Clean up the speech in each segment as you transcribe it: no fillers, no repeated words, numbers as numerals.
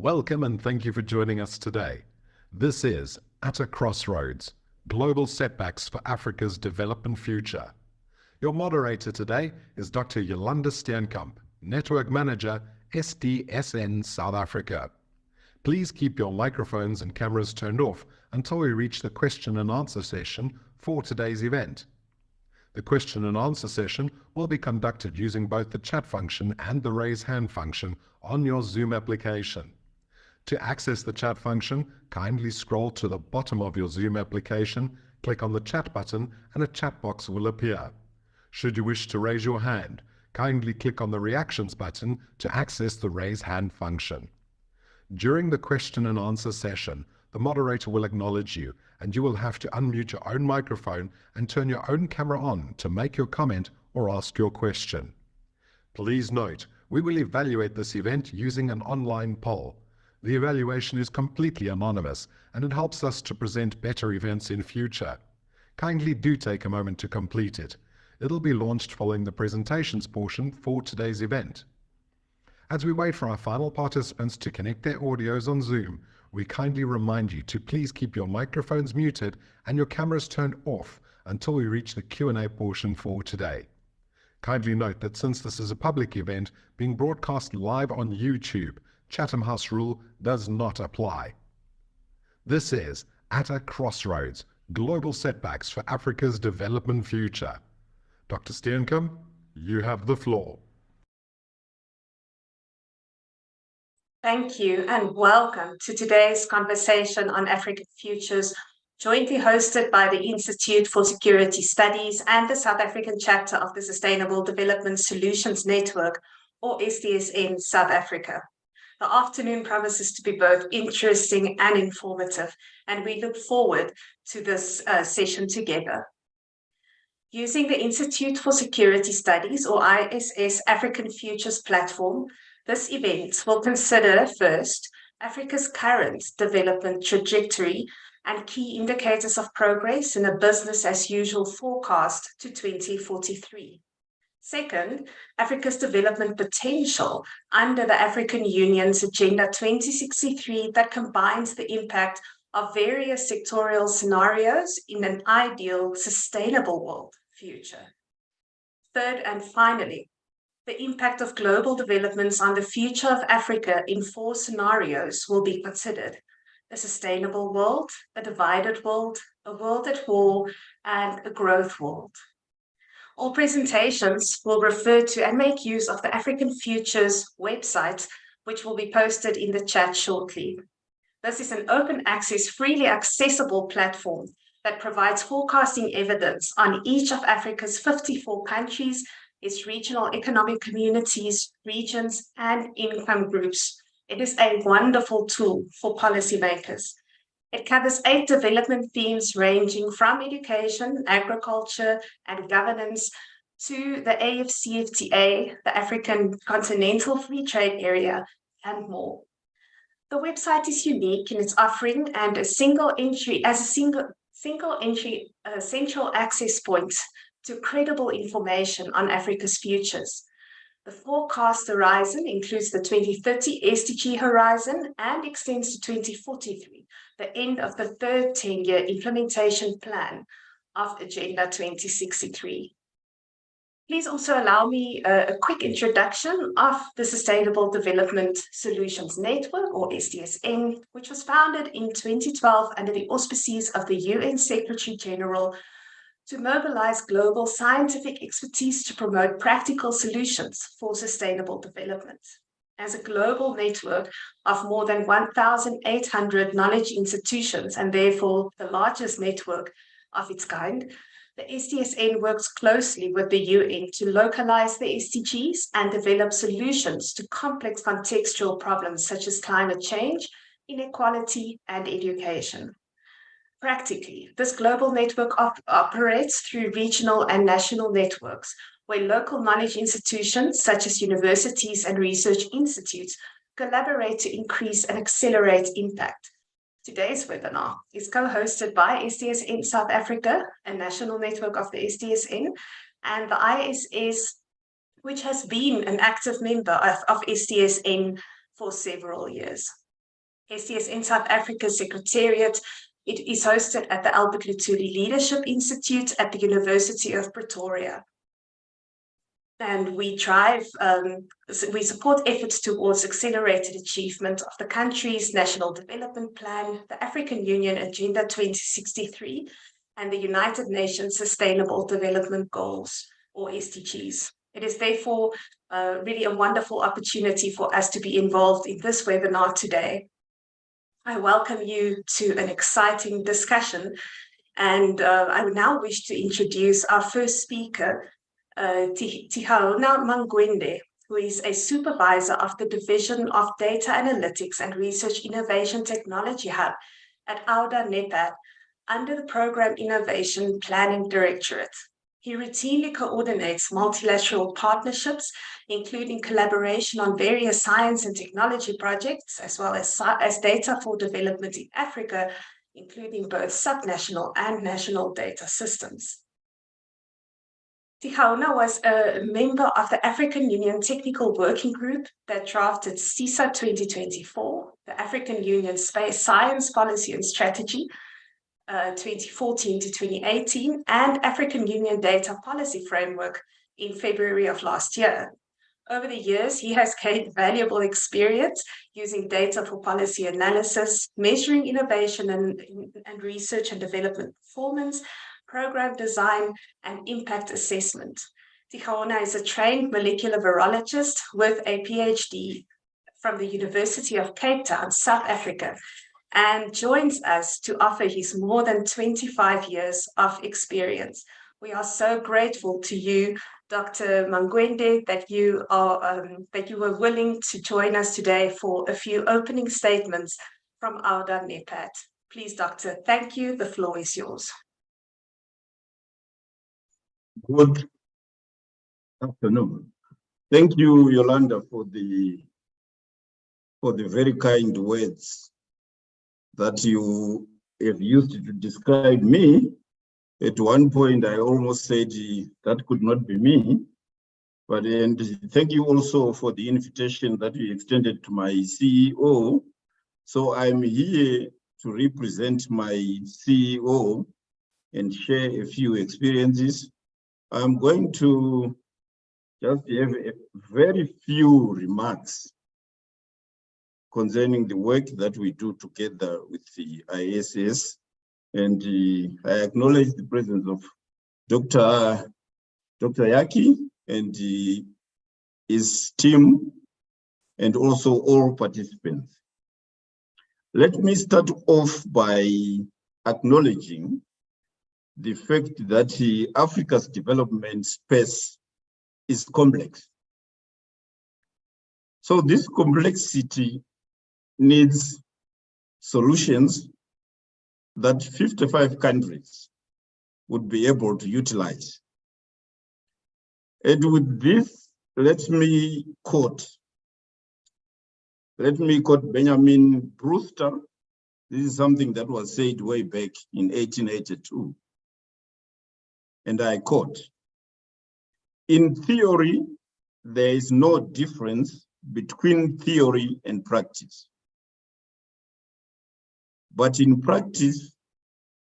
Welcome and thank you for joining us today. This is At a Crossroads, Global Setbacks for Africa's Development Future. Your moderator today is Dr. Yolande Steenkamp, Network Manager, SDSN South Africa. Please keep your microphones and cameras turned off until we reach the question and answer session for today's event. The question and answer session will be conducted using both the chat function and the raise hand function on your Zoom application. To access the chat function, kindly scroll to the bottom of your Zoom application, click on the chat button and a chat box will appear. Should you wish to raise your hand, kindly click on the reactions button to access the raise hand function. During the question and answer session, the moderator will acknowledge you and you will have to unmute your own microphone and turn your own camera on to make your comment or ask your question. Please note, we will evaluate this event using an online poll. The evaluation is completely anonymous and it helps us to present better events in future. Kindly do take a moment to complete it. It'll be launched following the presentations portion for today's event. As we wait for our final participants to connect their audios on Zoom, we kindly remind you to please keep your microphones muted and your cameras turned off until we reach the Q&A portion for today. Kindly note that since this is a public event being broadcast live on YouTube, Chatham House rule does not apply. This is At a Crossroads, Global Setbacks for Africa's Development Future. Dr. Steenkamp, you have the floor. Thank you and welcome to today's conversation on African futures, jointly hosted by the Institute for Security Studies and the South African chapter of the Sustainable Development Solutions Network, or SDSN South Africa. The afternoon promises to be both interesting and informative, and we look forward to this session together. Using the Institute for Security Studies, or ISS African Futures platform, this event will consider first Africa's current development trajectory and key indicators of progress in a business as usual forecast to 2043. Second, Africa's development potential under the African Union's Agenda 2063 that combines the impact of various sectoral scenarios in an ideal, sustainable world future. Third and finally, the impact of global developments on the future of Africa in 4 scenarios will be considered: a sustainable world, a divided world, a world at war, and a growth world. All presentations will refer to and make use of the African Futures website, which will be posted in the chat shortly. This is an open access, freely accessible platform that provides forecasting evidence on each of Africa's 54 countries, its regional economic communities, regions, and income groups. It is a wonderful tool for policymakers. It covers 8 development themes ranging from education, agriculture, and governance to the AfCFTA, the African Continental Free Trade Area, and more. The website is unique in its offering and a single entry central access point to credible information on Africa's futures. The forecast horizon includes the 2030 SDG horizon and extends to 2043, the end of the 3rd 10-year implementation plan of Agenda 2063. Please also allow me a quick introduction of the Sustainable Development Solutions Network, or SDSN, which was founded in 2012 under the auspices of the UN Secretary General to mobilize global scientific expertise to promote practical solutions for sustainable development. As a global network of more than 1,800 knowledge institutions, and therefore the largest network of its kind, the SDSN works closely with the UN to localize the SDGs and develop solutions to complex contextual problems such as climate change, inequality, and education. Practically, this global network operates through regional and national networks, where local knowledge institutions such as universities and research institutes collaborate to increase and accelerate impact. Today's webinar is co-hosted by SDSN South Africa, a national network of the SDSN, and the ISS, which has been an active member of SDSN for several years. SDSN South Africa Secretariat. It is hosted at the Albert Luthuli Leadership Institute at the University of Pretoria. And we support efforts towards accelerated achievement of the country's National Development Plan, the African Union Agenda 2063, and the United Nations Sustainable Development Goals, or SDGs. It is therefore really a wonderful opportunity for us to be involved in this webinar today. I welcome you to an exciting discussion, and I would now wish to introduce our first speaker, Tihaona Mangwende, who is a supervisor of the Division of Data Analytics and Research Innovation Technology Hub at AUDA-NEPAD under the Program Innovation Planning Directorate. He routinely coordinates multilateral partnerships, including collaboration on various science and technology projects, as well as data for development in Africa, including both subnational and national data systems. Tihaona was a member of the African Union Technical Working Group that drafted CISA 2024, the African Union Space Science Policy and Strategy 2014 to 2018, and African Union Data Policy Framework in February of last year. Over the years, he has gained valuable experience using data for policy analysis, measuring innovation and research and development performance, program design, and impact assessment. Tihaona is a trained molecular virologist with a PhD from the University of Cape Town, South Africa, and joins us to offer his more than 25 years of experience. We are so grateful to you, Dr. Mangwende, that you were willing to join us today for a few opening statements from AUDA-NEPAD. Please, Doctor, thank you. The floor is yours. Good afternoon. Thank you, Yolande, for the very kind words that you have used to describe me. At one point, I almost said that could not be me. And thank you also for the invitation that you extended to my CEO. So I'm here to represent my CEO and share a few experiences. I'm going to just have a very few remarks concerning the work that we do together with the ISS. And I acknowledge the presence of Dr. Yaki and his team, and also all participants. Let me start off by acknowledging the fact that Africa's development space is complex. So this complexity needs solutions that 55 countries would be able to utilize. And with this, let me quote Benjamin Brewster. This is something that was said way back in 1882. And I quote, "In theory, there is no difference between theory and practice. But in practice,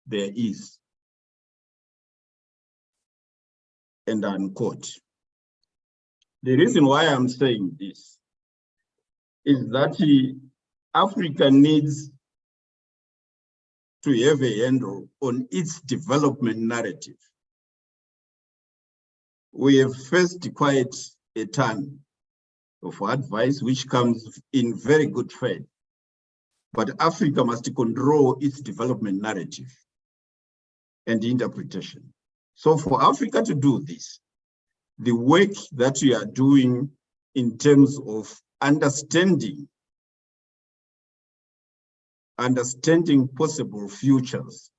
there is." And unquote. The reason why I'm saying this is that Africa needs to have a handle on its development narrative. We have faced quite a ton of advice which comes in very good faith. But Africa must control its development narrative and interpretation. So for Africa to do this, the work that we are doing in terms of understanding possible futures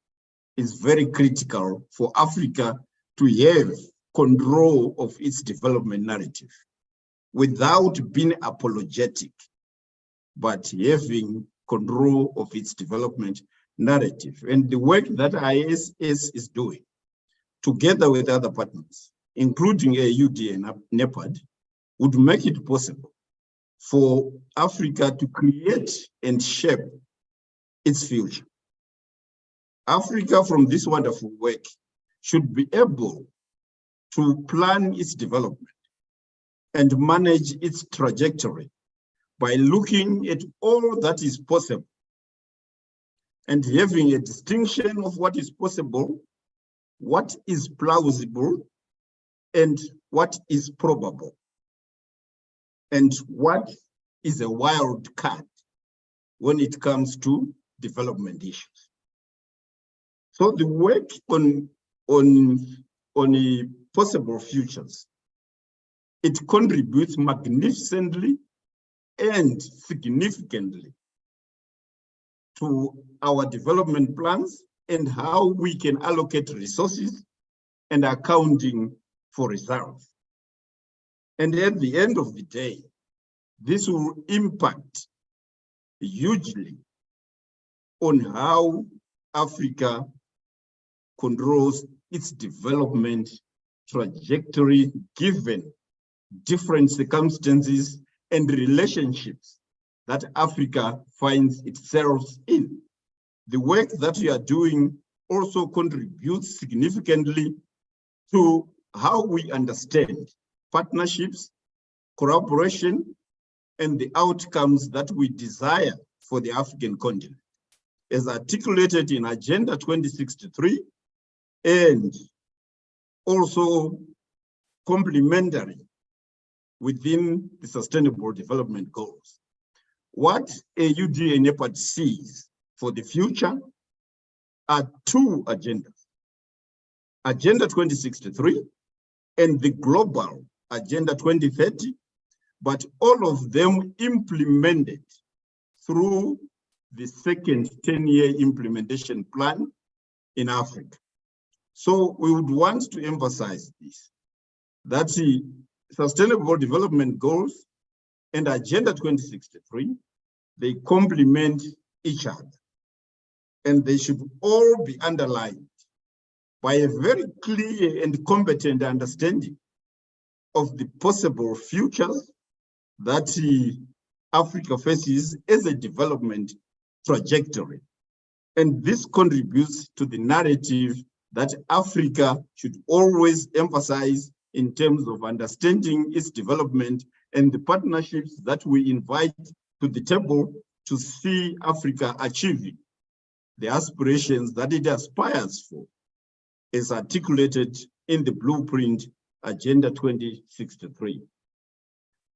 is very critical for Africa to have control of its development narrative without being apologetic, but having control of its development narrative. And the work that ISS is doing, together with other partners, including AUDA-NEPAD, would make it possible for Africa to create and shape its future. Africa, from this wonderful work, should be able to plan its development and manage its trajectory by looking at all that is possible and having a distinction of what is possible, what is plausible, and what is probable, and what is a wild card when it comes to development issues. So the work on the possible futures, it contributes magnificently and significantly to our development plans and how we can allocate resources and accounting for results. And at the end of the day, this will impact hugely on how Africa controls its development trajectory given different circumstances and relationships that Africa finds itself in. The work that we are doing also contributes significantly to how we understand partnerships, cooperation, and the outcomes that we desire for the African continent, as articulated in Agenda 2063 and also complementary within the Sustainable Development Goals. What AUDA-NEPAD sees for the future are two agendas: Agenda 2063 and the global Agenda 2030, but all of them implemented through the second 10-year implementation plan in Africa. So we would want to emphasize this, that the Sustainable Development Goals and Agenda 2063, they complement each other, and they should all be underlined by a very clear and competent understanding of the possible futures that Africa faces as a development trajectory. And this contributes to the narrative that Africa should always emphasize in terms of understanding its development and the partnerships that we invite to the table to see Africa achieving the aspirations that it aspires for, as articulated in the blueprint Agenda 2063.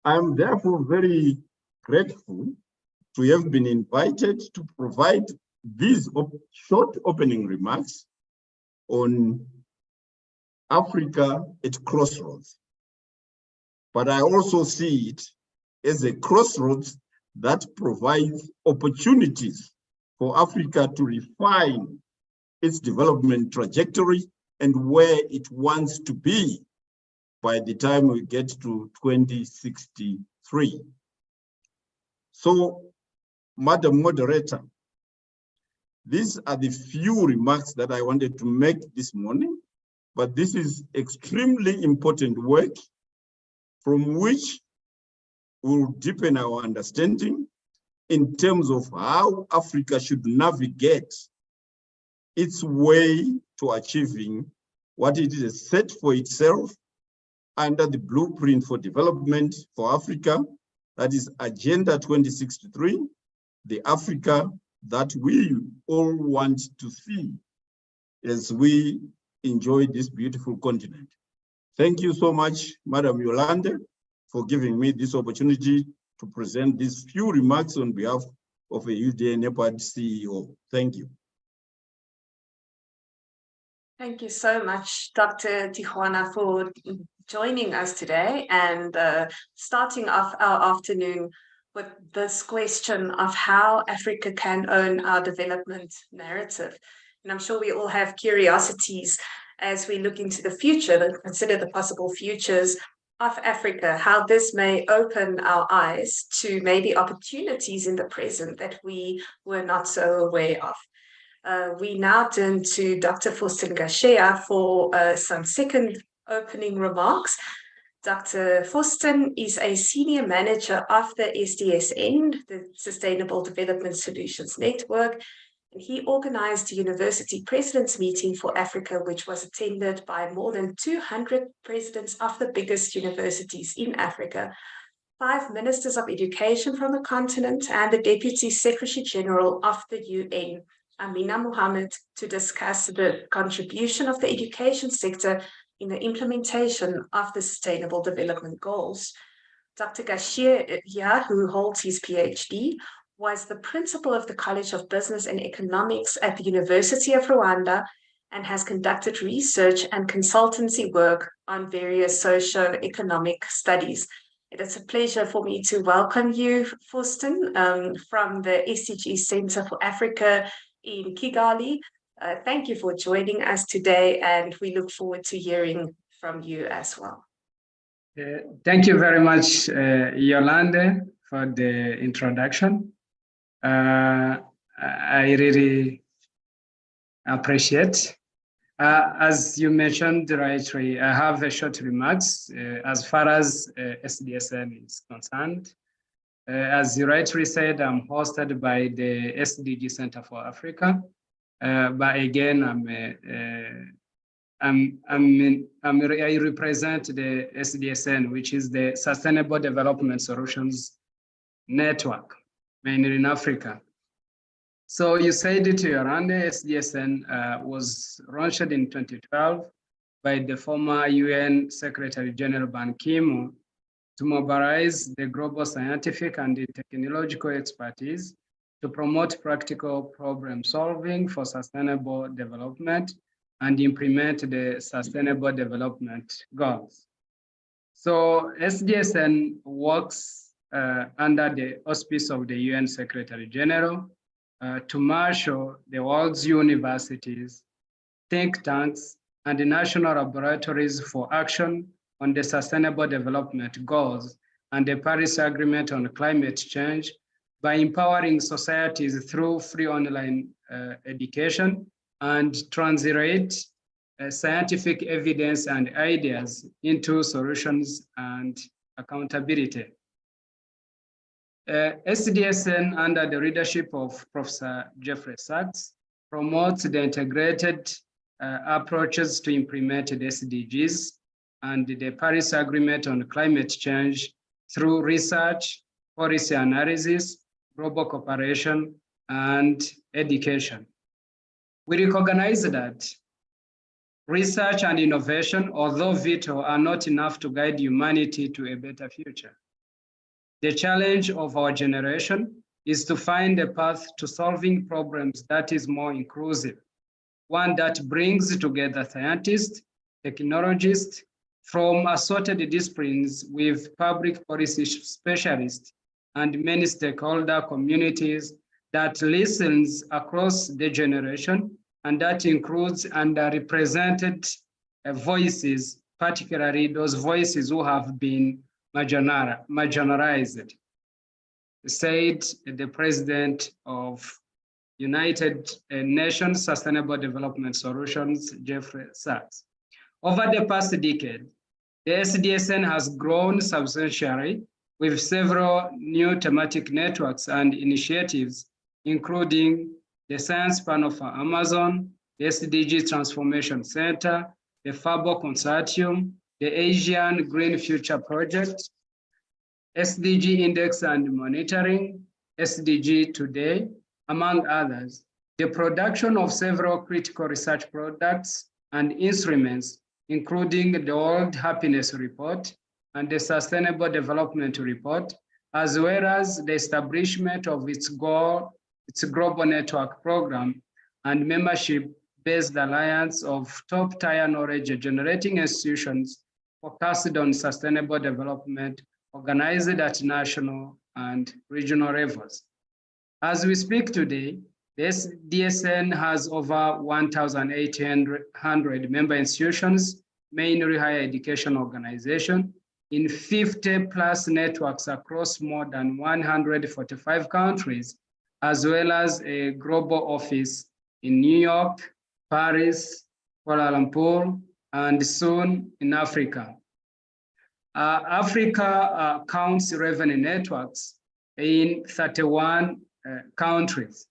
I am therefore very grateful to have been invited to provide these short opening remarks on Africa at crossroads. But I also see it as a crossroads that provides opportunities for Africa to refine its development trajectory and where it wants to be by the time we get to 2063. So, Madam Moderator, these are the few remarks that I wanted to make this morning, but this is extremely important work from which we'll deepen our understanding in terms of how Africa should navigate its way to achieving what it is set for itself under the blueprint for development for Africa, that is Agenda 2063, the Africa that we all want to see as we enjoy this beautiful continent. Thank you so much, Madam Yolande, for giving me this opportunity to present these few remarks on behalf of a AUDA-NEPAD CEO. Thank you. Thank you so much, Dr. Tijuana, for joining us today and starting off our afternoon with this question of how Africa can own our development narrative. And I'm sure we all have curiosities as we look into the future and consider the possible futures of Africa, how this may open our eyes to maybe opportunities in the present that we were not so aware of. We now turn to Dr. Faustin Gashea for some second opening remarks. Dr. Forsten is a senior manager of the SDSN, the Sustainable Development Solutions Network, and he organized the University Presidents Meeting for Africa, which was attended by more than 200 presidents of the biggest universities in Africa, 5 ministers of education from the continent, and the Deputy Secretary General of the UN, Amina Mohammed, to discuss the contribution of the education sector in the implementation of the Sustainable Development Goals. Dr. Gashir Yah, who holds his PhD, was the principal of the College of Business and Economics at the University of Rwanda and has conducted research and consultancy work on various socio-economic studies. It is a pleasure for me to welcome you, Forsten, from the SDG Center for Africa in Kigali. Thank you for joining us today, and we look forward to hearing from you as well. Thank you very much, Yolande, for the introduction. I really appreciate. As you mentioned rightly, I have a short remarks as far as SDSN is concerned. As you rightly said, I'm hosted by the SDG Center for Africa. But again, I represent the SDSN, which is the Sustainable Development Solutions Network, mainly in Africa. So you said it, Yolande, SDSN was launched in 2012 by the former UN Secretary General Ban Ki-moon to mobilize the global scientific and technological expertise to promote practical problem solving for sustainable development and implement the Sustainable Development Goals. So SDSN works under the auspice of the UN Secretary General to marshal the world's universities, think tanks, and the national laboratories for action on the Sustainable Development Goals and the Paris Agreement on climate change by empowering societies through free online education and translate scientific evidence and ideas into solutions and accountability. SDSN, under the leadership of Professor Jeffrey Sachs, promotes the integrated approaches to implement the SDGs and the Paris Agreement on climate change through research, policy analysis, global cooperation, and education. We recognize that research and innovation, although vital, are not enough to guide humanity to a better future. The challenge of our generation is to find a path to solving problems that is more inclusive, one that brings together scientists, technologists from assorted disciplines with public policy specialists and many stakeholder communities that listens across the generation and that includes underrepresented voices, particularly those voices who have been marginalized, said the president of United Nations Sustainable Development Solutions, Jeffrey Sachs. Over the past decade, the SDSN has grown substantially with several new thematic networks and initiatives, including the Science Panel for Amazon, the SDG Transformation Center, the FABO Consortium, the Asian Green Future Project, SDG Index and Monitoring, SDG Today, among others. The production of several critical research products and instruments, including the World Happiness Report and the Sustainable Development Report, as well as the establishment of its global network program and membership-based alliance of top-tier knowledge-generating institutions focused on sustainable development, organized at national and regional levels. As we speak today, the SDSN has over 1,800 member institutions, mainly higher education organizations, in 50 plus networks across more than 145 countries, as well as a global office in New York, Paris, Kuala Lumpur, and soon in Africa. Africa counts revenue networks in 31 countries.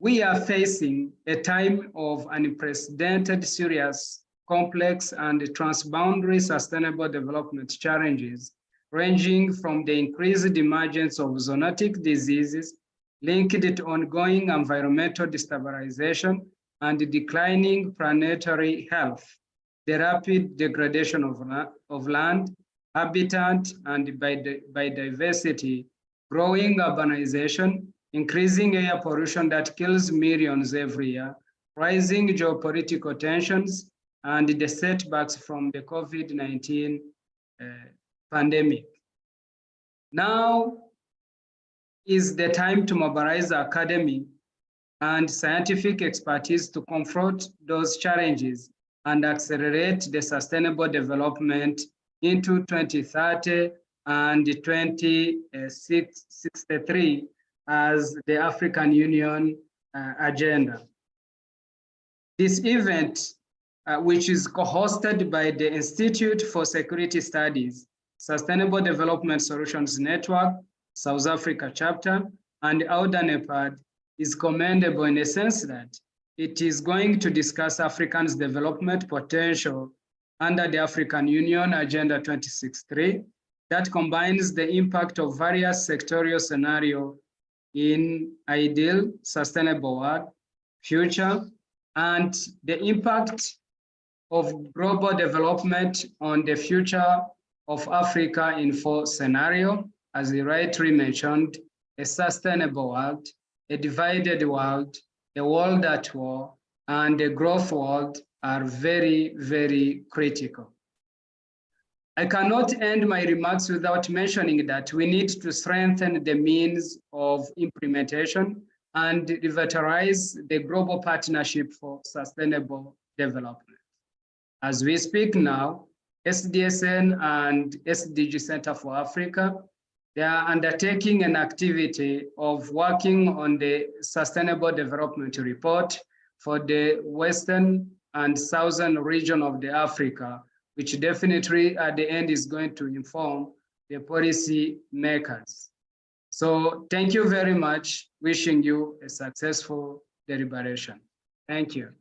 We are facing a time of unprecedented, serious, complex, and transboundary sustainable development challenges, ranging from the increased emergence of zoonotic diseases linked to ongoing environmental destabilization and declining planetary health, the rapid degradation of land, habitat, and biodiversity, growing urbanization, increasing air pollution that kills millions every year, rising geopolitical tensions, and the setbacks from the COVID-19 pandemic. Now is the time to mobilize the academy and scientific expertise to confront those challenges and accelerate the sustainable development into 2030 and 2063 as the African Union agenda. This event, which is co-hosted by the Institute for Security Studies, Sustainable Development Solutions Network, South Africa chapter, and AUDA-NEPAD, is commendable in the sense that it is going to discuss Africans' development potential under the African Union Agenda 2063 that combines the impact of various sectorial scenarios in ideal, sustainable world, future, and the impact of global development on the future of Africa in 4 scenarios, as he rightly mentioned: a sustainable world, a divided world, a world at war, and a growth world are very, very critical. I cannot end my remarks without mentioning that we need to strengthen the means of implementation and revitalize the global partnership for sustainable development. As we speak now, SDSN and SDG Center for Africa, they are undertaking an activity of working on the Sustainable Development Report for the Western and Southern region of the Africa, which definitely at the end is going to inform the policy makers. So thank you very much. Wishing you a successful deliberation. Thank you.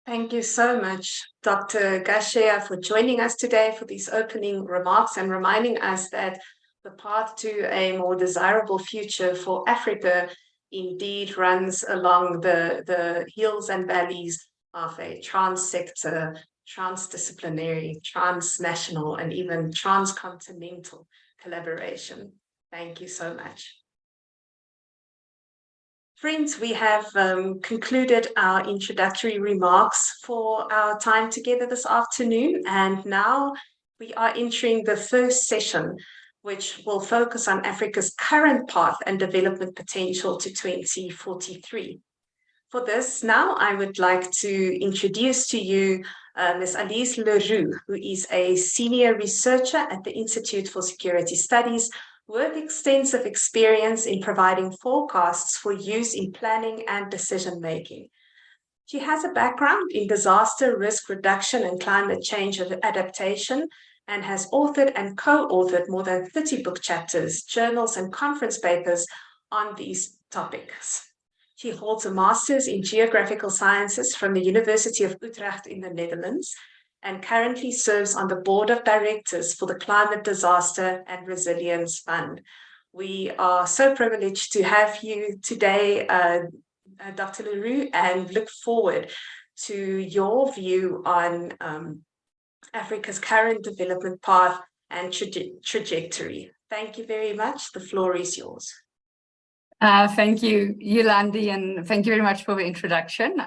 Thank you so much, Dr. Gashea, for joining us today for these opening remarks and reminding us that the path to a more desirable future for Africa indeed runs along the hills and valleys of a trans-sector, transdisciplinary, transnational, and even transcontinental collaboration. Thank you so much. Friends, we have concluded our introductory remarks for our time together this afternoon, and now we are entering the first session, which will focus on Africa's current path and development potential to 2043. For this, now I would like to introduce to you Ms. Alize Roux, who is a senior researcher at the Institute for Security Studies, with extensive experience in providing forecasts for use in planning and decision-making. She has a background in disaster risk reduction and climate change adaptation, and has authored and co-authored more than 30 book chapters, journals, and conference papers on these topics. She holds a master's in geographical sciences from the University of Utrecht in the Netherlands, and currently serves on the board of directors for the Climate Disaster and Resilience Fund. We are so privileged to have you today, Dr. Roux, and look forward to your view on Africa's current development path and trajectory. Thank you very much. The floor is yours. Thank you, Yolande, and thank you very much for the introduction.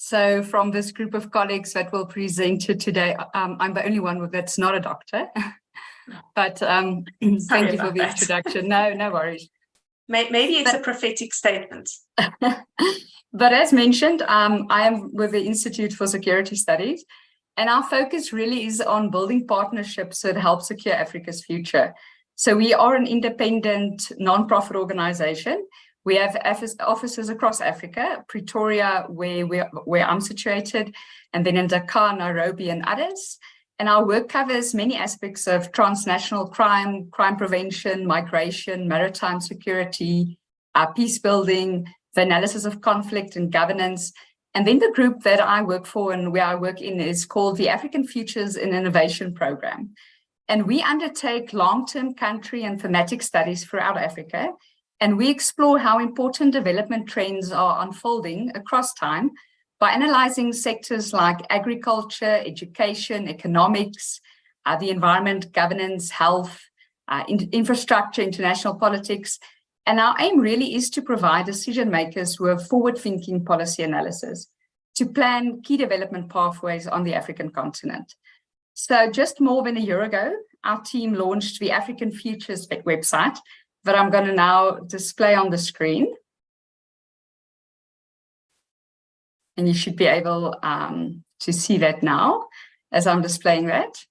So from this group of colleagues that will present today, I'm the only one that's not a doctor, but thank you for the introduction. No worries. Maybe it's a prophetic statement. But as mentioned, I am with the Institute for Security Studies, and our focus really is on building partnerships that help secure Africa's future. So we are an independent, non-profit organization. We have offices across Africa, Pretoria, where I'm situated, and then in Dakar, Nairobi, and others. And our work covers many aspects of transnational crime, crime prevention, migration, maritime security, peace building, the analysis of conflict and governance. And then the group that I work for and where I work in is called the African Futures in Innovation Program. And we undertake long-term country and thematic studies throughout Africa. And we explore how important development trends are unfolding across time by analyzing sectors like agriculture, education, economics, the environment, governance, health, infrastructure, international politics. And our aim really is to provide decision makers with forward-thinking policy analysis to plan key development pathways on the African continent. So just more than a year ago, our team launched the African Futures website that I'm going to now display on the screen. And you should be able to see that now as I'm displaying that.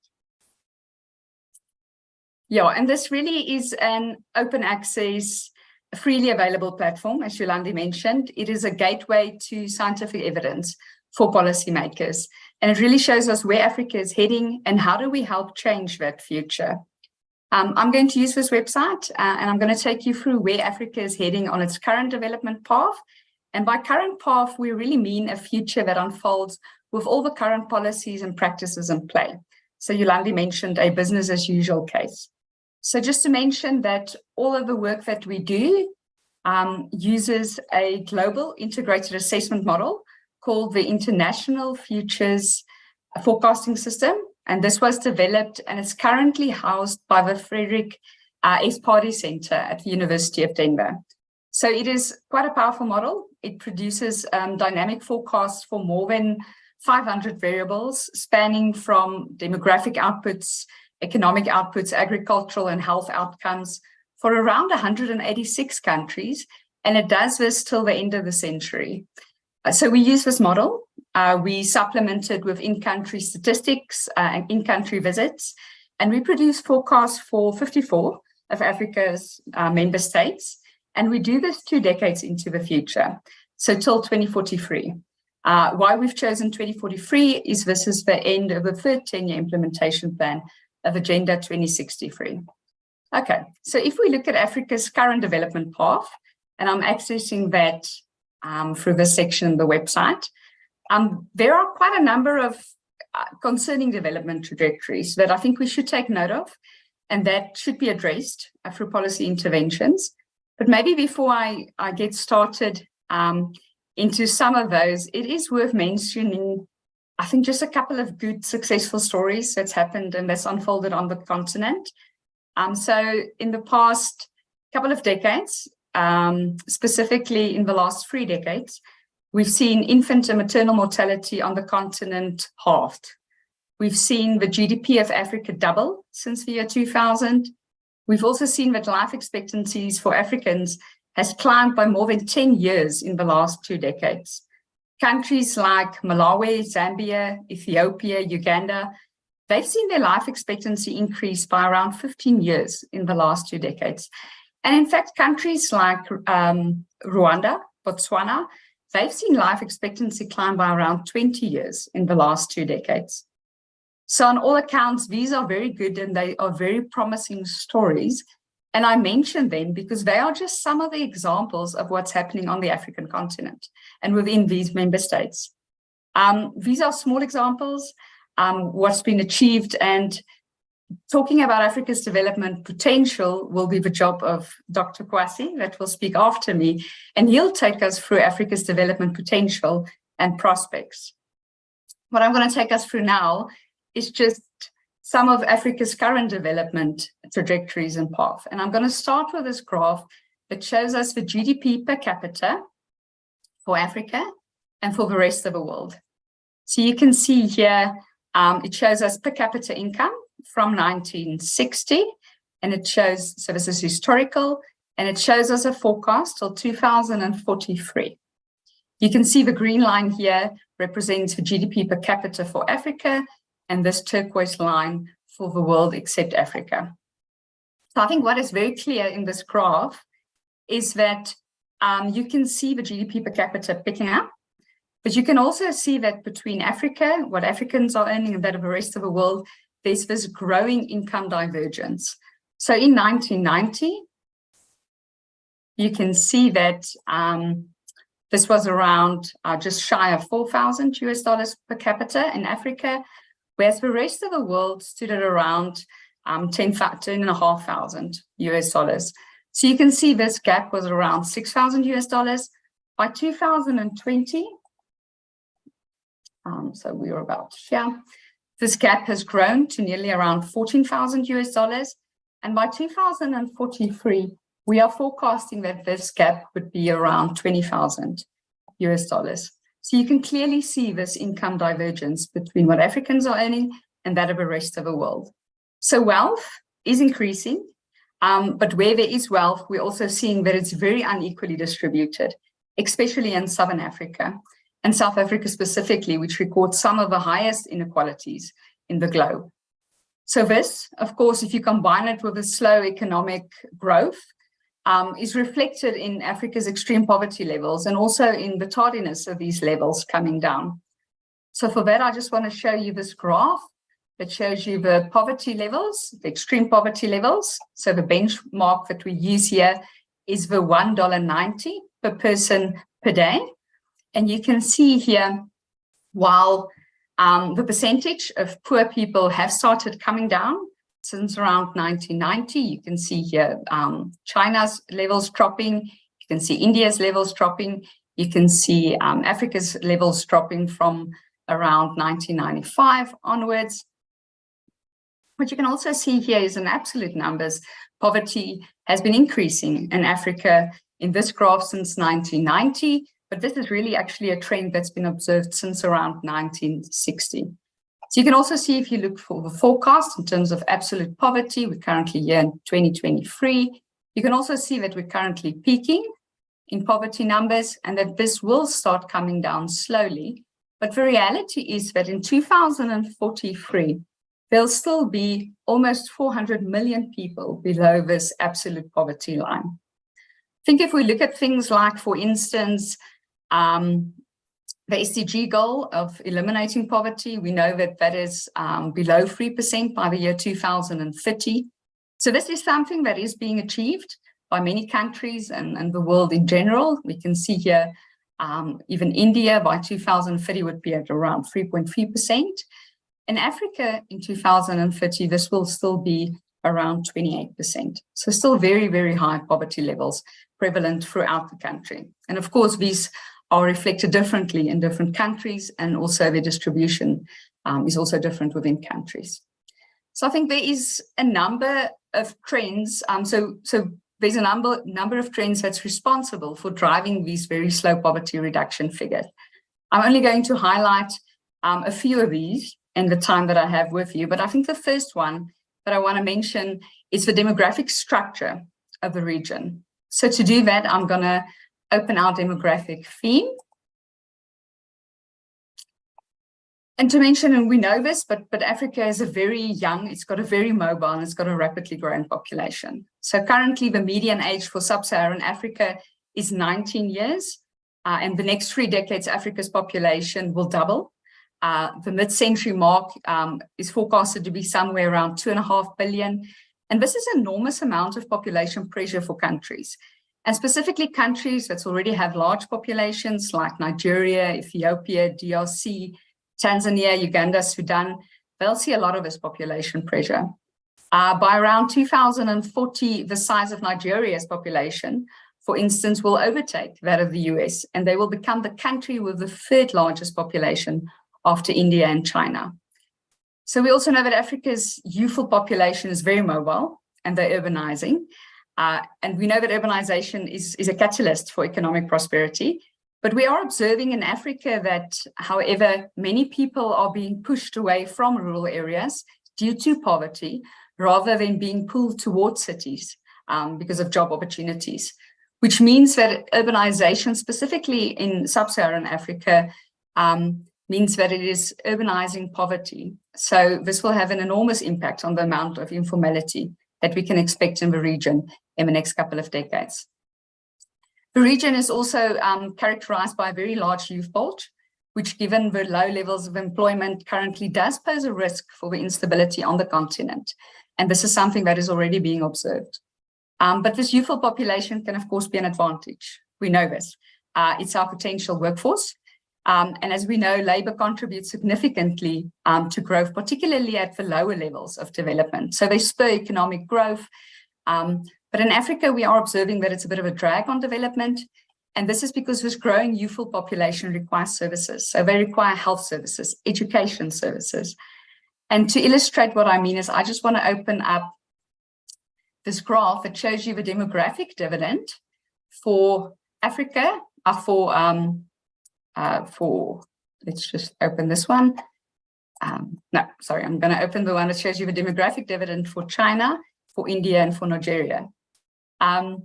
Yeah, and this really is an open access, freely available platform, as Yolande mentioned. It is a gateway to scientific evidence for policymakers. And it really shows us where Africa is heading and how do we help change that future. I'm going to use this website and I'm going to take you through where Africa is heading on its current development path. And by current path, we really mean a future that unfolds with all the current policies and practices in play. So Yolande mentioned a business as usual case. So just to mention that all of the work that we do uses a global integrated assessment model called the International Futures Forecasting System. And this was developed and is currently housed by the Frederick S. Pardee Center at the University of Denver. So it is quite a powerful model. It produces dynamic forecasts for more than 500 variables spanning from demographic outputs, economic outputs, agricultural and health outcomes for around 186 countries. And it does this till the end of the century. So we use this model. We supplement it with in-country statistics and in-country visits. And we produce forecasts for 54 of Africa's member states. And we do this 2 decades into the future, so till 2043. Why we've chosen 2043 is this is the end of the third 10-year implementation plan of Agenda 2063. Okay, so if we look at Africa's current development path, and I'm accessing that through this section of the website, there are quite a number of concerning development trajectories that I think we should take note of, and that should be addressed through policy interventions. But maybe before I get started into some of those, it is worth mentioning, I think, just a couple of good successful stories that's happened and that's unfolded on the continent. So in the past couple of decades, specifically in the last 3 decades, we've seen infant and maternal mortality on the continent halved. We've seen the GDP of Africa double since the year 2000. We've also seen that life expectancies for Africans has climbed by more than 10 years in the last 2 decades. Countries like Malawi, Zambia, Ethiopia, Uganda, they've seen their life expectancy increase by around 15 years in the last 2 decades. And in fact, countries like Rwanda, Botswana, they've seen life expectancy climb by around 20 years in the last 2 decades. So on all accounts, these are very good and they are very promising stories. And I mention them because they are just some of the examples of what's happening on the African continent and within these member states. These are small examples, what's been achieved, and talking about Africa's development potential will be the job of Dr. Kwasi that will speak after me, and he'll take us through Africa's development potential and prospects. What I'm going to take us through now is just some of Africa's current development trajectories and path. And I'm going to start with this graph that shows us the GDP per capita for Africa and for the rest of the world. So you can see here, it shows us per capita income from 1960, and it shows, so this is historical, and it shows us a forecast till 2043. You can see the green line here represents the GDP per capita for Africa, and this turquoise line for the world except Africa. So I think what is very clear in this graph is that you can see the GDP per capita picking up. But you can also see that between Africa, what Africans are earning, and that of the rest of the world, there's this growing income divergence. So in 1990, you can see that this was around just shy of $4,000 per capita in Africa, whereas the rest of the world stood at around $10,500 So you can see this gap was around $6,000 by 2020. So we were about here. This gap has grown to nearly around $14,000, and by 2043, we are forecasting that this gap would be around $20,000. So you can clearly see this income divergence between what Africans are earning and that of the rest of the world. So wealth is increasing, but where there is wealth, we're also seeing that it's very unequally distributed, especially in Southern Africa and South Africa specifically, which records some of the highest inequalities in the globe. So this, of course, if you combine it with a slow economic growth, is reflected in Africa's extreme poverty levels and also in the tardiness of these levels coming down. So for that, I just want to show you this graph that shows you the poverty levels, the extreme poverty levels. So the benchmark that we use here is the $1.90 per person per day. And you can see here, while the percentage of poor people have started coming down since around 1990, you can see here China's levels dropping, you can see India's levels dropping, you can see Africa's levels dropping from around 1995 onwards. What you can also see here is in absolute numbers, poverty has been increasing in Africa in this graph since 1990, but this is really actually a trend that's been observed since around 1960. So you can also see, if you look for the forecast in terms of absolute poverty, we're currently here in 2023. You can also see that we're currently peaking in poverty numbers and that this will start coming down slowly. But the reality is that in 2043, there'll still be almost 400 million people below this absolute poverty line. I think if we look at things like, for instance, the SDG goal of eliminating poverty, we know that that is below 3% by the year 2030. So this is something that is being achieved by many countries and the world in general. We can see here, even India by 2030 would be at around 3.3%. In Africa in 2030, this will still be around 28%. So still very, very high poverty levels prevalent throughout the country. And of course, these are reflected differently in different countries, and also the distribution is also different within countries. So I think there is a number of trends. So there's a number of trends that's responsible for driving these very slow poverty reduction figures. I'm only going to highlight a few of these in the time that I have with you, but I think the first one that I want to mention is the demographic structure of the region. So to do that, I'm going to open our demographic theme. And to mention, and we know this, but Africa is it's got a very mobile, and it's got a rapidly growing population. So currently the median age for sub-Saharan Africa is 19 years. And the next 3 decades, Africa's population will double. The mid-century mark is forecasted to be somewhere around 2.5 billion. And this is an enormous amount of population pressure for countries. And specifically countries that already have large populations like Nigeria, Ethiopia, DRC, Tanzania, Uganda, Sudan, they'll see a lot of this population pressure. By around 2040, the size of Nigeria's population, for instance, will overtake that of the US, and they will become the country with the 3rd largest population after India and China. So we also know that Africa's youthful population is very mobile, and they're urbanizing. And we know that urbanization is a catalyst for economic prosperity. But we are observing in Africa that, however, many people are being pushed away from rural areas due to poverty, rather than being pulled towards cities because of job opportunities, which means that urbanization, specifically in sub-Saharan Africa, means that it is urbanizing poverty. So this will have an enormous impact on the amount of informality that we can expect in the region in the next couple of decades. The region is also characterized by a very large youth bulge, which given the low levels of employment currently does pose a risk for the instability on the continent. And this is something that is already being observed. But this youthful population can, of course, be an advantage. We know this. It's our potential workforce. And as we know, labor contributes significantly to growth, particularly at the lower levels of development. So they spur economic growth. But in Africa, we are observing that it's a bit of a drag on development. And this is because this growing youthful population requires services. So they require health services, education services. And to illustrate what I mean is I just want to open up this graph that shows you the demographic dividend for Africa, let's just open this one. No, sorry, I'm going to open the one that shows you the demographic dividend for China, for India, and for Nigeria. Yeah,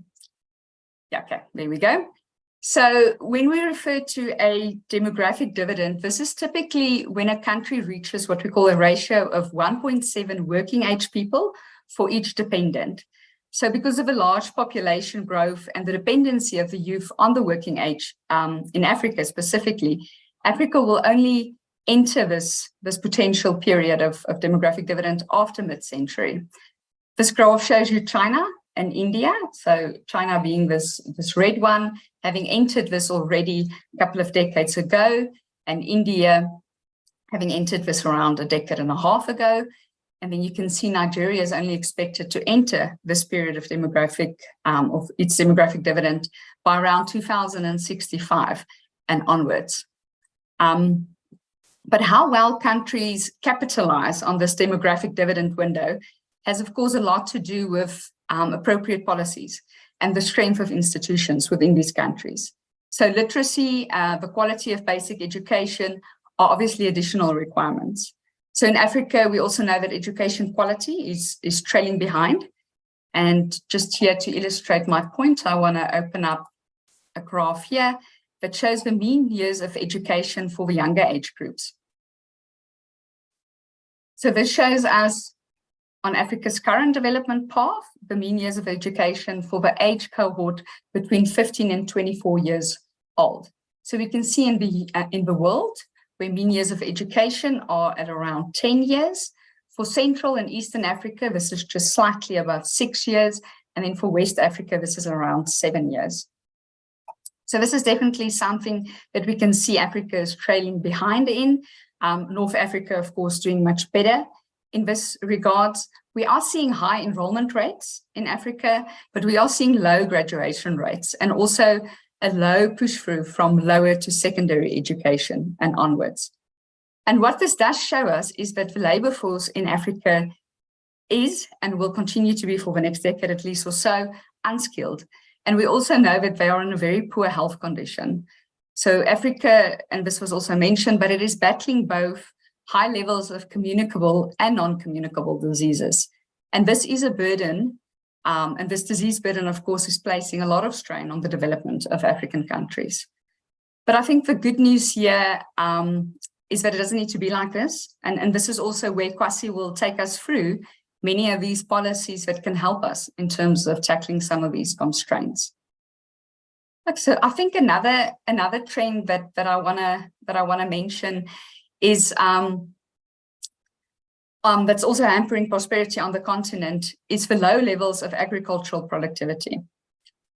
okay, there we go. So when we refer to a demographic dividend, this is typically when a country reaches what we call a ratio of 1.7 working age people for each dependent. So because of a large population growth and the dependency of the youth on the working age in Africa specifically, Africa will only enter this potential period of demographic dividend after mid-century. This graph shows you China and India. So China being this red one, having entered this already a couple of decades ago, and India having entered this around a decade and a half ago. And then you can see Nigeria is only expected to enter this period of its demographic dividend by around 2065 and onwards. But how well countries capitalize on this demographic dividend window has, of course, a lot to do with appropriate policies and the strength of institutions within these countries. So literacy, the quality of basic education are obviously additional requirements. So in Africa, we also know that education quality is trailing behind. And just here to illustrate my point, I want to open up a graph here that shows the mean years of education for the younger age groups. So this shows us on Africa's current development path, the mean years of education for the age cohort between 15 and 24 years old. So we can see in the world, where mean years of education are at around 10 years. For Central and Eastern Africa, this is just slightly above 6 years. And then for West Africa, this is around 7 years. So this is definitely something that we can see Africa is trailing behind in. North Africa, of course, doing much better in this regards. We are seeing high enrollment rates in Africa, but we are seeing low graduation rates and also a low push through from lower to secondary education and onwards. And what this does show us is that the labor force in Africa is and will continue to be for the next decade at least or so unskilled. And we also know that they are in a very poor health condition. So Africa, and this was also mentioned, but it is battling both high levels of communicable and non-communicable diseases. And this is a burden. And this disease burden, of course, is placing a lot of strain on the development of African countries. But I think the good news here is that it doesn't need to be like this. And this is also where Kwasi will take us through many of these policies that can help us in terms of tackling some of these constraints. So I think another trend that I wanna mention is that's also hampering prosperity on the continent is the low levels of agricultural productivity.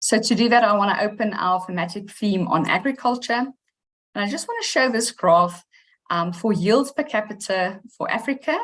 So to do that, I want to open our thematic theme on agriculture. And I just want to show this graph for yields per capita for Africa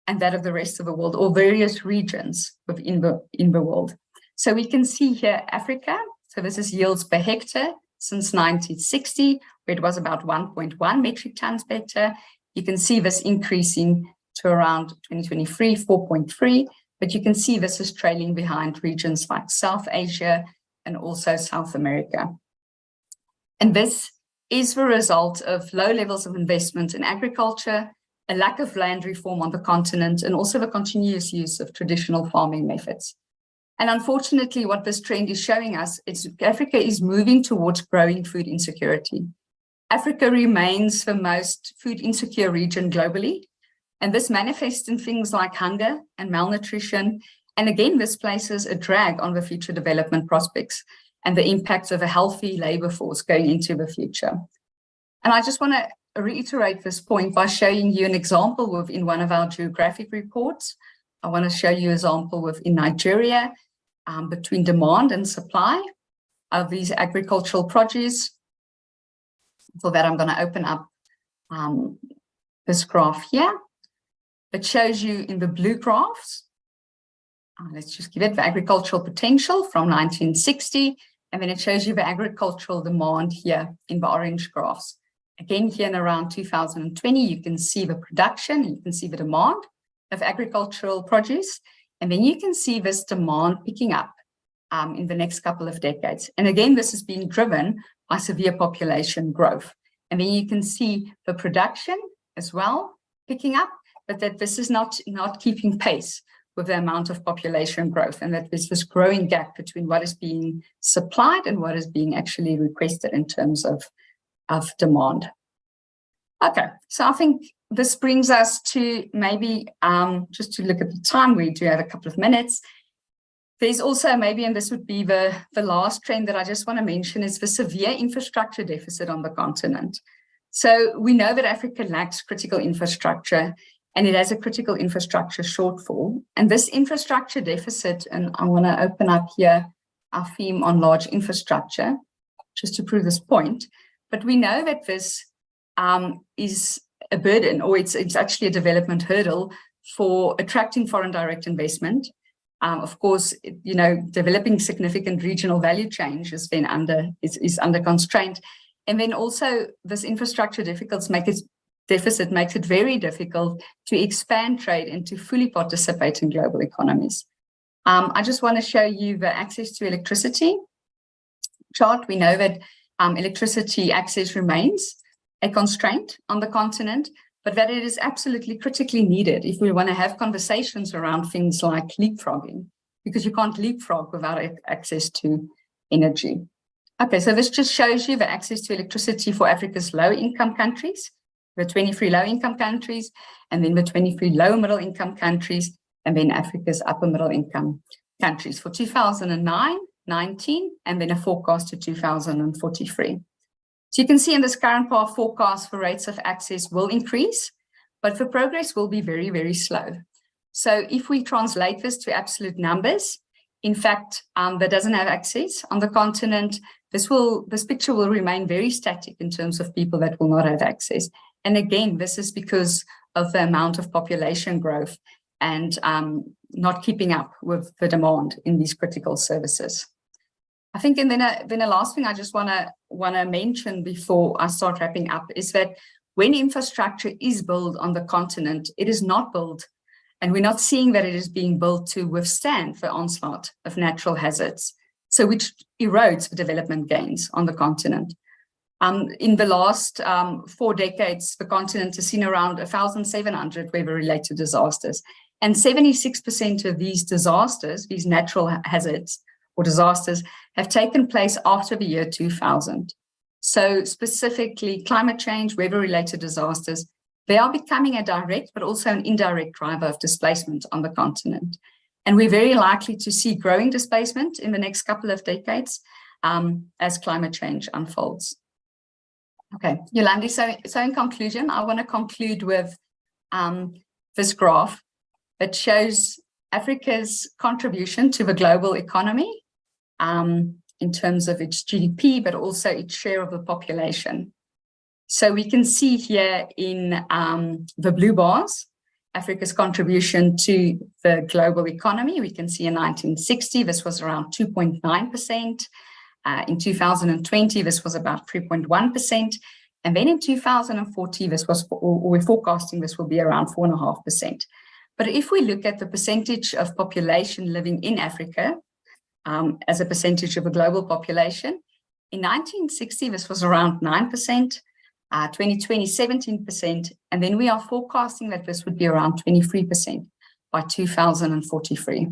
and that of the rest of the world, or various regions within the world. So we can see here Africa. So this is yields per hectare since 1960, where it was about 1.1 metric tons per hectare. You can see this increasing to around 2023, 4.3, but you can see this is trailing behind regions like South Asia and also South America. And this is the result of low levels of investment in agriculture, a lack of land reform on the continent, and also the continuous use of traditional farming methods. And unfortunately, what this trend is showing us is Africa is moving towards growing food insecurity. Africa remains the most food insecure region globally. And this manifests in things like hunger and malnutrition. And again, this places a drag on the future development prospects. and the impacts of a healthy labor force going into the future. And I just want to reiterate this point by showing you an example within one of our geographic reports. I want to show you an example within Nigeria between demand and supply of these agricultural produce. For that, I'm going to open up this graph here. It shows you in the blue graphs, let's just give it the agricultural potential from 1960, and then it shows you the agricultural demand here in the orange graphs. Again, here in around 2020, you can see the production, you can see the demand of agricultural produce, and then you can see this demand picking up in the next couple of decades. And again, this is being driven by severe population growth. And then you can see the production as well picking up, but that this is not keeping pace with the amount of population growth, and that there's this growing gap between what is being supplied and what is being actually requested in terms of demand. Okay, so I think this brings us to maybe just to look at the time. We do have a couple of minutes. There's also maybe, and this would be the last trend that I just want to mention, is the severe infrastructure deficit on the continent. So we know that Africa lacks critical infrastructure, and it has a critical infrastructure shortfall. And this infrastructure deficit, and I want to open up here our theme on large infrastructure, just to prove this point. But we know that this is a burden, or it's actually a development hurdle for attracting foreign direct investment. Of course, you know, developing significant regional value chain is then under constraint. And then also this infrastructure deficit makes it very difficult to expand trade and to fully participate in global economies. I just want to show you the access to electricity chart. We know that electricity access remains a constraint on the continent, but that it is absolutely critically needed if we want to have conversations around things like leapfrogging, because you can't leapfrog without access to energy. Okay, so this just shows you the access to electricity for Africa's low-income countries, the 23 low-income countries, and then the 23 low-middle-income countries, and then Africa's upper middle-income countries for 2009, 19, and then a forecast to 2043. So you can see in this current path forecast for rates of access will increase, but the progress will be very, very slow. So if we translate this to absolute numbers, in fact, that doesn't have access on the continent, this picture will remain very static in terms of people that will not have access. And again, this is because of the amount of population growth and not keeping up with the demand in these critical services. I think, and then a last thing I just want to mention before I start wrapping up is that when infrastructure is built on the continent, it is not built, and we're not seeing that it is being built to withstand the onslaught of natural hazards, so which erodes the development gains on the continent. In the last 4 decades, the continent has seen around 1,700 weather-related disasters, and 76% of these disasters, these natural hazards or disasters, have taken place after the year 2000. So specifically climate change, weather-related disasters, they are becoming a direct but also an indirect driver of displacement on the continent. And we're very likely to see growing displacement in the next couple of decades as climate change unfolds. Okay, Yolande, so in conclusion, I want to conclude with this graph that shows Africa's contribution to the global economy in terms of its GDP, but also its share of the population. So we can see here in the blue bars, Africa's contribution to the global economy. We can see in 1960, this was around 2.9%. In 2020, this was about 3.1%. And then in 2040, we're forecasting this will be around 4.5%. But if we look at the percentage of population living in Africa as a percentage of a global population, in 1960, this was around 9%, 2020, 17%, and then we are forecasting that this would be around 23% by 2043.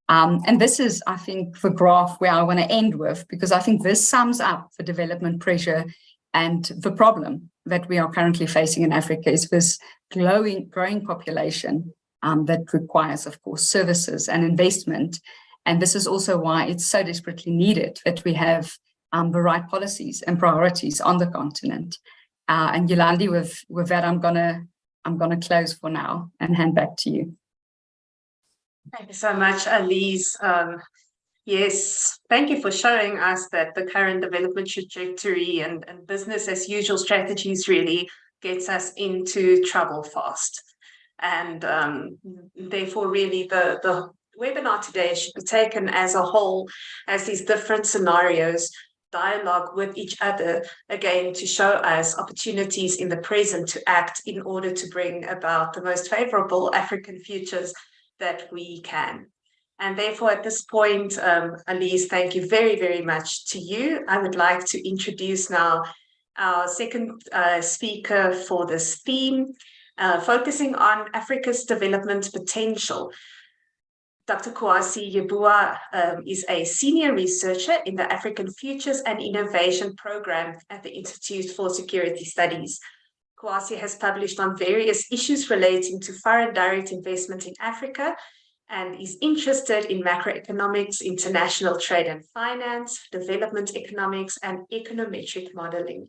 And this is, I think, the graph where I want to end with, because I think this sums up the development pressure and the problem that we are currently facing in Africa is this growing population that requires, of course, services and investment And this is also why it's so desperately needed that we have the right policies and priorities on the continent. And Yolande, with that, I'm gonna close for now and hand back to you. Thank you so much, Alize. Yes, thank you for showing us that the current development trajectory and business as usual strategies really gets us into trouble fast. And therefore, really, the webinar today should be taken as a whole, as these different scenarios dialogue with each other, again, to show us opportunities in the present to act in order to bring about the most favorable African futures that we can. And therefore, at this point, Alize, thank you very, very much to you. I would like to introduce now our second speaker for this theme, focusing on Africa's development potential. Dr. Kwasi Yeboah is a senior researcher in the African Futures and Innovation Program at the Institute for Security Studies. Kwasi has published on various issues relating to foreign direct investment in Africa, and is interested in macroeconomics, international trade and finance, development economics, and econometric modeling.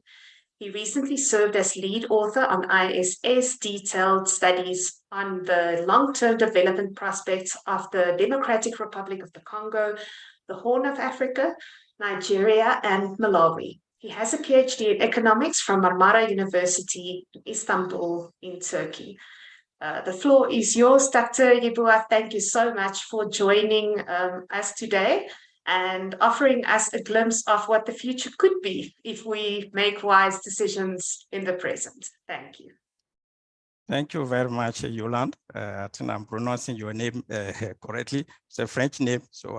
He recently served as lead author on ISS detailed studies on the long-term development prospects of the Democratic Republic of the Congo, the Horn of Africa, Nigeria, and Malawi. He has a PhD in economics from Marmara University in Istanbul in Turkey. The floor is yours, Dr. Yeboah. Thank you so much for joining us today and offering us a glimpse of what the future could be if we make wise decisions in the present. Thank you. Thank you very much, Yolande. I think I'm pronouncing your name correctly. It's a French name, so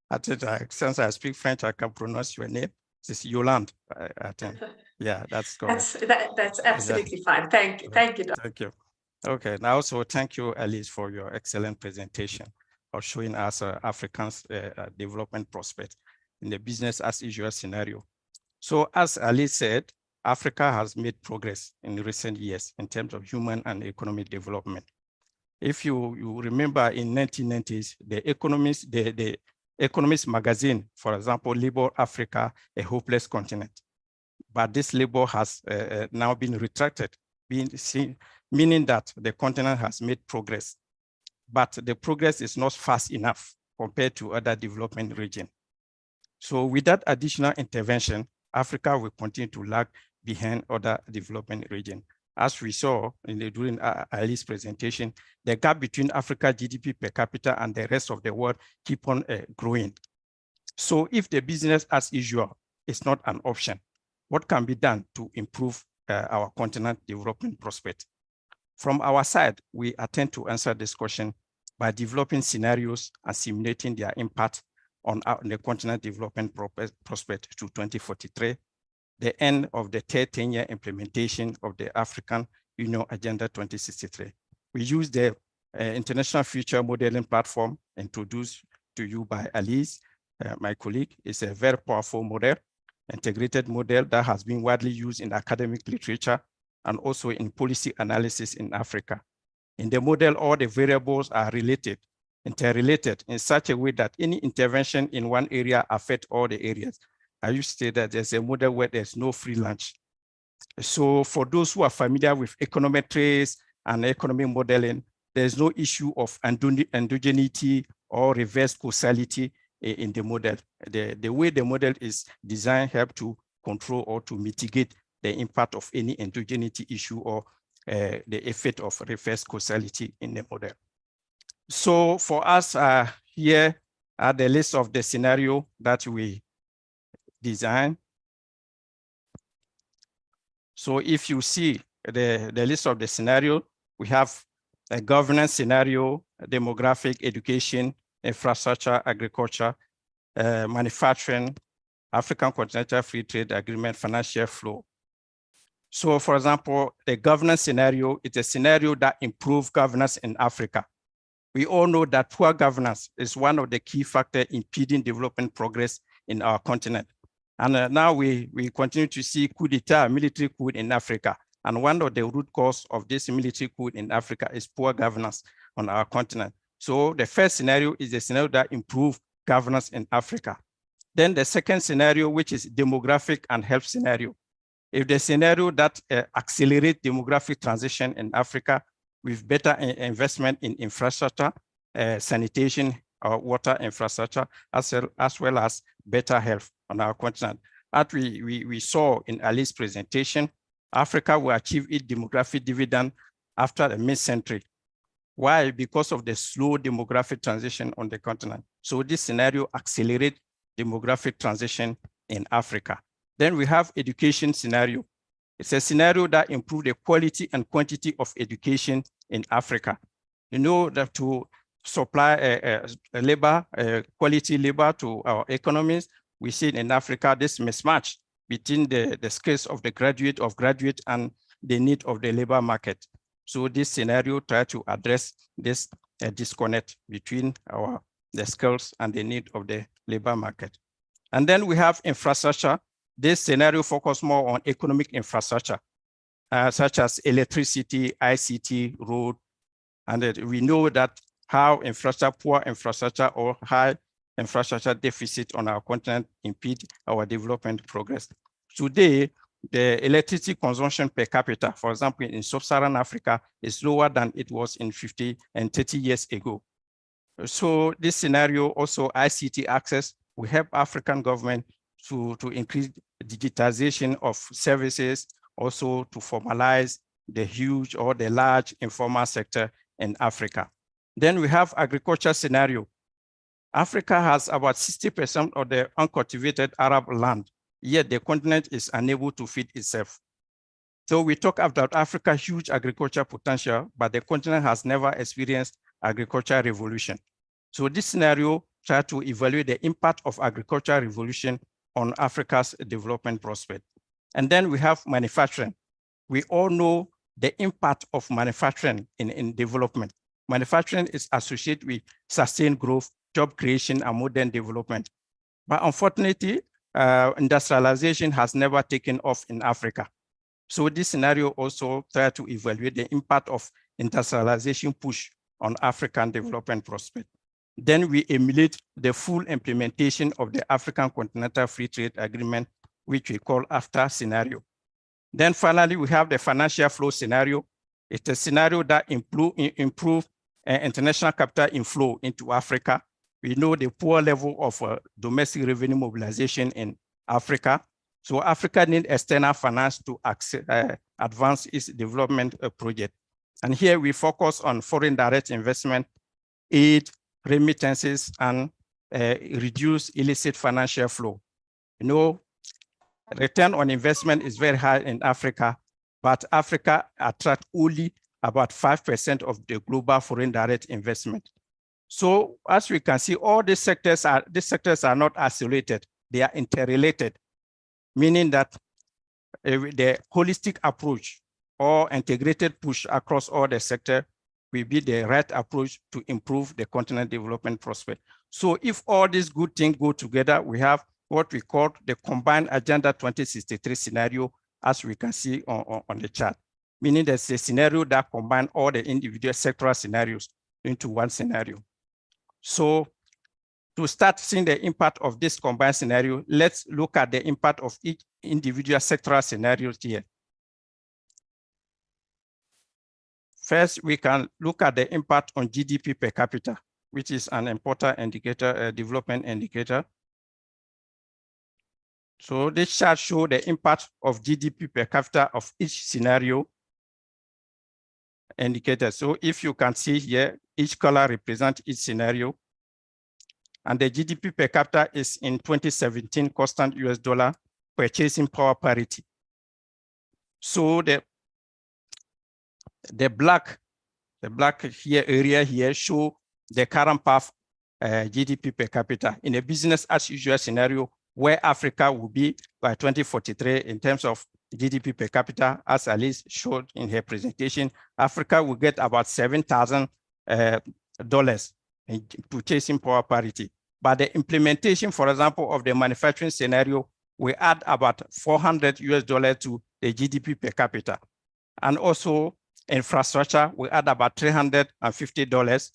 I think since I speak French, I can pronounce your name. It's Yolande, I think. Yeah, that's correct. That's absolutely fine. Thank you. Thank you, Doctor. Thank you. Okay, now also thank you, Alize, for your excellent presentation of showing us Africans' development prospects in the business as usual scenario. So as Alize said, Africa has made progress in recent years in terms of human and economic development. If you remember in 1990s, the Economist magazine, for example, labeled Africa a hopeless continent. But this label has now been retracted, meaning that the continent has made progress, but the progress is not fast enough compared to other development regions. So with that additional intervention, Africa will continue to lag behind other development regions. As we saw during Alize's presentation, the gap between Africa GDP per capita and the rest of the world keep on growing. So if the business as usual is not an option, what can be done to improve our continent development prospect? From our side, we attempt to answer this question by developing scenarios and simulating their impact on the continent development prospect to 2043, the end of the third 10-year implementation of the African Union Agenda 2063. We use the International Future Modeling Platform introduced to you by Alize, my colleague. It's a very powerful model, integrated model that has been widely used in academic literature and also in policy analysis in Africa. In the model, all the variables are interrelated in such a way that any intervention in one area affects all the areas. I used to say that there's a model where there's no free lunch. So for those who are familiar with econometrics and economic modeling, there's no issue of endogeneity or reverse causality in the model. The way the model is designed helps to control or to mitigate the impact of any endogeneity issue or the effect of reverse causality in the model. So for us here are the list of the scenario that we design. So if you see the list of the scenario, we have a governance scenario, demographic, education, infrastructure, agriculture, manufacturing, African Continental Free Trade Agreement, financial flow. So for example, the governance scenario is a scenario that improves governance in Africa. We all know that poor governance is one of the key factors impeding development progress in our continent. And now we continue to see coup d'etat, military coup in Africa. And one of the root cause of this military coup in Africa is poor governance on our continent. So the first scenario is a scenario that improves governance in Africa. Then the second scenario, which is demographic and health scenario. If the scenario that accelerates demographic transition in Africa with better investment in infrastructure, sanitation, water infrastructure, as well as better health on our continent. As we saw in Alize's presentation, Africa will achieve its demographic dividend after the mid-century. Why? Because of the slow demographic transition on the continent. So this scenario accelerates demographic transition in Africa. Then we have education scenario. It's a scenario that improves the quality and quantity of education in Africa. You know that to supply quality labor to our economies, we see in Africa this mismatch between the skills of the graduate and the need of the labor market. So this scenario tries to address this disconnect between the skills and the need of the labor market. And then we have infrastructure. This scenario focuses more on economic infrastructure, such as electricity, ICT, road. And we know that how poor infrastructure or high infrastructure deficit on our continent impede our development progress. Today, the electricity consumption per capita, for example, in sub-Saharan Africa is lower than it was in 50 and 30 years ago. So this scenario also ICT access will help African government to increase digitization of services, also to formalize the huge or the large informal sector in Africa. Then we have agriculture scenario. Africa has about 60% of the uncultivated Arab land, yet the continent is unable to feed itself. So we talk about Africa's huge agriculture potential, but the continent has never experienced agriculture revolution. So this scenario tries to evaluate the impact of agriculture revolution on Africa's development prospect. And then we have manufacturing. We all know the impact of manufacturing in development. Manufacturing is associated with sustained growth, job creation, and modern development. But unfortunately, industrialization has never taken off in Africa. So this scenario also tries to evaluate the impact of industrialization push on African development prospect. Then we emulate the full implementation of the African Continental Free Trade Agreement, which we call AFTA scenario. Then finally, we have the financial flow scenario. It's a scenario that improve international capital inflow into Africa. We know the poor level of domestic revenue mobilization in Africa. So Africa needs external finance to advance its development project. And here we focus on foreign direct investment, aid, remittances, and reduce illicit financial flow. You know, return on investment is very high in Africa, but Africa attracts only about 5% of the global foreign direct investment. So as we can see, all these sectors are not isolated, they are interrelated, meaning that the holistic approach or integrated push across all the sectors will be the right approach to improve the continent development prospect. So if all these good things go together, we have what we call the combined Agenda 2063 scenario, as we can see on the chart, meaning there's a scenario that combines all the individual sectoral scenarios into one scenario. So to start seeing the impact of this combined scenario, let's look at the impact of each individual sectoral scenarios here. First, we can look at the impact on GDP per capita, which is an important indicator, development indicator. So this chart shows the impact of GDP per capita of each scenario indicator. So if you can see here, each color represents each scenario. And the GDP per capita is in 2017 constant US dollar purchasing power parity. So the black here area here show the current path GDP per capita in a business as usual scenario where Africa will be by 2043 in terms of GDP per capita, as Alize showed in her presentation. Africa will get about $7,000 in purchasing power parity. But the implementation, for example, of the manufacturing scenario will add about $400 to the GDP per capita. And also infrastructure will add about $350.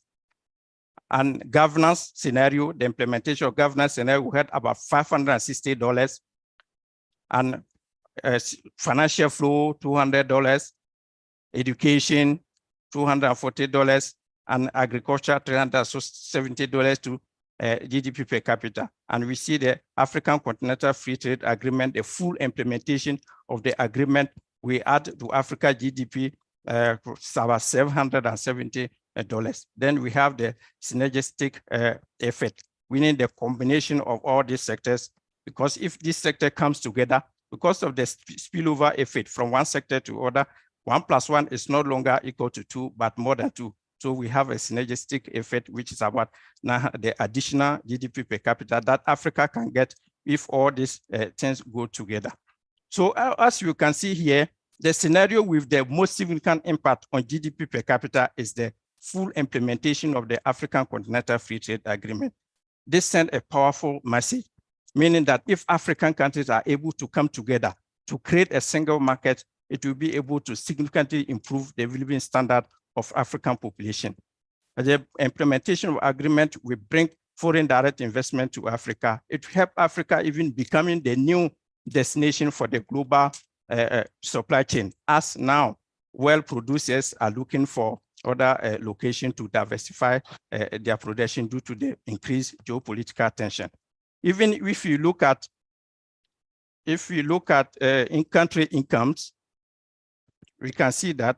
And governance scenario, the implementation of governance scenario, we had about $560, and financial flow, $200, education, $240, and agriculture, $370 to GDP per capita. And we see the African Continental Free Trade Agreement, the full implementation of the agreement, we add to Africa GDP about $770. Then we have the synergistic effect, meaning the combination of all these sectors, because if this sector comes together, because of the spillover effect from one sector to other, 1 + 1 is no longer equal to 2, but more than 2. So we have a synergistic effect, which is about now the additional GDP per capita that Africa can get if all these things go together. So as you can see here, the scenario with the most significant impact on GDP per capita is the full implementation of the African Continental Free Trade Agreement. This sent a powerful message, meaning that if African countries are able to come together to create a single market, it will be able to significantly improve the living standard of African population. The implementation of agreement will bring foreign direct investment to Africa. It will help Africa even becoming the new destination for the global supply chain, as now world producers are looking for other locations to diversify their production due to the increased geopolitical tension. Even if you look at in-country incomes, we can see that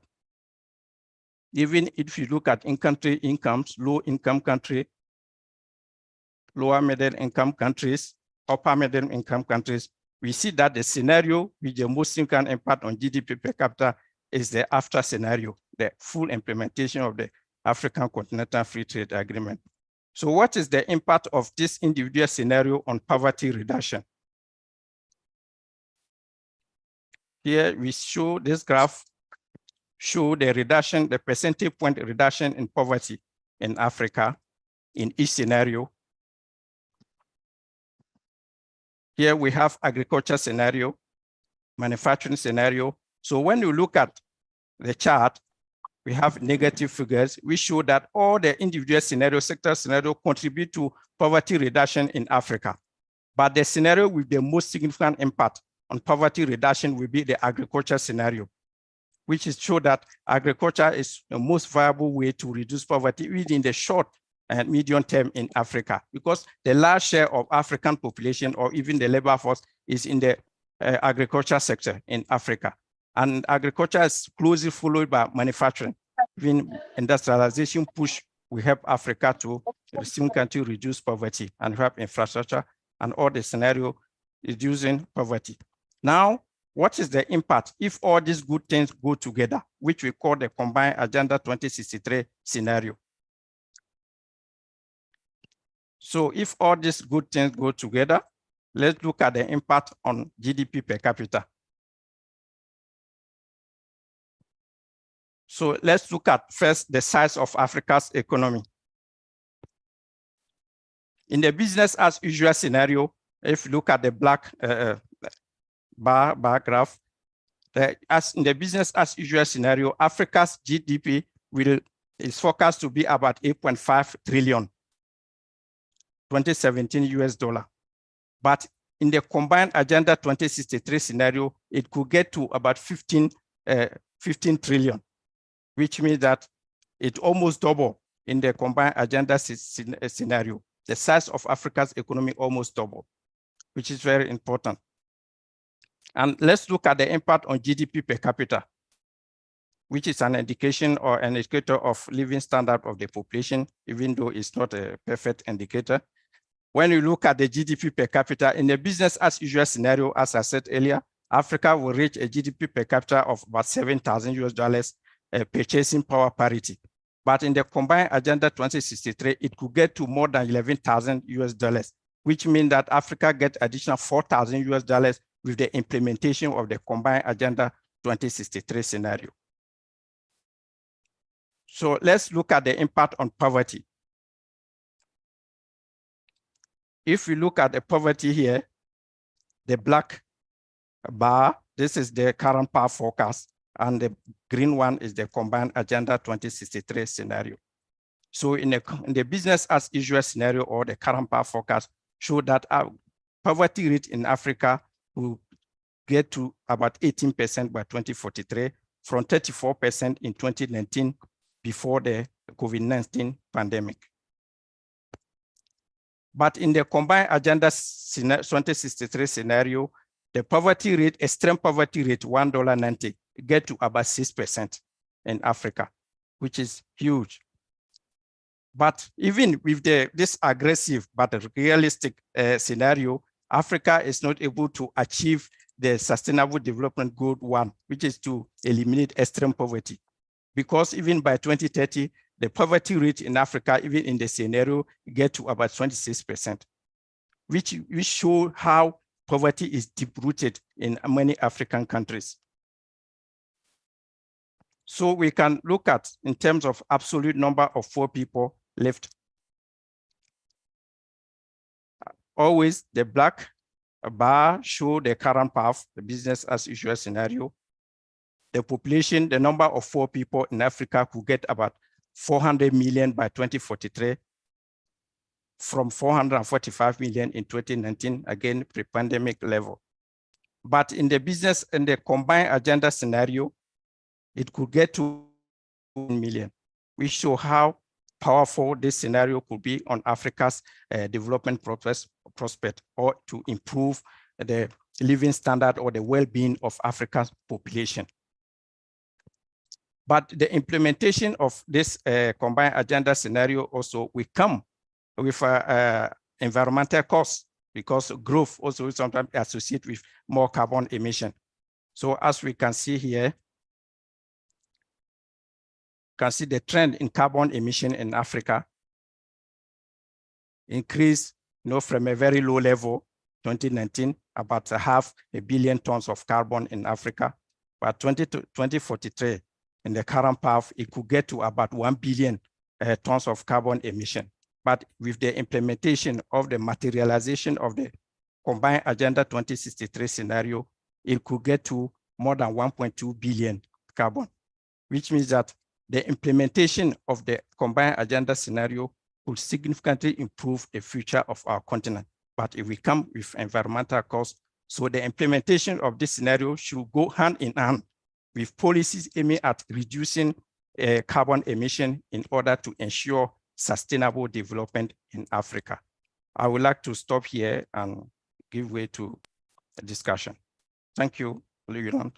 even if you look at in-country incomes, low-income country, lower middle-income countries, upper middle-income countries, we see that the scenario with the most significant impact on GDP per capita is the after scenario, the full implementation of the African Continental Free Trade Agreement. So what is the impact of this individual scenario on poverty reduction? Here we show this graph, show the reduction, the percentage point reduction in poverty in Africa in each scenario. Here we have agriculture scenario, manufacturing scenario. So when you look at the chart, we have negative figures. We show that all the individual scenario, sector scenario contribute to poverty reduction in Africa. But the scenario with the most significant impact on poverty reduction will be the agriculture scenario, which is show that agriculture is the most viable way to reduce poverty within the short and medium term in Africa, because the large share of African population or even the labor force is in the agriculture sector in Africa. And agriculture is closely followed by manufacturing. Even industrialization push will help Africa to significantly reduce poverty and help infrastructure and all the scenario reducing poverty. Now, what is the impact if all these good things go together, which we call the combined Agenda 2063 scenario? So if all these good things go together, let's look at the impact on GDP per capita. So let's look at first the size of Africa's economy. In the business as usual scenario, if you look at the black bar graph, as in the business as usual scenario, Africa's GDP is forecast to be about 8.5 trillion, 2017 US dollar. But in the combined Agenda 2063 scenario, it could get to about 15 trillion, which means that it almost double in the combined agenda scenario. The size of Africa's economy almost double, which is very important. And let's look at the impact on GDP per capita, which is an indication or an indicator of living standard of the population, even though it's not a perfect indicator. When you look at the GDP per capita in the business as usual scenario, as I said earlier, Africa will reach a GDP per capita of about $7,000 US, purchasing power parity. But in the combined Agenda 2063, it could get to more than 11,000 US, which means that Africa gets additional 4,000 US with the implementation of the combined Agenda 2063 scenario. So let's look at the impact on poverty. If we look at the poverty here, the black bar, this is the current power forecast, and the green one is the combined Agenda 2063 scenario. So in the business as usual scenario or the current path forecast show that our poverty rate in Africa will get to about 18% by 2043 from 34% in 2019 before the COVID-19 pandemic. But in the combined agenda 2063 scenario, the poverty rate, extreme poverty rate, $1.90, get to about 6% in Africa, which is huge. But even with this aggressive but realistic scenario, Africa is not able to achieve the Sustainable Development Goal 1, which is to eliminate extreme poverty. Because even by 2030, the poverty rate in Africa, even in the scenario, get to about 26%, which show how poverty is deep-rooted in many African countries. So we can look at, in terms of absolute number of poor people left. Always the black bar show the current path, the business as usual scenario. The population, the number of poor people in Africa could get about 400 million by 2043, from 445 million in 2019, again, pre-pandemic level. But in the business, in the combined agenda scenario, it could get to 1 million. We show how powerful this scenario could be on Africa's development prospect, or to improve the living standard or the well-being of Africa's population. But the implementation of this combined agenda scenario also will come with environmental costs, because growth also sometimes associated with more carbon emission. So as we can see here, can see the trend in carbon emission in Africa increase, from a very low level, 2019, about 500 million tons of carbon in Africa. By 2043, in the current path, it could get to about 1 billion tons of carbon emission. But with the implementation of the materialization of the combined agenda 2063 scenario, it could get to more than 1.2 billion carbon, which means that the implementation of the combined agenda scenario will significantly improve the future of our continent. But if we come with environmental costs, so the implementation of this scenario should go hand in hand with policies aiming at reducing carbon emission in order to ensure sustainable development in Africa. I would like to stop here and give way to a discussion. Thank you, Yolande.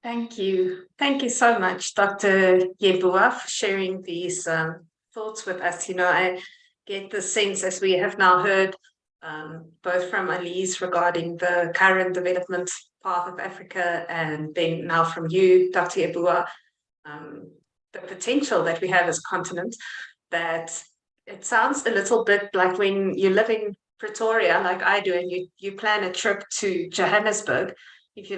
Thank you. Thank you so much, Dr. Yeboah, for sharing these thoughts with us. I get the sense, as we have now heard, both from Alize regarding the current development path of Africa, and then now from you, Dr. Yeboah, the potential that we have as a continent, that it sounds a little bit like when you live in Pretoria, like I do, and you plan a trip to Johannesburg. If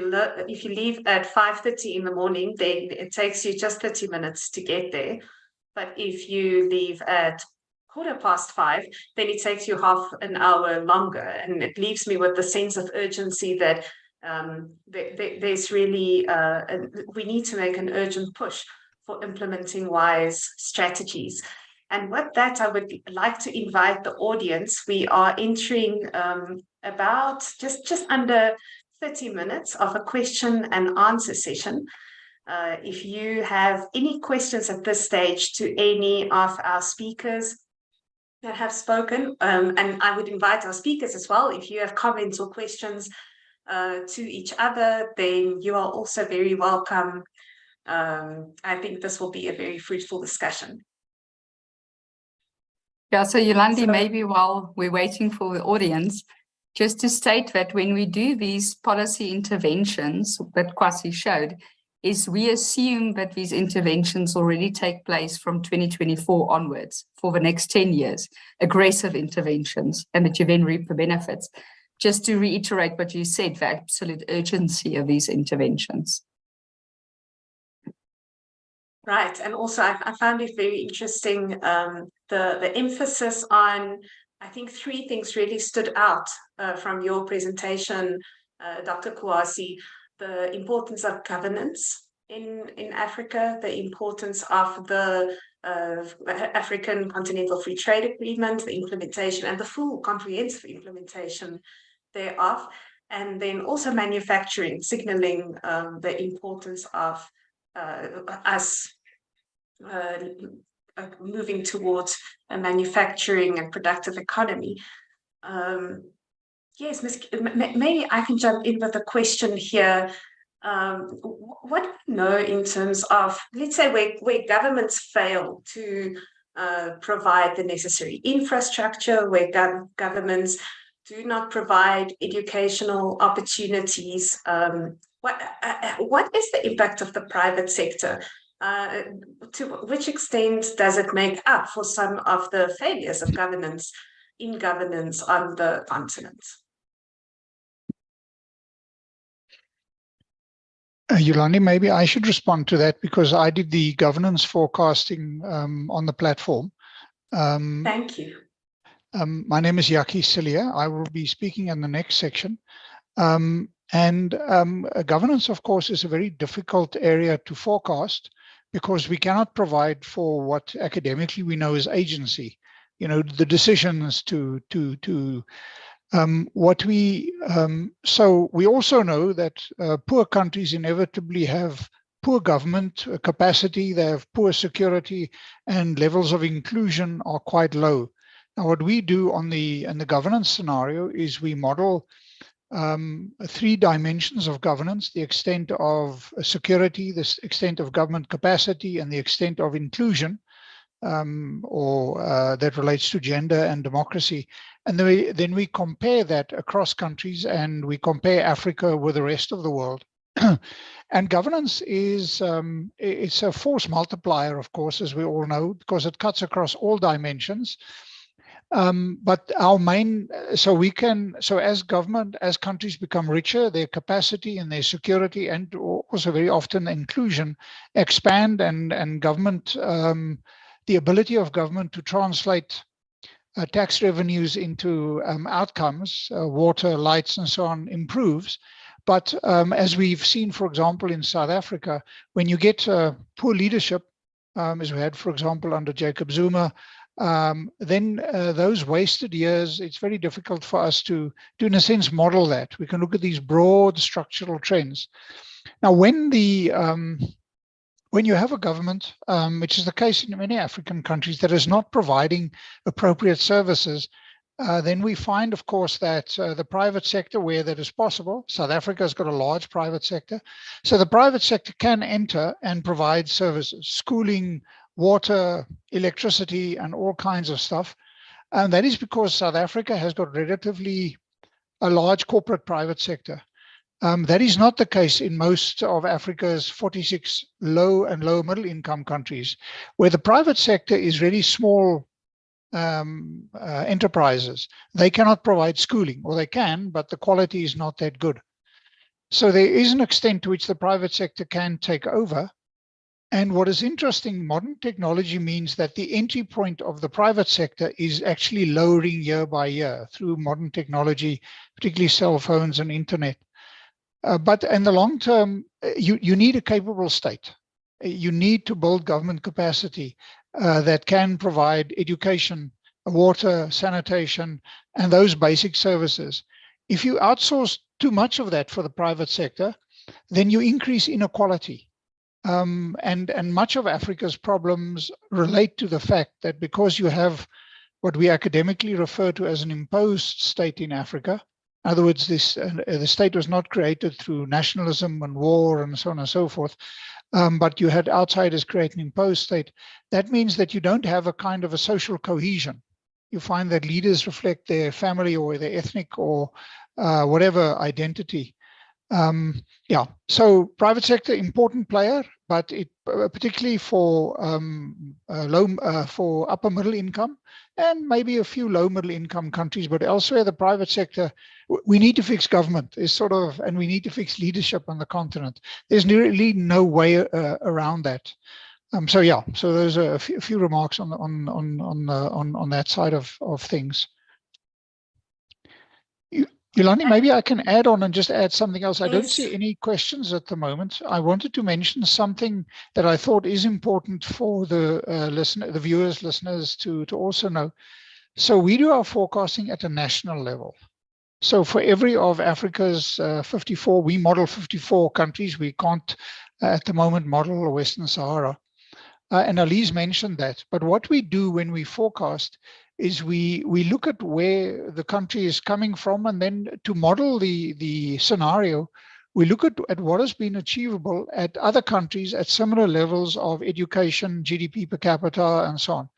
you leave at 5:30 in the morning, then it takes you just 30 minutes to get there. But if you leave at 5:15, then it takes you half an hour longer. And it leaves me with the sense of urgency that there's really, we need to make an urgent push for implementing wise strategies. And with that, I would like to invite the audience. We are entering about just under 30 minutes of a question and answer session. If you have any questions at this stage to any of our speakers that have spoken, and I would invite our speakers as well, if you have comments or questions to each other, then you are also very welcome. I think this will be a very fruitful discussion. Yeah, so Yolande, maybe while we're waiting for the audience, just to state that when we do these policy interventions that Kwasi showed, is we assume that these interventions already take place from 2024 onwards for the next 10 years, aggressive interventions, and that you then reap the benefits. Just to reiterate what you said, the absolute urgency of these interventions. Right, and also I found it very interesting, the emphasis on, I think 3 things really stood out from your presentation, Dr. Kwasi: the importance of governance in Africa, the importance of the African Continental Free Trade Agreement, the implementation and the full comprehensive implementation thereof, and then also manufacturing, signaling the importance of us moving towards a manufacturing and productive economy. Yes, maybe I can jump in with a question here. What do we know in terms of, let's say, where governments fail to provide the necessary infrastructure, where governments do not provide educational opportunities? What is the impact of the private sector? To which extent does it make up for some of the failures of governance on the continent? Yolande, maybe I should respond to that because I did the governance forecasting on the platform. Thank you. My name is Yaki Cilia. I will be speaking in the next section. Governance, of course, is a very difficult area to forecast because we cannot provide for what academically we know as agency. You know, the decisions so we also know that poor countries inevitably have poor government capacity, they have poor security, and levels of inclusion are quite low. Now, what we do in the governance scenario is we model 3 dimensions of governance: the extent of security, the extent of government capacity, and the extent of inclusion, that relates to gender and democracy. And then we compare that across countries, and we compare Africa with the rest of the world. And governance is it's a force multiplier, of course, as we all know, because it cuts across all dimensions. But our main, so as countries become richer, their capacity and their security, and also very often inclusion, expand, and government, the ability of government to translate tax revenues into outcomes, water, lights, and so on, improves. But as we've seen, for example, in South Africa, when you get poor leadership, as we had, for example, under Jacob Zuma, then those wasted years, it's very difficult for us to, in a sense, model that. We can look at these broad structural trends. Now, when you have a government, which is the case in many African countries, that is not providing appropriate services, then we find, of course, that the private sector, where that is possible, South Africa has got a large private sector, so the private sector can enter and provide services, schooling, water, electricity, and all kinds of stuff. And that is because South Africa has got relatively a large corporate private sector. That is not the case in most of Africa's 46 low and low middle income countries, where the private sector is really small enterprises. They cannot provide schooling, or they can, but the quality is not that good. So there is an extent to which the private sector can take over. And what is interesting, modern technology means that the entry point of the private sector is actually lowering year by year through modern technology, particularly cell phones and internet. But in the long term, you need a capable state. You need to build government capacity that can provide education, water, sanitation, and those basic services. If you outsource too much of that for the private sector, then you increase inequality. And much of Africa's problems relate to the fact that because you have what we academically refer to as an imposed state in Africa, in other words, the state was not created through nationalism and war and so on and so forth, but you had outsiders create an imposed state. That means that you don't have a kind of a social cohesion. You find that leaders reflect their family or their ethnic or whatever identity. Yeah, so private sector, important player, but it particularly for for upper middle income and maybe a few low middle income countries, but elsewhere the private sector, we need to fix government is sort of, and we need to fix leadership on the continent. There's really no way around that. So yeah, so there's a few remarks on that side of things. Yolande, maybe I can add on and just add something else. I don't Yes. see any questions at the moment. I wanted to mention something that I thought is important for the the viewers, listeners to also know. So we do our forecasting at a national level. So for every of Africa's 54, we model 54 countries. We can't at the moment model Western Sahara. And Alize mentioned that. But what we do when we forecast is we look at where the country is coming from, and then to model the scenario, we look at what has been achievable at other countries at similar levels of education, GDP per capita, and so on.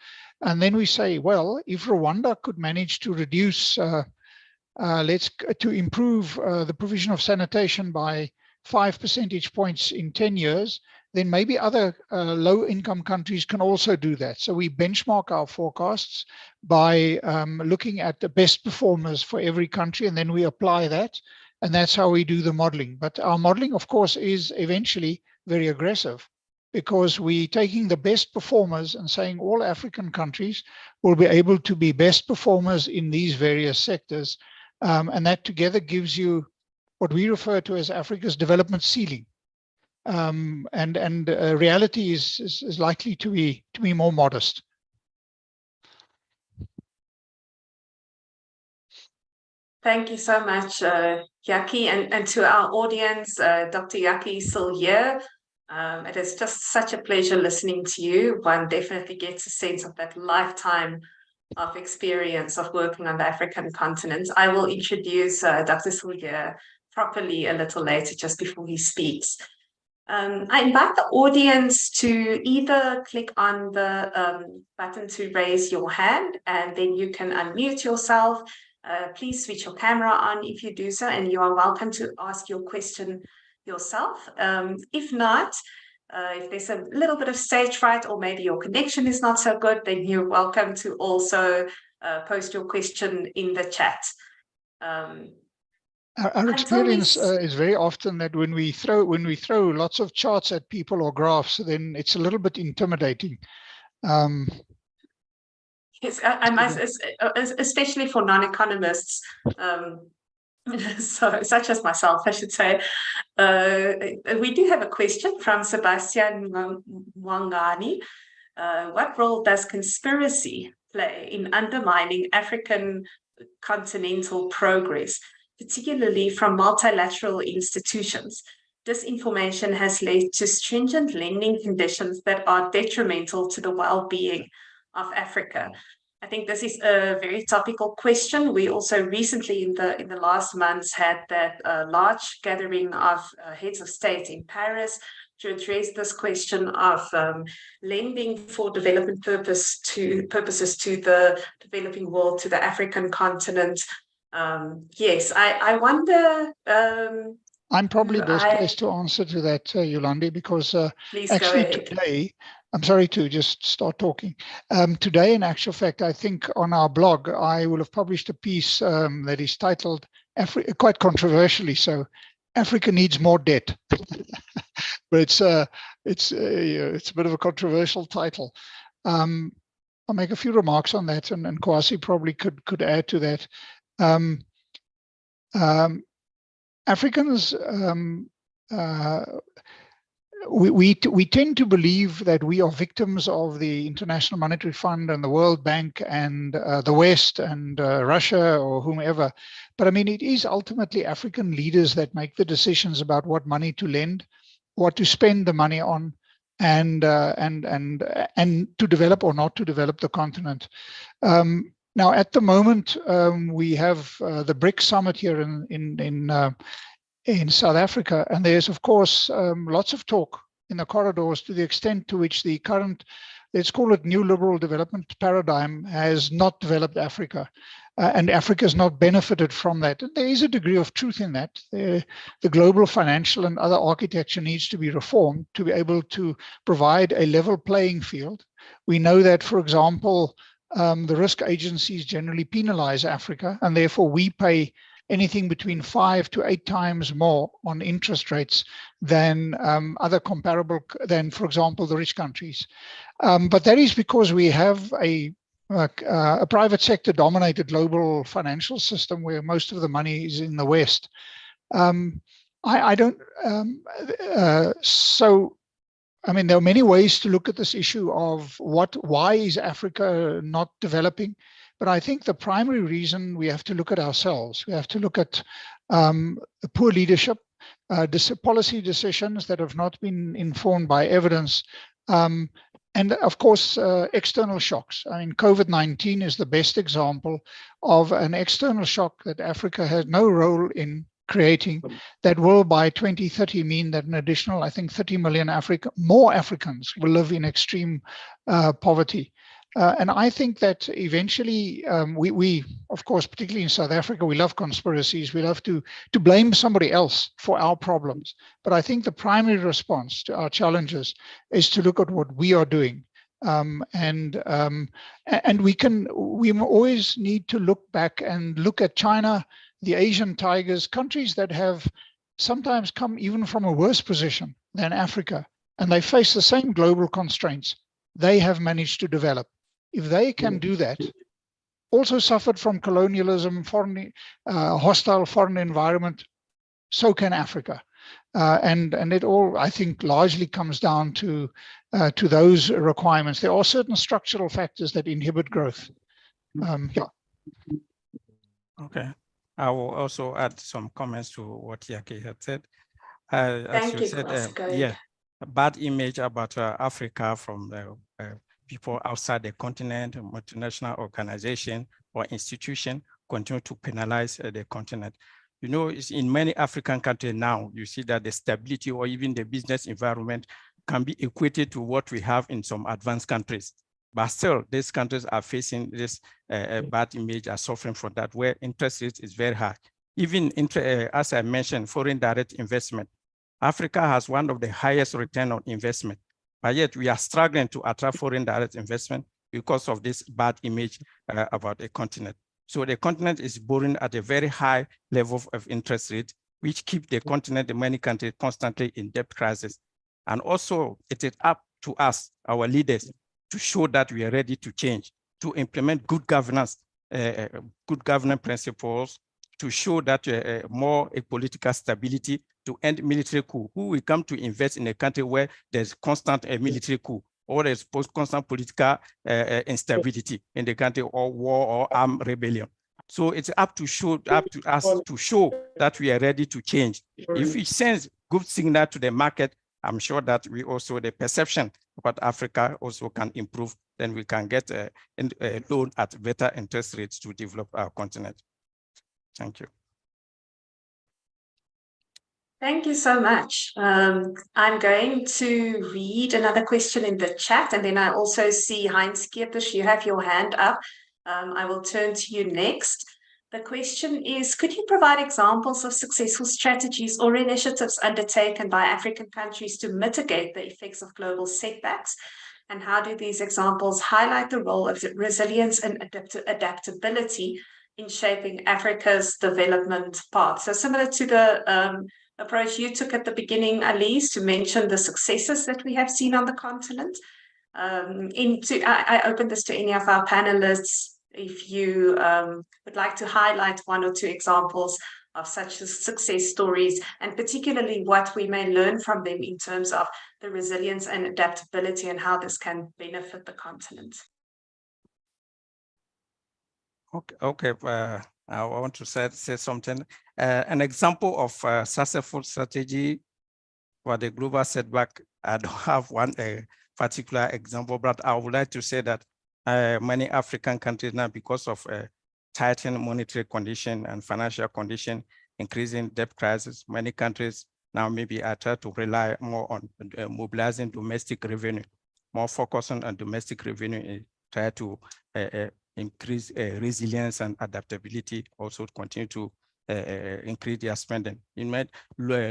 And then we say, well, if Rwanda could manage to reduce, to improve the provision of sanitation by 5 percentage points in 10 years, then maybe other low-income countries can also do that. So we benchmark our forecasts by looking at the best performers for every country, and then we apply that, and that's how we do the modeling. But our modeling, of course, is eventually very aggressive, because we're taking the best performers and saying all African countries will be able to be best performers in these various sectors, and that together gives you what we refer to as Africa's development ceiling. Reality is likely to be more modest. Thank you so much, Yaki, and to our audience, Dr. Yaki is still here. It is just such a pleasure listening to you. One definitely gets a sense of that lifetime of experience of working on the African continent. I will introduce Dr. Sillier properly a little later, just before he speaks. I invite the audience to either click on the button to raise your hand, and then you can unmute yourself. Please switch your camera on if you do so, and you are welcome to ask your question yourself. If not, if there's a little bit of stage fright, or maybe your connection is not so good, then you're welcome to also post your question in the chat. Our experience is very often that when we throw lots of charts at people or graphs, then it's a little bit intimidating. Yes, I must, especially for non-economists, so such as myself, I should say. We do have a question from Sebastian Wangani. What role does conspiracy play in undermining African continental progress, particularly from multilateral institutions? Disinformation has led to stringent lending conditions that are detrimental to the well-being of Africa. I think this is a very topical question. We also recently, in the last months, had that large gathering of heads of state in Paris to address this question of lending for development purposes to the developing world, to the African continent. Yes, I wonder. I'm probably best placed to answer to that, Yolande, because actually today, I'm sorry to just start talking. Today, in actual fact, I think on our blog, I will have published a piece that is titled, quite controversially so, Africa needs more debt. But it's a bit of a controversial title. I'll make a few remarks on that, and Kwasi probably could add to that. Africans, we tend to believe that we are victims of the International Monetary Fund and the World Bank and the West and Russia or whomever. But I mean, it is ultimately African leaders that make the decisions about what money to lend, what to spend the money on, and to develop or not to develop the continent. Now, at the moment, we have the BRICS summit here in South Africa, and there's, of course, lots of talk in the corridors to the extent to which the current, let's call it new liberal development paradigm, has not developed Africa, and Africa has not benefited from that. And there is a degree of truth in that. The global financial and other architecture needs to be reformed to be able to provide a level playing field. We know that, for example, the risk agencies generally penalize Africa, and therefore we pay anything between 5 to 8 times more on interest rates than other comparable, than, for example, the rich countries. But that is because we have a a private sector dominated global financial system where most of the money is in the West. I don't, so, I mean, there are many ways to look at this issue of why is Africa not developing? But I think the primary reason we have to look at ourselves. We have to look at poor leadership, policy decisions that have not been informed by evidence, and of course, external shocks. I mean, COVID-19 is the best example of an external shock that Africa has no role in creating, that will by 2030 mean that an additional, I think, 30 million more Africans will live in extreme poverty. And I think that eventually we, of course, particularly in South Africa, we love conspiracies. We love to blame somebody else for our problems. But I think the primary response to our challenges is to look at what we are doing. And we always need to look back and look at China, the Asian tigers, countries that have sometimes come even from a worse position than Africa, and they face the same global constraints they have managed to develop. If they can do that, also suffered from colonialism, hostile foreign environment, so can Africa. And it all, I think, largely comes down to those requirements. There are certain structural factors that inhibit growth. Yeah. Okay. I will also add some comments to what Yaki had said. Thank you, said, yeah, a bad image about Africa from the people outside the continent, multinational organization or institution continue to penalize the continent. You know, it's in many African countries now, you see that the stability or even the business environment can be equated to what we have in some advanced countries. But still, these countries are facing this bad image, are suffering from that, where interest rate is very high. Even, as I mentioned, foreign direct investment. Africa has one of the highest return on investment, but yet we are struggling to attract foreign direct investment because of this bad image about the continent. So the continent is borrowing at a very high level of interest rate, which keep the continent, the many countries, constantly in debt crisis. And also, it is up to us, our leaders, to show that we are ready to change, to implement good governance principles, to show that more political stability, to end military coup. Who will come to invest in a country where there's constant military coup, or there's constant political instability in the country, or war or armed rebellion? So it's up to us to show that we are ready to change. If we send good signal to the market, I'm sure that we also, the perception about Africa also can improve, then we can get a loan at better interest rates to develop our continent. Thank you. Thank you so much. I'm going to read another question in the chat, and then I also see Heinz Kiepisch, you have your hand up. I will turn to you next. The question is, could you provide examples of successful strategies or initiatives undertaken by African countries to mitigate the effects of global setbacks? And how do these examples highlight the role of resilience and adaptability in shaping Africa's development path? So similar to the approach you took at the beginning, Alize, to mention the successes that we have seen on the continent. I open this to any of our panelists. If you would like to highlight one or two examples of such success stories, and particularly what we may learn from them in terms of the resilience and adaptability and how this can benefit the continent. Okay. I want to say something. An example of a successful strategy for the global setback, I don't have one particular example, but I would like to say that many African countries now, because of tightened monetary condition and financial condition, increasing debt crisis, many countries now maybe are trying to rely more on mobilizing domestic revenue, more focusing on domestic revenue, and try to increase resilience and adaptability, also continue to increase their spending. In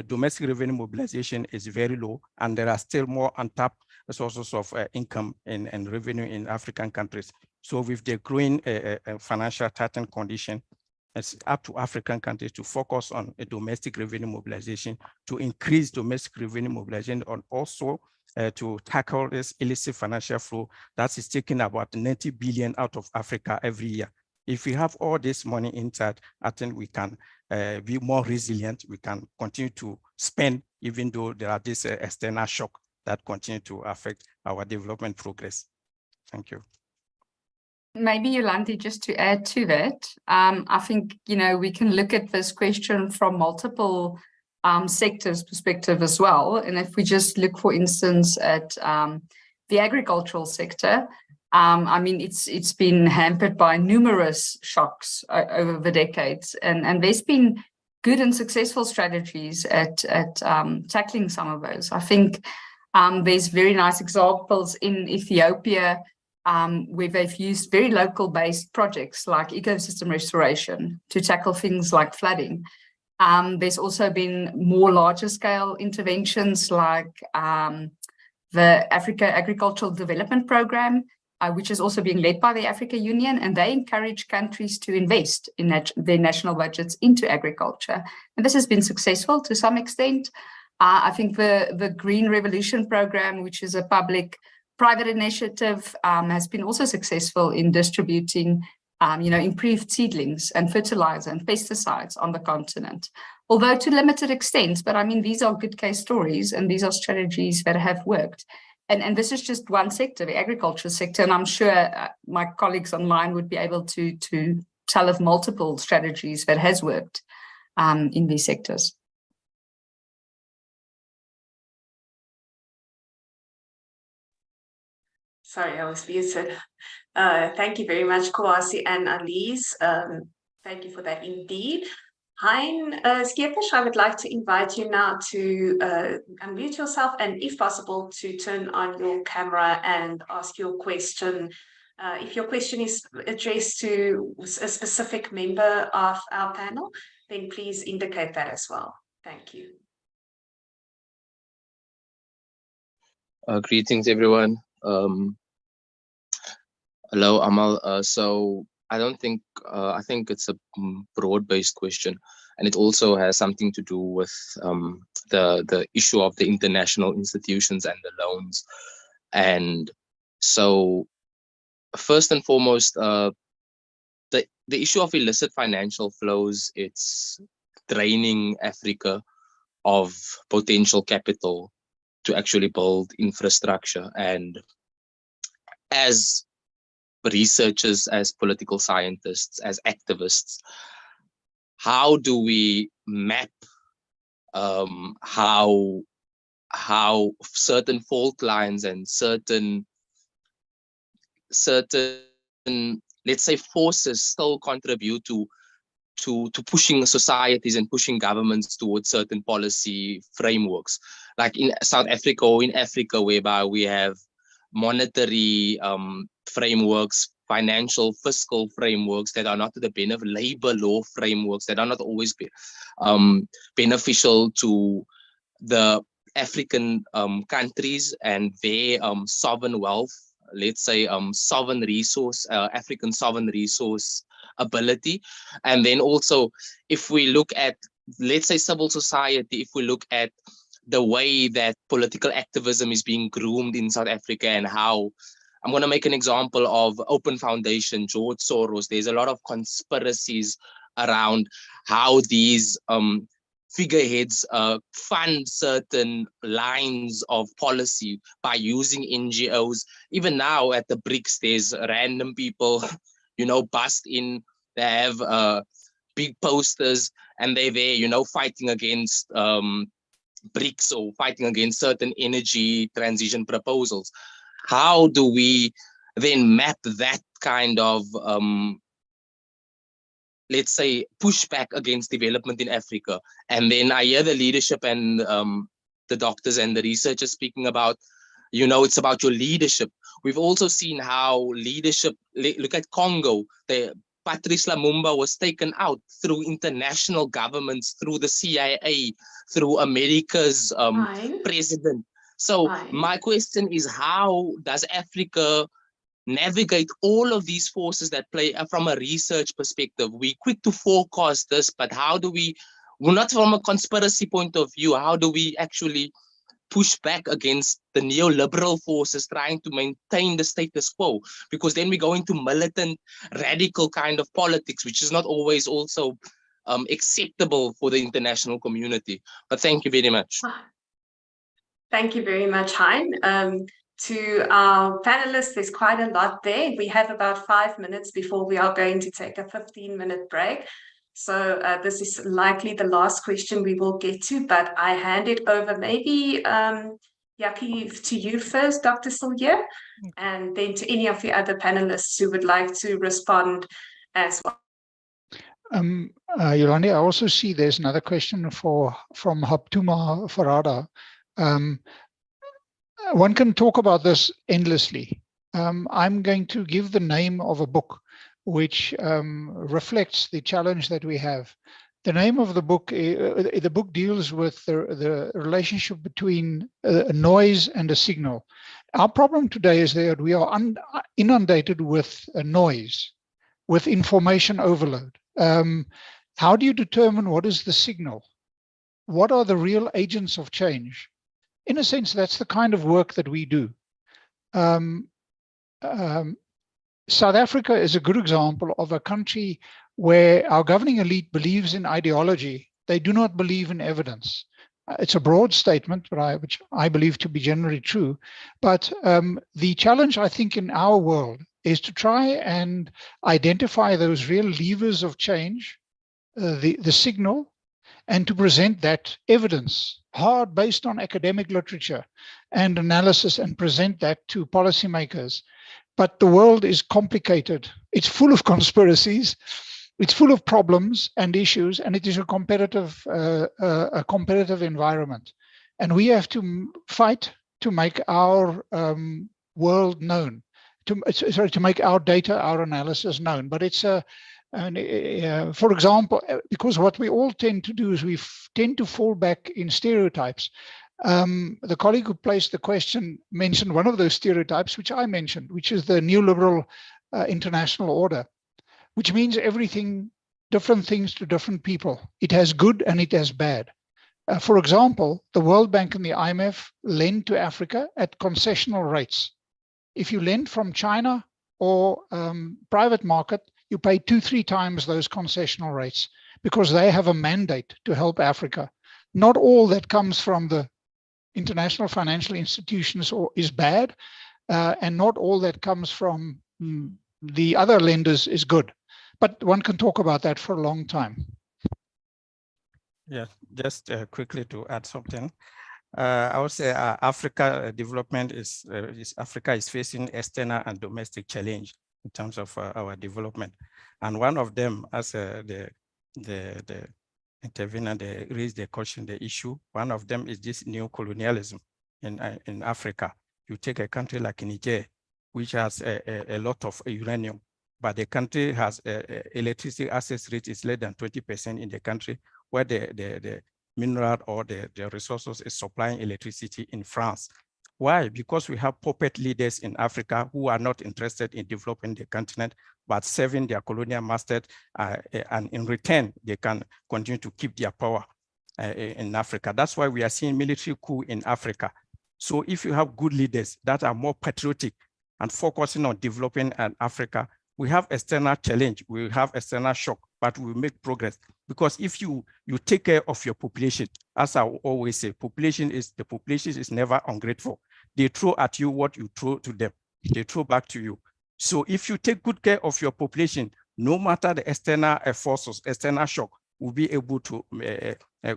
domestic revenue mobilization is very low, and there are still more untapped sources of income and revenue in African countries. So with the growing financial tightened condition, it's up to African countries to focus on a domestic revenue mobilization, to increase domestic revenue mobilization, and also to tackle this illicit financial flow that is taking about 90 billion out of Africa every year. If we have all this money inside, I think we can be more resilient. We can continue to spend, even though there are this external shock that continue to affect our development progress. Thank you. Maybe Yolande, just to add to that, I think, we can look at this question from multiple sectors perspective as well. And if we just look, for instance, at the agricultural sector, I mean, it's been hampered by numerous shocks over the decades, and there's been good and successful strategies at tackling some of those. I think there's very nice examples in Ethiopia where they've used very local-based projects like ecosystem restoration to tackle things like flooding. There's also been more larger-scale interventions like the Africa Agricultural Development Program, which is also being led by the Africa Union, and they encourage countries to invest in their national budgets into agriculture. And this has been successful to some extent. I think the Green Revolution Program, which is a public-private initiative, has been also successful in distributing improved seedlings and fertilizer and pesticides on the continent, although to limited extent. But I mean, these are good case stories, and these are strategies that have worked. And this is just one sector, the agriculture sector, and I'm sure my colleagues online would be able to tell of multiple strategies that has worked in these sectors. Sorry, I was muted. Thank you very much, Kawasi and Alize. Thank you for that indeed. Hein Skeepish, I would like to invite you now to unmute yourself and, if possible, to turn on your camera and ask your question. If your question is addressed to a specific member of our panel, then please indicate that as well. Thank you. Greetings, everyone. Hello, Amal. So I don't think, I think it's a broad-based question, and it also has something to do with the issue of the international institutions and the loans. And so first and foremost, the issue of illicit financial flows, it's draining Africa of potential capital to actually build infrastructure. And as researchers, as political scientists, as activists, how do we map how certain fault lines and certain let's say forces still contribute to pushing societies and pushing governments towards certain policy frameworks, like in South Africa or in Africa, whereby we have monetary frameworks, financial, fiscal frameworks that are not to the benefit, labor law frameworks that are not always beneficial to the African countries and their sovereign wealth, let's say sovereign resource, African sovereign resource ability. And then also, if we look at, let's say, civil society, if we look at the way that political activism is being groomed in South Africa, and how, I'm going to make an example of Open Foundation, George Soros. There's a lot of conspiracies around how these figureheads fund certain lines of policy by using NGOs. Even now at the BRICS, there's random people, you know, bust in, they have big posters, and they're there, you know, fighting against BRICS or fighting against certain energy transition proposals. How do we then map that kind of, let's say, pushback against development in Africa? And then I hear the leadership and the doctors and the researchers speaking about, you know, it's about your leadership. We've also seen how leadership, look at Congo, Patrice Lumumba was taken out through international governments, through the CIA, through America's president. So my question is, how does Africa navigate all of these forces that play from a research perspective? We're quick to forecast this, but how do we, well, not from a conspiracy point of view, how do we actually push back against the neoliberal forces trying to maintain the status quo, because then we go into militant, radical kind of politics, which is not always also acceptable for the international community. But thank you very much. Thank you very much, Hein. To our panelists, there's quite a lot there. We have about 5 minutes before we are going to take a 15-minute break. So this is likely the last question we will get to, but I hand it over maybe, Yaki, to you first, Dr. Sillier, and then to any of the other panelists who would like to respond as well. Yolande, I also see there's another question from Haptuma Farada. One can talk about this endlessly. I'm going to give the name of a book which reflects the challenge that we have. The name of the book deals with the relationship between a noise and a signal. Our problem today is that we are inundated with noise, with information overload. How do you determine what is the signal? What are the real agents of change? In a sense, that's the kind of work that we do. South Africa is a good example of a country where our governing elite believes in ideology. They do not believe in evidence. It's a broad statement, which I believe to be generally true. But the challenge, I think, in our world is to try and identify those real levers of change, the signal, and to present that evidence, hard, based on academic literature and analysis, and present that to policymakers. But the world is complicated. It's full of conspiracies. It's full of problems and issues, and it is a competitive environment. And we have to fight to make our world known, to make our data, our analysis known. But it's for example, because what we all tend to do is we tend to fall back in stereotypes. The colleague who placed the question mentioned one of those stereotypes, which I mentioned, which is the neoliberal international order, which means everything, different things to different people. It has good and it has bad. For example, the World Bank and the IMF lend to Africa at concessional rates. If you lend from China or private market, you pay 2-3 times those concessional rates because they have a mandate to help Africa. Not all that comes from the international financial institutions is bad, and not all that comes from the other lenders is good. But one can talk about that for a long time. Yeah, just quickly to add something. I would say Africa development Africa is facing external and domestic challenge in terms of our development. And one of them, as the intervener, they raised the question, the issue. One of them is this new colonialism in Africa. You take a country like Niger, which has a lot of uranium, but the country has electricity access rate is less than 20% in the country, where the mineral or the resources is supplying electricity in France. Why? Because we have puppet leaders in Africa who are not interested in developing the continent, but serving their colonial masters, and in return, they can continue to keep their power in Africa. That's why we are seeing military coup in Africa. So if you have good leaders that are more patriotic and focusing on developing Africa, we have external challenge, we have external shock, but we make progress. Because if you take care of your population, as I always say, the population is never ungrateful. They throw at you what you throw to them. They throw back to you. So if you take good care of your population, no matter the external forces, external shock, will be able to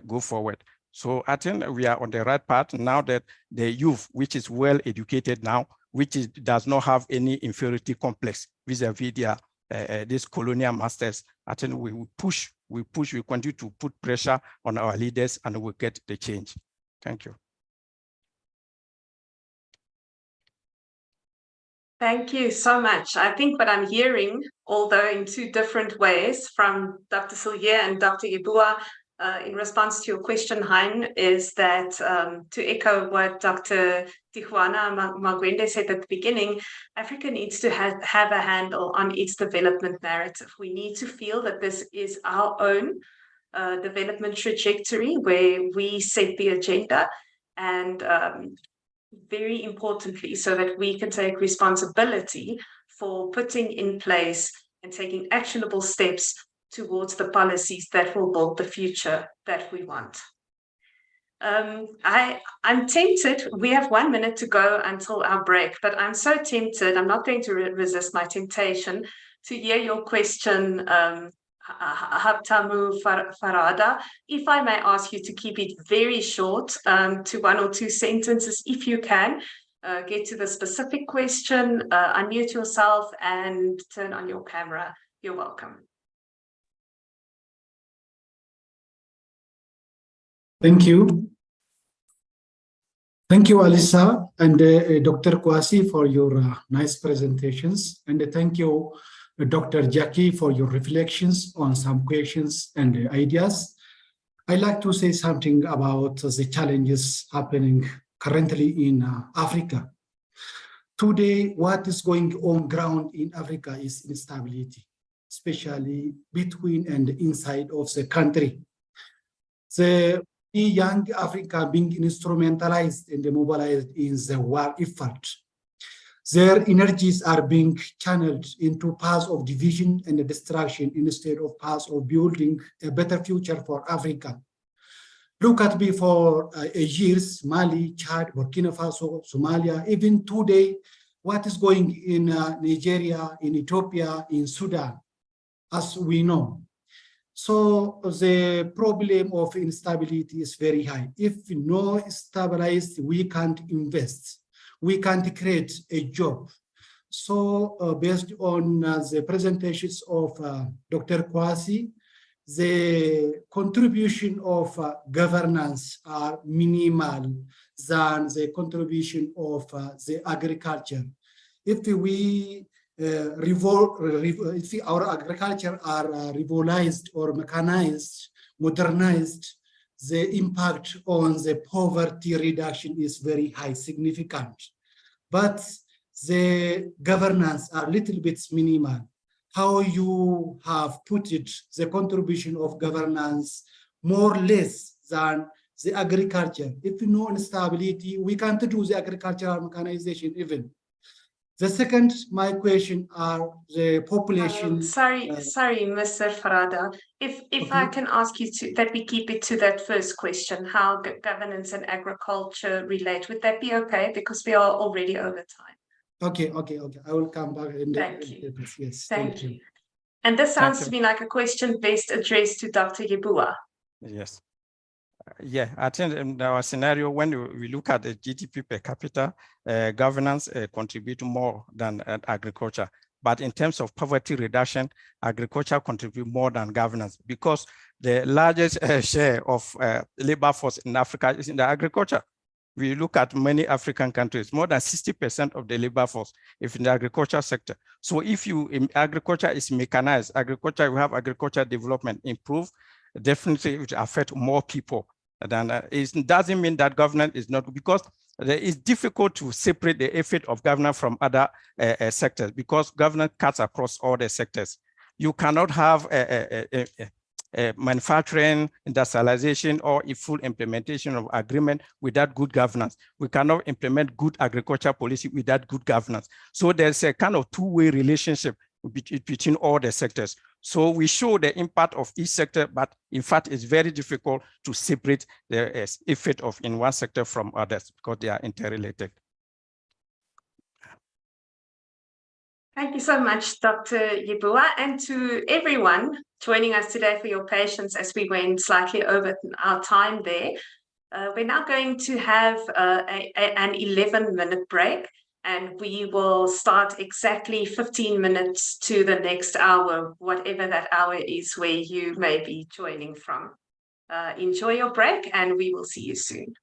go forward. So I think we are on the right path now that the youth, which is well educated now, does not have any inferiority complex vis-a-vis their these colonial masters. I think we continue to put pressure on our leaders, and we'll get the change. Thank you. Thank you so much. I think what I'm hearing, although in 2 different ways, from Dr. Sillier and Dr. Yeboah, in response to your question, Hein, is that to echo what Dr. Tijuana Magwende said at the beginning, Africa needs to have a handle on its development narrative. We need to feel that this is our own development trajectory where we set the agenda, and very importantly, so that we can take responsibility for putting in place and taking actionable steps towards the policies that will build the future that we want. I'm tempted, we have 1 minute to go until our break, but I'm so tempted, I'm not going to resist my temptation to hear your question, Habtamu Farada. If I may ask you to keep it very short, to 1 or 2 sentences, if you can, get to the specific question, unmute yourself and turn on your camera. You're welcome. Thank you. Thank you, Alisa and Dr. Kwasi for your nice presentations. And thank you, Dr. Jackie, for your reflections on some questions and ideas. I'd like to say something about the challenges happening currently in Africa. Today, what is going on ground in Africa is instability, especially between and inside of the country. The young Africa being instrumentalized and mobilized in the war effort. Their energies are being channeled into paths of division and destruction instead of paths of building a better future for Africa. Look at before years, Mali, Chad, Burkina Faso, Somalia, even today, what is going in Nigeria, in Ethiopia, in Sudan, as we know. So the problem of instability is very high. If no stabilized, we can't invest. We can't create a job. So based on the presentations of Dr. Kwasi, the contribution of governance are minimal than the contribution of the agriculture. If we if our agriculture are revitalized or mechanized, modernized, the impact on the poverty reduction is very high, significant. But the governance are a little bit minimal. How you have put it, the contribution of governance more or less than the agriculture. If no instability, we can't do the agricultural mechanization even. The second, my question are the population. Sorry, Mr. Farada. If okay. I can ask you that we keep it to that first question, how governance and agriculture relate, would that be okay? Because we are already over time. Okay. I will come back in the Thank you. Yes, thank you. And this sounds to me like a question best addressed to Dr. Yeboah. Yes. Yeah, I think in our scenario, when we look at the GDP per capita, governance contribute more than agriculture. But in terms of poverty reduction, agriculture contribute more than governance because the largest share of labor force in Africa is in the agriculture. We look at many African countries, more than 60% of the labor force is in the agriculture sector. So if agriculture is mechanized, agriculture, we have agriculture development improve, definitely it will affect more people. Then it doesn't mean that governance is not, because it's difficult to separate the effect of governance from other sectors because governance cuts across all the sectors. You cannot have manufacturing, industrialization, or a full implementation of agreement without good governance. We cannot implement good agriculture policy without good governance. So there's a kind of two-way relationship between all the sectors. So we show the impact of each sector, but in fact, it's very difficult to separate the effect of in one sector from others because they are interrelated. Thank you so much, Dr. Yeboah, and to everyone joining us today for your patience as we went slightly over our time there. We're now going to have an 11-minute break, and we will start exactly 15 minutes to the next hour, whatever that hour is where you may be joining from. Enjoy your break, and we will see you soon.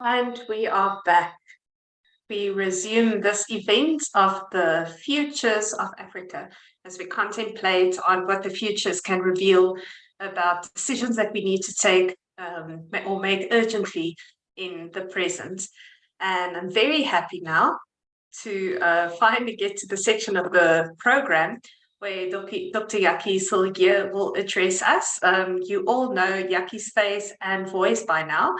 And we are back. We resume this event of the futures of Africa as we contemplate on what the futures can reveal about decisions that we need to take or make urgently in the present. And I'm very happy now to finally get to the section of the program where Dr. Yaki Silgier will address us. You all know Yaki's face and voice by now.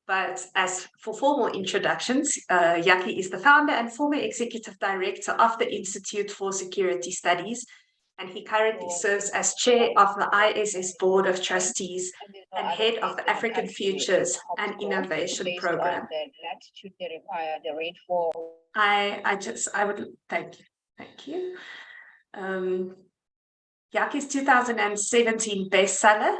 But as for formal introductions, Yaki is the founder and former executive director of the Institute for Security Studies, and he currently serves as chair of the ISS Board of Trustees and head of the African Futures and Innovation Program. I would thank you. Thank you. Jackie's 2017 bestseller,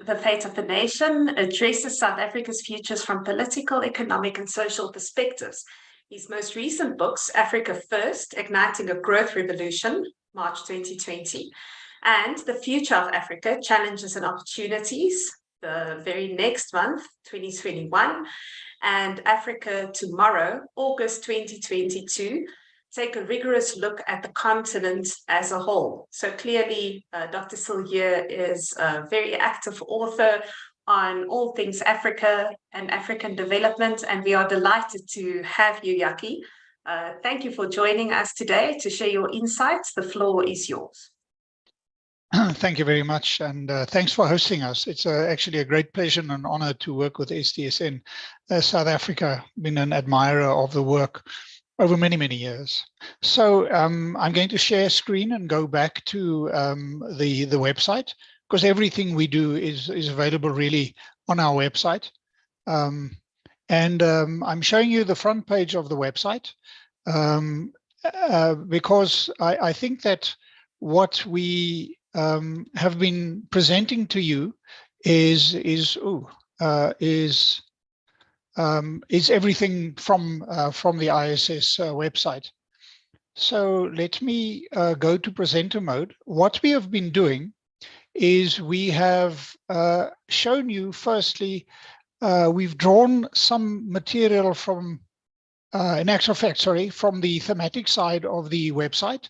The Fate of the Nation, addresses South Africa's futures from political, economic, and social perspectives. His most recent books, Africa First, Igniting a Growth Revolution, March 2020, and The Future of Africa, Challenges and Opportunities, the very next month, 2021, and Africa Tomorrow, August 2022, take a rigorous look at the continent as a whole. So clearly, Dr. Sillier is a very active author on all things Africa and African development, and we are delighted to have you, Jackie. Thank you for joining us today to share your insights. The floor is yours. Thank you very much, and thanks for hosting us. It's actually a great pleasure and an honor to work with SDSN South Africa. Been an admirer of the work over many, many years. So I'm going to share screen and go back to the website, because everything we do is available really on our website. I'm showing you the front page of the website because I think that what we have been presenting to you is everything from the ISS website. So let me go to presenter mode. What we have been doing is we have shown you, firstly, we've drawn some material from, in actual fact, sorry, from the thematic side of the website.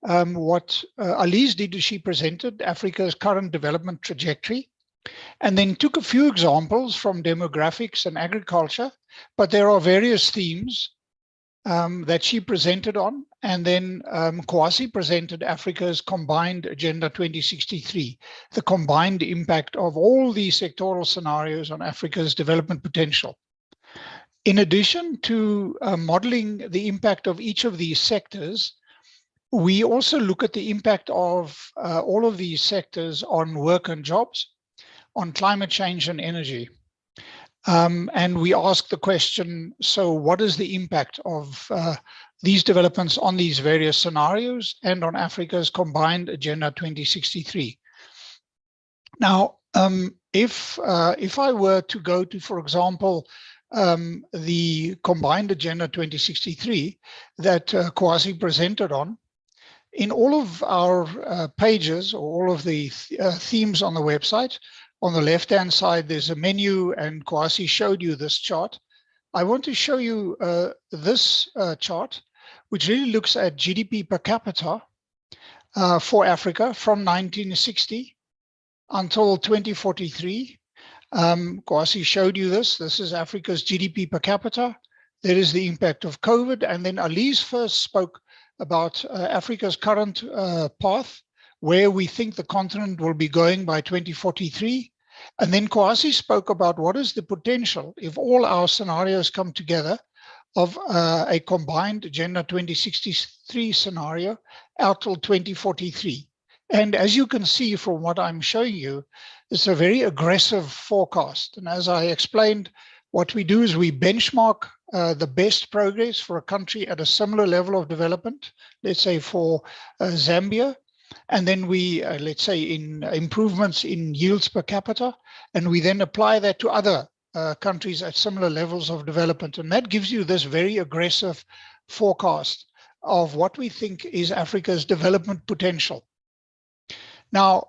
What Alize did is she presented Africa's current development trajectory, and then took a few examples from demographics and agriculture, but there are various themes that she presented on. And then Kwasi presented Africa's combined Agenda 2063, the combined impact of all these sectoral scenarios on Africa's development potential. In addition to modeling the impact of each of these sectors, we also look at the impact of all of these sectors on work and jobs, on climate change and energy. And we ask the question, so what is the impact of these developments on these various scenarios and on Africa's combined Agenda 2063? Now, if I were to go to, for example, the combined Agenda 2063 that Kwasi presented on, in all of our pages, or all of the themes on the website, on the left-hand side, there's a menu, and Kwasi showed you this chart. I want to show you this chart, which really looks at GDP per capita for Africa from 1960 until 2043. Kwasi showed you this. This is Africa's GDP per capita. There is the impact of COVID. And then Alize first spoke about Africa's current path, where we think the continent will be going by 2043. And then Kwasi spoke about what is the potential, if all our scenarios come together, of a combined Agenda 2063 scenario out till 2043. And as you can see from what I'm showing you, it's a very aggressive forecast. And as I explained, what we do is we benchmark the best progress for a country at a similar level of development, let's say for Zambia, and then we, let's say, in improvements in yields per capita, and we then apply that to other countries at similar levels of development. And that gives you this very aggressive forecast of what we think is Africa's development potential. Now,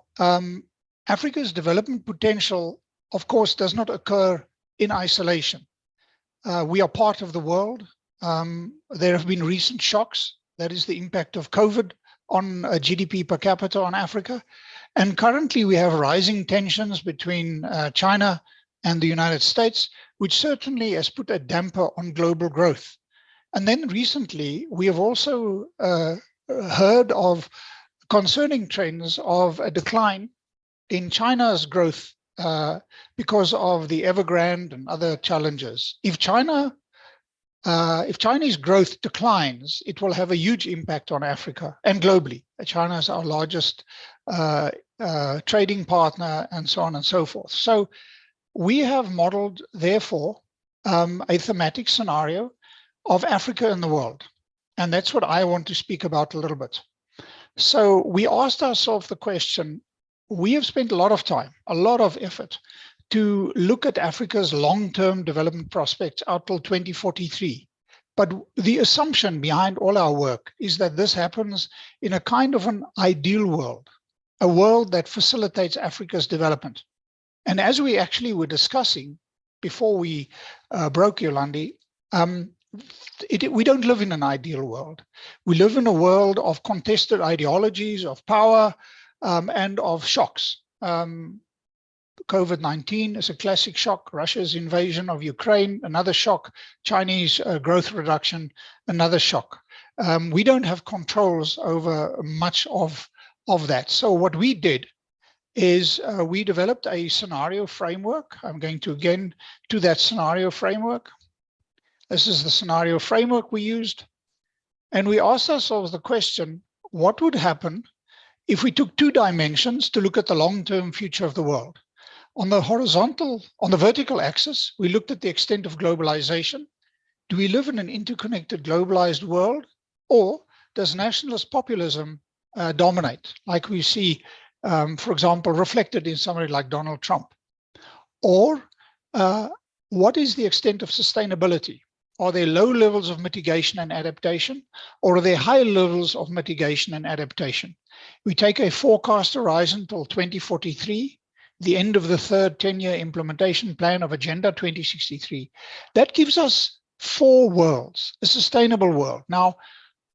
Africa's development potential, of course, does not occur in isolation. We are part of the world. There have been recent shocks. That is the impact of COVID on GDP per capita on Africa. And currently we have rising tensions between China and the United States, which certainly has put a damper on global growth. And then recently we have also heard of concerning trends of a decline in China's growth because of the Evergrande and other challenges. If Chinese growth declines, it will have a huge impact on Africa and globally. China is our largest trading partner, and so on and so forth. So we have modeled, therefore, a thematic scenario of Africa and the world. And that's what I want to speak about a little bit. So we asked ourselves the question, we have spent a lot of time, a lot of effort to look at Africa's long-term development prospects out till 2043. But the assumption behind all our work is that this happens in a kind of an ideal world, a world that facilitates Africa's development. And as we actually were discussing before we broke, Yolande, we don't live in an ideal world. We live in a world of contested ideologies, of power, and of shocks. COVID-19 is a classic shock. Russia's invasion of Ukraine, another shock. Chinese growth reduction, another shock. We don't have controls over much of that. So what we did is we developed a scenario framework. I'm going to again to that scenario framework. This is the scenario framework we used. And we asked ourselves the question, what would happen if we took two dimensions to look at the long-term future of the world? On the vertical axis, we looked at the extent of globalization. Do we live in an interconnected, globalized world? Or does nationalist populism dominate, like we see, for example, reflected in somebody like Donald Trump? Or what is the extent of sustainability? Are there low levels of mitigation and adaptation, or are there high levels of mitigation and adaptation? We take a forecast horizon till 2043, the end of the third 10-year implementation plan of Agenda 2063. That gives us 4 worlds, a sustainable world. Now,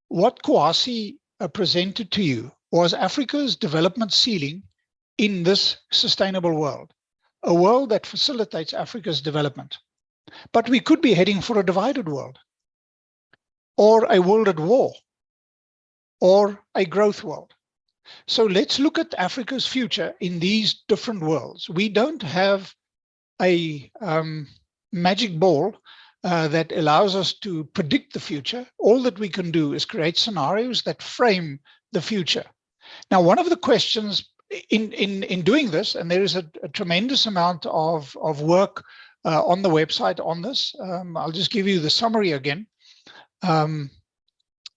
what Kwasi presented to you was Africa's development ceiling in this sustainable world, a world that facilitates Africa's development. But we could be heading for a divided world, or a world at war, or a growth world. So let's look at Africa's future in these different worlds. We don't have a magic ball that allows us to predict the future. All that we can do is create scenarios that frame the future. Now, one of the questions in doing this, and there is a tremendous amount of work on the website on this. I'll just give you the summary again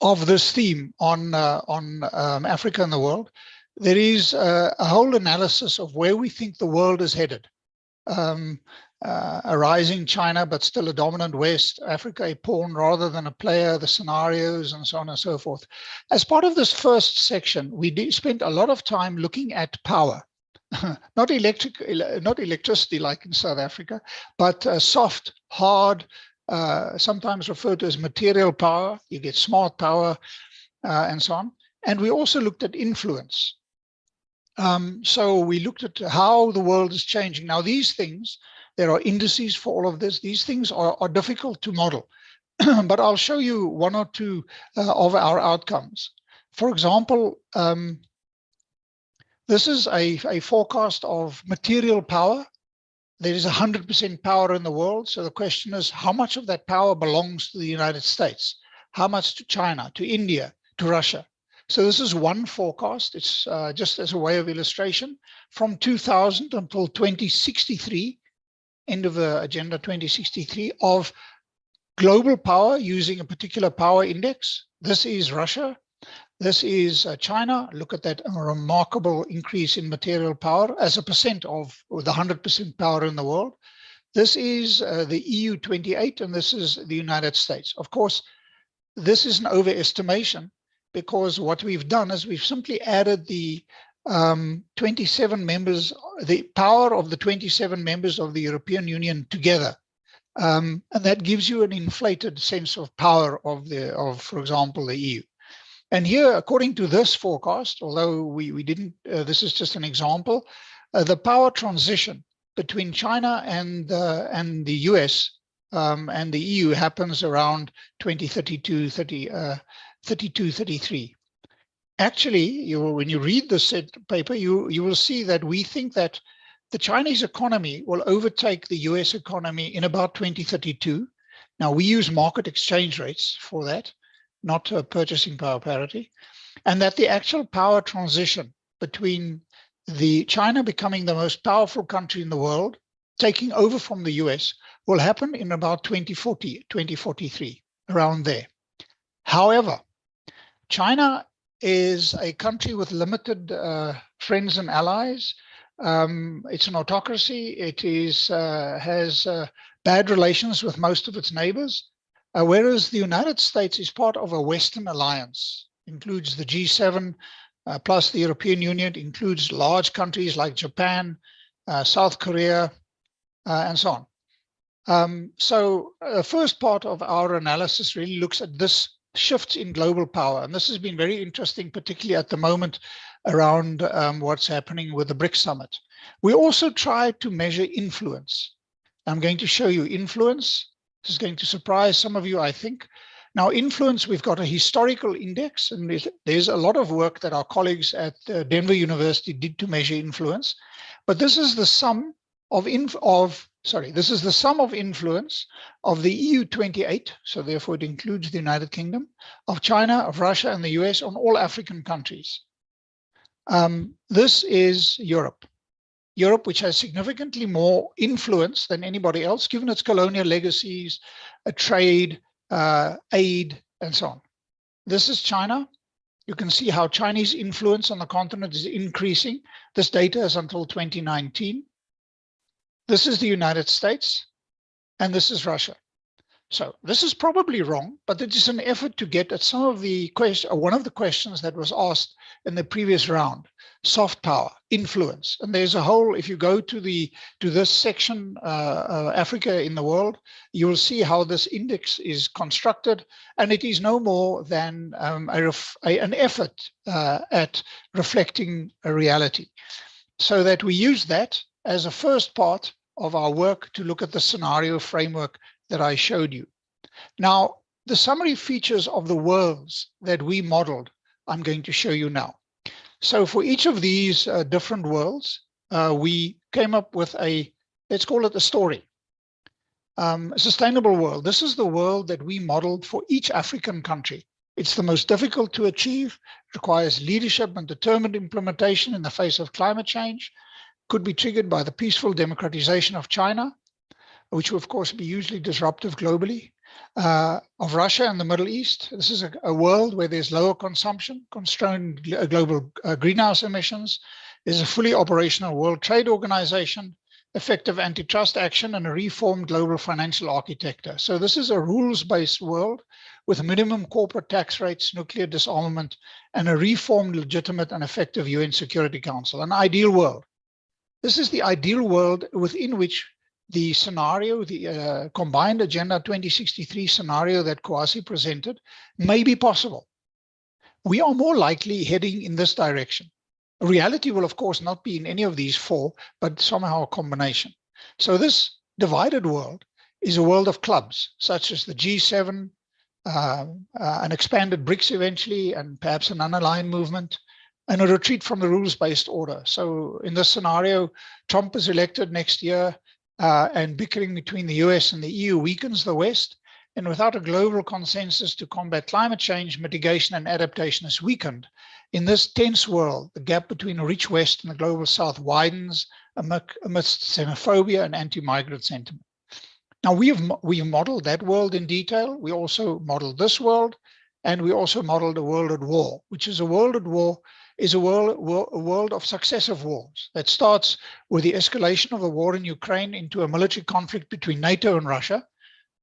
of this theme on Africa and the world. There is a whole analysis of where we think the world is headed. A rising China, but still a dominant West, Africa a pawn rather than a player, the scenarios, and so on and so forth. As part of this first section, we spent a lot of time looking at power. Not electricity like in South Africa, but soft, hard, sometimes referred to as material power. You get smart power and so on. And we also looked at influence. So we looked at how the world is changing. Now, these things, there are indices for all of this. These things are difficult to model, but I'll show you 1 or 2 of our outcomes. For example, this is a forecast of material power. There is 100% power in the world. So the question is, how much of that power belongs to the United States? How much to China, to India, to Russia? So this is one forecast. It's just as a way of illustration. From 2000 until 2063, end of the Agenda 2063, of global power using a particular power index. This is Russia. This is China. Look at that remarkable increase in material power as a percent of the 100% power in the world. This is the EU 28, and this is the United States. Of course, this is an overestimation, because what we've done is we've simply added the 27 members, the power of the 27 members of the European Union together. And that gives you an inflated sense of power of, for example, the EU. And here, according to this forecast, although we didn't, this is just an example, the power transition between China and the US and the EU happens around 2032, 33. Actually, when you read this paper, you will see that we think that the Chinese economy will overtake the US economy in about 2032. Now, we use market exchange rates for that, not purchasing power parity, and that the actual power transition between the China becoming the most powerful country in the world, taking over from the US, will happen in about 2040, 2043, around there. However, China is a country with limited friends and allies. It's an autocracy. It has bad relations with most of its neighbors, whereas the United States is part of a Western alliance, includes the G7, plus the European Union, includes large countries like Japan, South Korea, and so on. So the first part of our analysis really looks at this shift in global power. And this has been very interesting, particularly at the moment around what's happening with the BRICS summit. We also try to measure influence. I'm going to show you influence. This is going to surprise some of you, I think. Now, influence, we've got a historical index, and there's a lot of work that our colleagues at Denver University did to measure influence. But this is the sum of influence of the EU 28, so therefore it includes the United Kingdom, of China, of Russia, and the US on all African countries. This is Europe. Europe, which has significantly more influence than anybody else, given its colonial legacies, trade, aid, and so on. This is China. You can see how Chinese influence on the continent is increasing. This data is until 2019. This is the United States, and this is Russia. So this is probably wrong, but it is an effort to get at some of the questions, one of the questions that was asked in the previous round: soft power, influence. And there's a whole, if you go to this section, Africa in the world, you will see how this index is constructed, and it is no more than an effort at reflecting a reality, so that we use that as a first part of our work to look at the scenario framework that I showed you. Now, the summary features of the worlds that we modeled, I'm going to show you now. So for each of these different worlds, we came up with let's call it a story. A sustainable world. This is the world that we modeled for each African country. It's the most difficult to achieve, requires leadership and determined implementation in the face of climate change, could be triggered by the peaceful democratization of China, which will of course be hugely disruptive globally, of Russia and the Middle East. This is a world where there's lower consumption, constrained global greenhouse emissions. There's a fully operational World Trade Organization, effective antitrust action, and a reformed global financial architecture. So this is a rules-based world with minimum corporate tax rates, nuclear disarmament, and a reformed, legitimate, and effective UN Security Council, an ideal world. This is the ideal world within which the scenario, the combined Agenda 2063 scenario that Kwasi presented, may be possible. We are more likely heading in this direction. Reality will, of course, not be in any of these four, but somehow a combination. So this divided world is a world of clubs, such as the G7, an expanded BRICS eventually, and perhaps an unaligned movement, and a retreat from the rules-based order. So in this scenario, Trump is elected next year, and bickering between the US and the EU weakens the West. And without a global consensus to combat climate change, mitigation and adaptation is weakened. In this tense world, the gap between a rich West and the global South widens amidst xenophobia and anti-migrant sentiment. Now, we've modeled that world in detail. We also modeled this world, and we also modeled a world at war, which is a world at war is a world of successive wars that starts with the escalation of the war in Ukraine into a military conflict between NATO and Russia,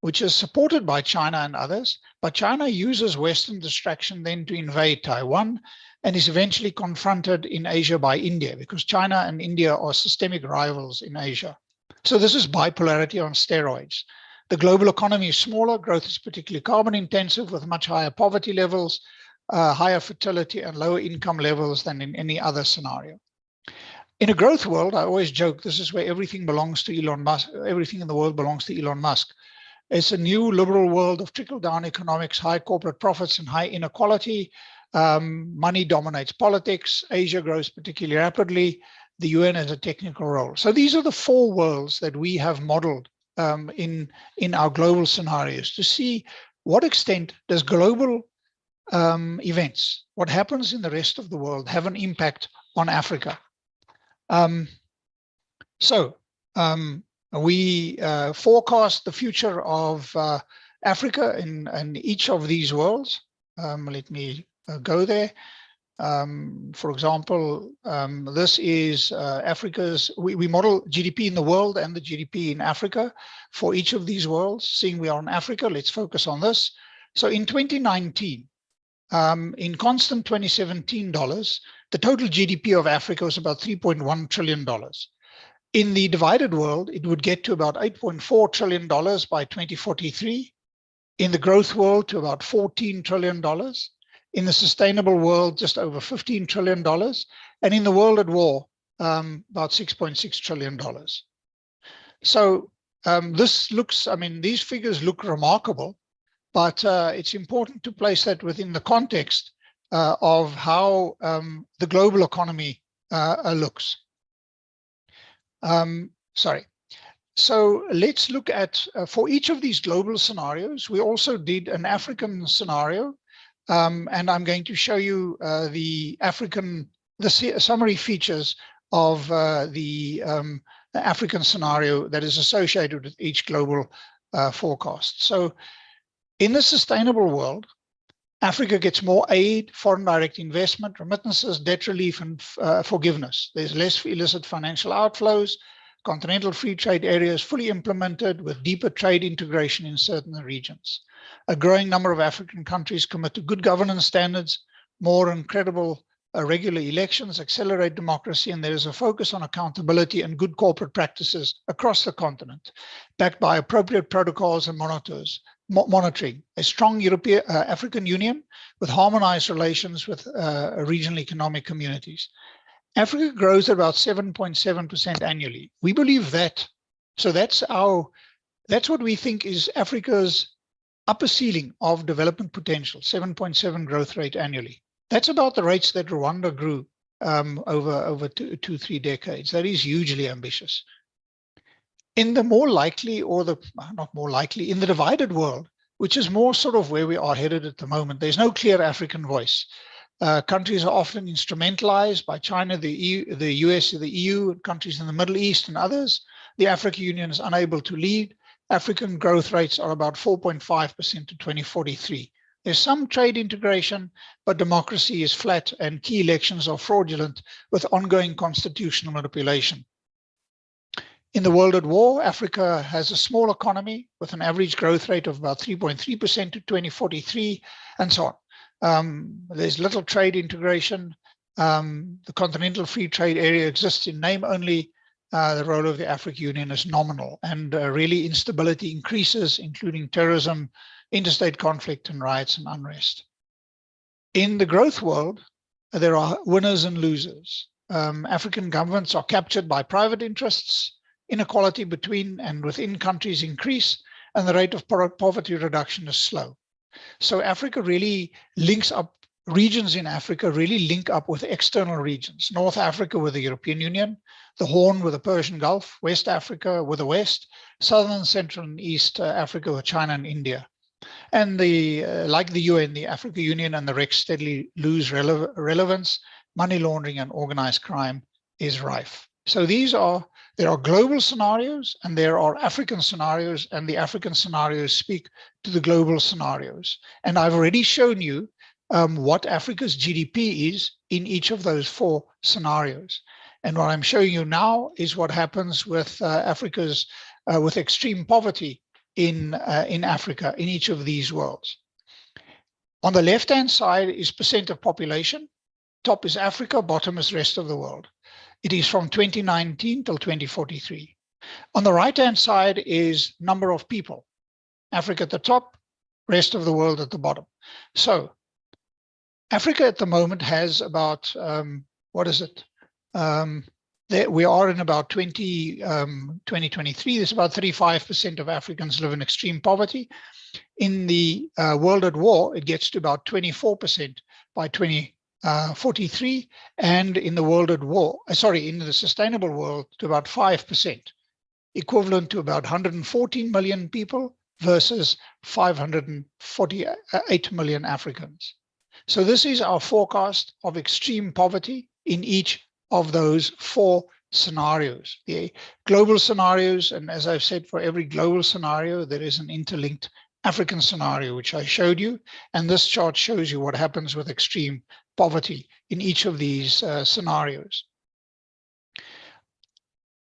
which is supported by China and others. But China uses Western distraction then to invade Taiwan and is eventually confronted in Asia by India, because China and India are systemic rivals in Asia. So this is bipolarity on steroids. The global economy is smaller, growth is particularly carbon intensive with much higher poverty levels, higher fertility and lower income levels than in any other scenario. In a growth world, I always joke, this is where everything belongs to Elon Musk, everything in the world belongs to Elon Musk. It's a new liberal world of trickle-down economics, high corporate profits and high inequality. Money dominates politics. Asia grows particularly rapidly. The UN has a technical role. So these are the four worlds that we have modeled in our global scenarios to see what extent does global events, what happens in the rest of the world, have an impact on Africa. We forecast the future of Africa in each of these worlds. Let me go there. For example, this is Africa's, we model GDP in the world and the GDP in Africa for each of these worlds. Seeing we are in Africa, let's focus on this. So in 2019, in constant 2017 dollars, the total GDP of Africa was about $3.1 trillion. In the divided world, it would get to about $8.4 trillion by 2043. In the growth world, to about $14 trillion. In the sustainable world, just over $15 trillion. And in the world at war, about $6.6 trillion. So this looks, I mean, these figures look remarkable, but it's important to place that within the context of how the global economy looks. Sorry. So let's look at, for each of these global scenarios, we also did an African scenario, and I'm going to show you the summary features of the African scenario that is associated with each global forecast. So in the sustainable world, Africa gets more aid, foreign direct investment, remittances, debt relief, and forgiveness. There's less illicit financial outflows. Continental free trade area is fully implemented with deeper trade integration in certain regions. A growing number of African countries commit to good governance standards, more and credible regular elections, accelerate democracy, and there is a focus on accountability and good corporate practices across the continent, backed by appropriate protocols and monitoring. A strong African Union with harmonized relations with regional economic communities. Africa grows at about 7.7% annually. We believe that. So that's what we think is Africa's upper ceiling of development potential, 7.7 growth rate annually. That's about the rates that Rwanda grew over 2-3 decades. That is hugely ambitious. In the more likely, or the not more likely, in the divided world, which is more sort of where we are headed at the moment, there's no clear African voice. Countries are often instrumentalized by China, the US, the EU, and countries in the Middle East and others. The African Union is unable to lead. African growth rates are about 4.5% to 2043. There's some trade integration, but democracy is flat and key elections are fraudulent with ongoing constitutional manipulation. In the world at war, Africa has a small economy with an average growth rate of about 3.3% to 2043, and so on. There's little trade integration. The continental free trade area exists in name only. The role of the African Union is nominal, and really instability increases, including terrorism, interstate conflict, and riots and unrest. In the growth world, there are winners and losers. African governments are captured by private interests. Inequality between and within countries increase, and the rate of poverty reduction is slow. So Africa really links up, regions in Africa really link up with external regions. North Africa with the European Union, the Horn with the Persian Gulf, West Africa with the West, Southern, Central, and East Africa with China and India. And like the UN, the African Union and the REC steadily lose relevance. Money laundering and organized crime is rife. So there are global scenarios and there are African scenarios, and the African scenarios speak to the global scenarios. And I've already shown you what Africa's GDP is in each of those 4 scenarios. And what I'm showing you now is what happens with Africa's with extreme poverty in Africa in each of these worlds. On the left-hand side is percent of population. Top is Africa, bottom is rest of the world. It is from 2019 till 2043. On the right-hand side is number of people. Africa at the top, rest of the world at the bottom. So Africa at the moment has about, what is it? We are in about 2023, there's about 35% of Africans live in extreme poverty. In the world at war, it gets to about 24% by 2043, and in the world at war, in the sustainable world, to about 5%, equivalent to about 114 million people versus 548 million Africans. So this is our forecast of extreme poverty in each of those 4 scenarios. The global scenarios, and as I've said, for every global scenario, there is an interlinked African scenario, which I showed you. And this chart shows you what happens with extreme poverty in each of these scenarios.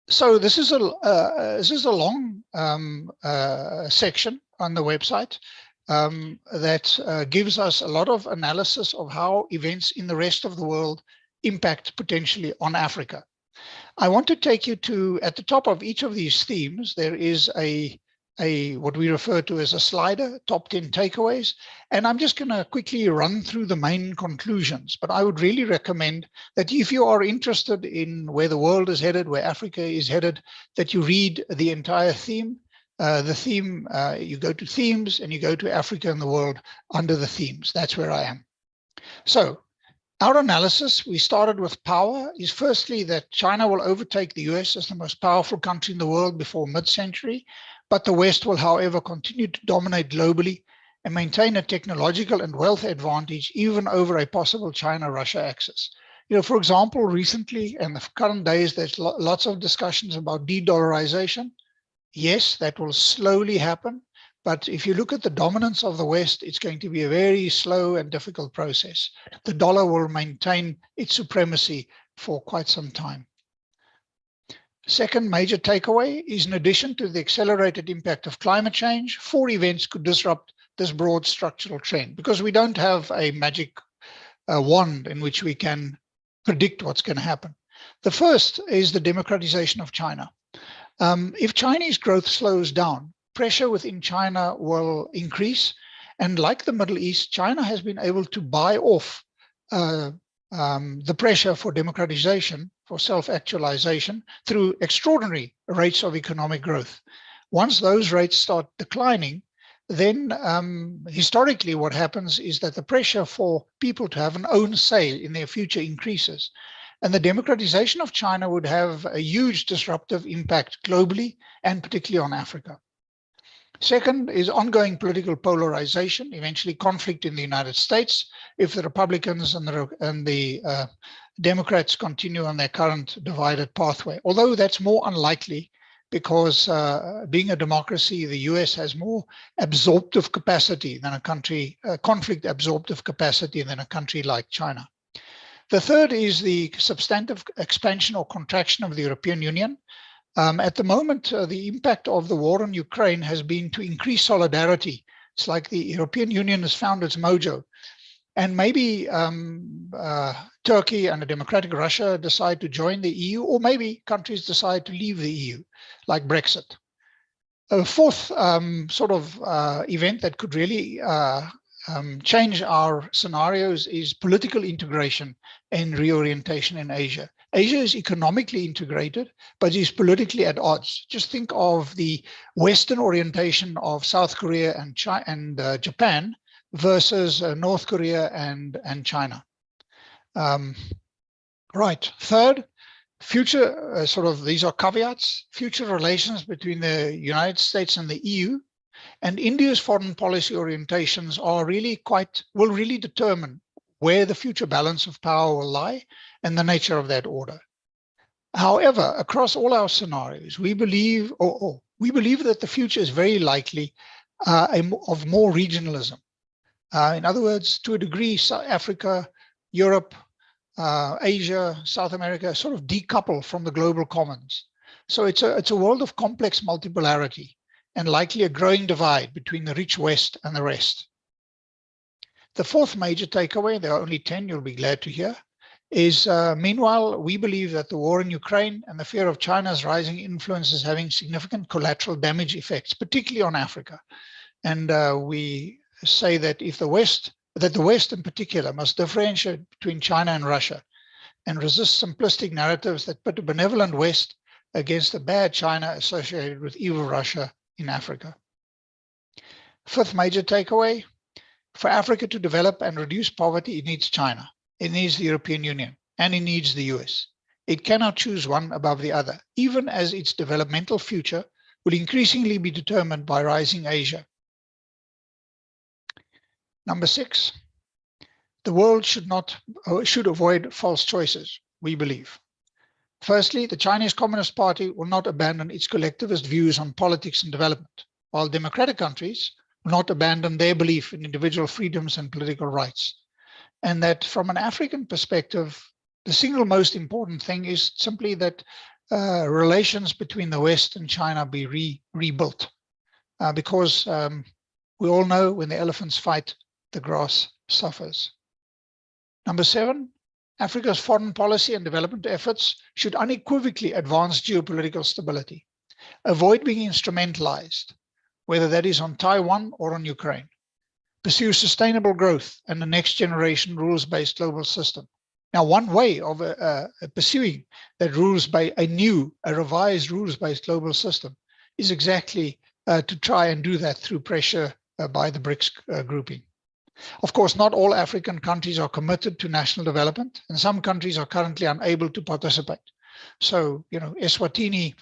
So this is a long section on the website that gives us a lot of analysis of how events in the rest of the world impact potentially on Africa. I want to take you to, at the top of each of these themes, there is a what we refer to as a slider, top 10 takeaways. And I'm just going to quickly run through the main conclusions. But I would really recommend that if you are interested in where the world is headed, where Africa is headed, that you read the entire theme. You go to themes and you go to Africa and the world under the themes. That's where I am. So our analysis, we started with power, is firstly that China will overtake the US as the most powerful country in the world before mid-century. But the West will, however, continue to dominate globally and maintain a technological and wealth advantage even over a possible China-Russia axis. You know, for example, recently in the current days, there's lots of discussions about de-dollarization. Yes, that will slowly happen. But if you look at the dominance of the West, it's going to be a very slow and difficult process. The dollar will maintain its supremacy for quite some time. Second major takeaway is, in addition to the accelerated impact of climate change, 4 events could disrupt this broad structural trend, because we don't have a magic wand in which we can predict what's going to happen. The first is the democratization of China. If Chinese growth slows down, pressure within China will increase. And like the Middle East, China has been able to buy off the pressure for democratization, for self-actualization, through extraordinary rates of economic growth. Once those rates start declining, then historically what happens is that the pressure for people to have an own say in their future increases. And the democratization of China would have a huge disruptive impact globally and particularly on Africa. Second is ongoing political polarization, eventually conflict in the United States, if the Republicans and the Democrats continue on their current divided pathway. Although that's more unlikely because being a democracy, the US has more absorptive capacity than a country, conflict absorptive capacity than a country like China. The third is the substantive expansion or contraction of the European Union. At the moment, the impact of the war on Ukraine has been to increase solidarity. It's like the European Union has found its mojo. And maybe Turkey and a democratic Russia decide to join the EU, or maybe countries decide to leave the EU, like Brexit. A fourth event that could really change our scenarios is political integration and reorientation in Asia. Asia is economically integrated, but is politically at odds. Just think of the Western orientation of South Korea and Japan versus North Korea and China. Right. Third, future these are caveats. Future relations between the United States and the EU and India's foreign policy orientations will really determine where the future balance of power will lie and the nature of that order. However, across all our scenarios, we believe that the future is very likely of more regionalism. In other words, to a degree, South Africa, Europe, Asia, South America sort of decouple from the global commons. So it's a world of complex multipolarity and likely a growing divide between the rich West and the rest. The fourth major takeaway, there are only 10, you'll be glad to hear, is meanwhile, we believe that the war in Ukraine and the fear of China's rising influence is having significant collateral damage effects, particularly on Africa. And we say that the West in particular must differentiate between China and Russia and resist simplistic narratives that put a benevolent West against a bad China associated with evil Russia in Africa. Fifth major takeaway, for Africa to develop and reduce poverty, it needs China, it needs the European Union, and it needs the US. It cannot choose one above the other, even as its developmental future will increasingly be determined by rising Asia. Number 6, the world should avoid false choices, we believe. Firstly, the Chinese Communist Party will not abandon its collectivist views on politics and development, while democratic countries not abandon their belief in individual freedoms and political rights. And that from an African perspective, the single most important thing is simply that relations between the West and China be rebuilt. Because we all know when the elephants fight, the grass suffers. Number 7, Africa's foreign policy and development efforts should unequivocally advance geopolitical stability. Avoid being instrumentalized, whether that is on Taiwan or on Ukraine. Pursue sustainable growth and the next generation rules-based global system. Now, one way of pursuing that a revised rules-based global system is exactly to try and do that through pressure by the BRICS grouping. Of course, not all African countries are committed to national development, and some countries are currently unable to participate. So, Eswatini,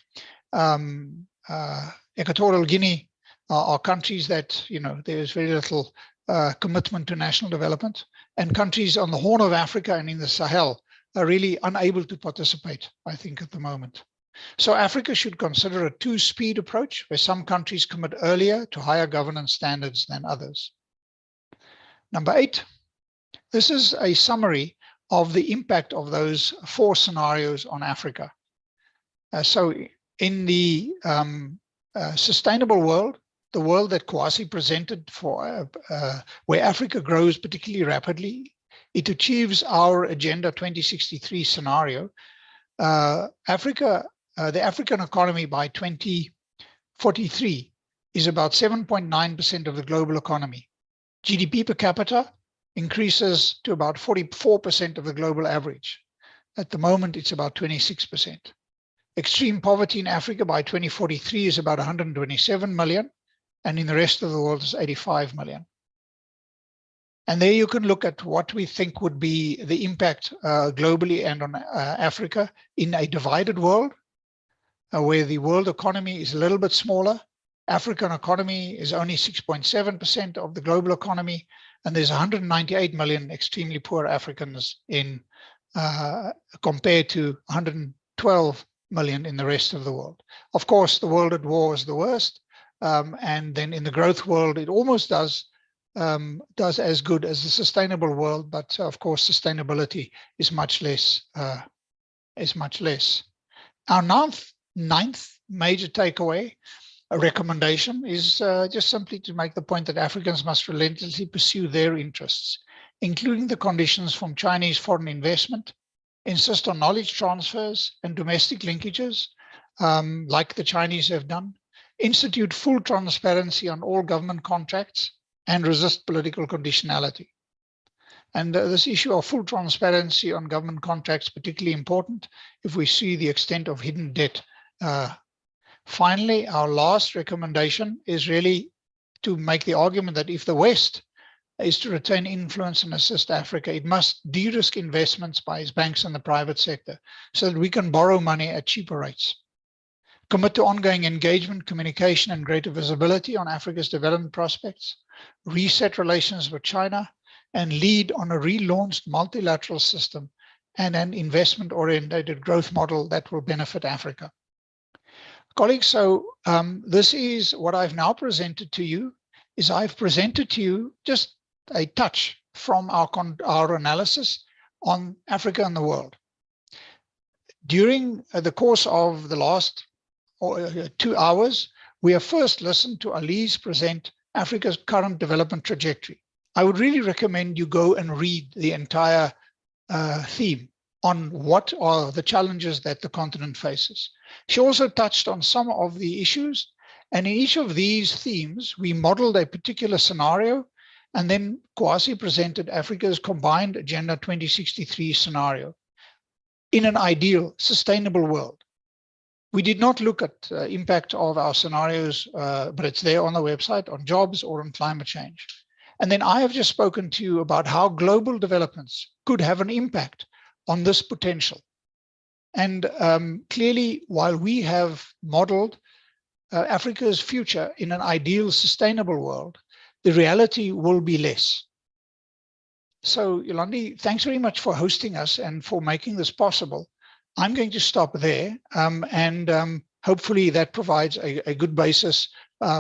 Equatorial Guinea are countries that, there is very little commitment to national development, and countries on the Horn of Africa and in the Sahel are really unable to participate, I think, at the moment. So Africa should consider a two-speed approach where some countries commit earlier to higher governance standards than others. Number 8, this is a summary of the impact of those 4 scenarios on Africa. So in the sustainable world, the world that Kwasi presented for where Africa grows particularly rapidly, it achieves our Agenda 2063 scenario. The African economy by 2043 is about 7.9% of the global economy. GDP per capita increases to about 44% of the global average. At the moment, it's about 26%. Extreme poverty in Africa by 2043 is about 127 million, and in the rest of the world is 85 million. And there you can look at what we think would be the impact globally and on Africa in a divided world, where the world economy is a little bit smaller. African economy is only 6.7% of the global economy, and there's 198 million extremely poor Africans in compared to 112 million in the rest of the world. Of course, the world at war is the worst, and then in the growth world, it almost does as good as the sustainable world, but of course, sustainability is much less. Our ninth major takeaway, a recommendation, is just simply to make the point that Africans must relentlessly pursue their interests, including the conditions from Chinese foreign investment, insist on knowledge transfers and domestic linkages, like the Chinese have done, institute full transparency on all government contracts, and resist political conditionality. And this issue of full transparency on government contracts is particularly important if we see the extent of hidden debt. Finally, our last recommendation is really to make the argument that if the West is to retain influence and assist Africa, it must de-risk investments by its banks and the private sector so that we can borrow money at cheaper rates. Commit to ongoing engagement, communication, and greater visibility on Africa's development prospects, reset relations with China, and lead on a relaunched multilateral system and an investment-oriented growth model that will benefit Africa. Colleagues, so this is what I've now presented to you, is I've presented to you just a touch from our analysis on Africa and the world. During the course of the last 2 hours, we have first listened to Alize present Africa's current development trajectory. I would really recommend you go and read the entire theme on what are the challenges that the continent faces. She also touched on some of the issues, and in each of these themes, we modeled a particular scenario, and then Kwasi presented Africa's combined Agenda 2063 scenario in an ideal, sustainable world. We did not look at the impact of our scenarios, but it's there on the website, on jobs or on climate change. And then I have just spoken to you about how global developments could have an impact on this potential. And clearly, while we have modeled Africa's future in an ideal, sustainable world, the reality will be less. So, Yolande, thanks very much for hosting us and for making this possible. I'm going to stop there, and hopefully that provides a good basis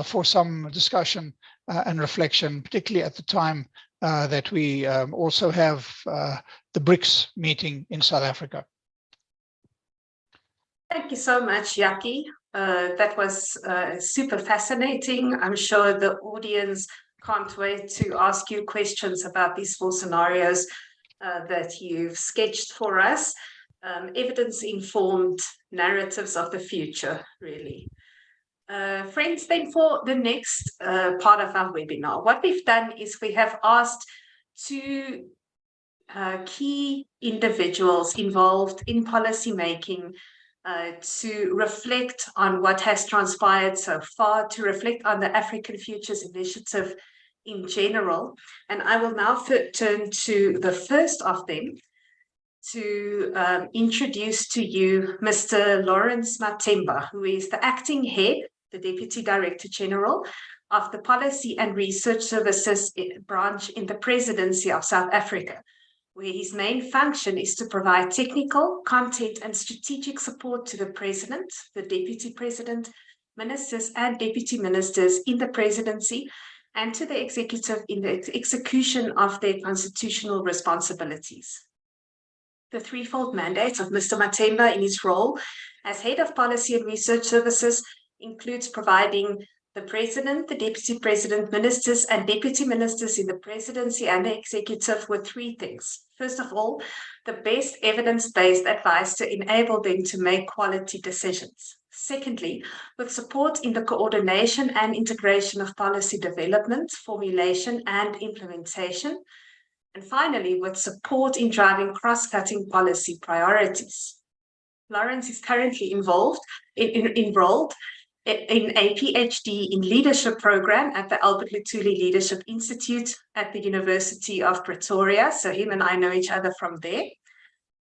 for some discussion and reflection, particularly at the time that we also have the BRICS meeting in South Africa. Thank you so much, Yaki. That was super fascinating. I'm sure the audience can't wait to ask you questions about these 4 scenarios that you've sketched for us. Evidence-informed narratives of the future, really. Friends, then for the next part of our webinar, what we've done is we have asked 2 key individuals involved in policy making to reflect on what has transpired so far, to reflect on the African Futures Initiative in general. And I will now turn to the first of them to introduce to you Mr. Lawrence Matemba, who is the acting head, the Deputy Director General of the Policy and Research Services branch in the Presidency of South Africa, where his main function is to provide technical, content, and strategic support to the President, the Deputy President, Ministers and Deputy Ministers in the Presidency, and to the Executive in the execution of their constitutional responsibilities. The threefold mandate of Mr. Matemba in his role as Head of Policy and Research Services includes providing the President, the Deputy President, Ministers and Deputy Ministers in the Presidency and the Executive with 3 things. First of all, the best evidence-based advice to enable them to make quality decisions. Secondly, with support in the coordination and integration of policy development, formulation and implementation. And finally, with support in driving cross-cutting policy priorities. Lawrence is currently enrolled in a PhD in Leadership program at the Albert Luthuli Leadership Institute at the University of Pretoria. So him and I know each other from there.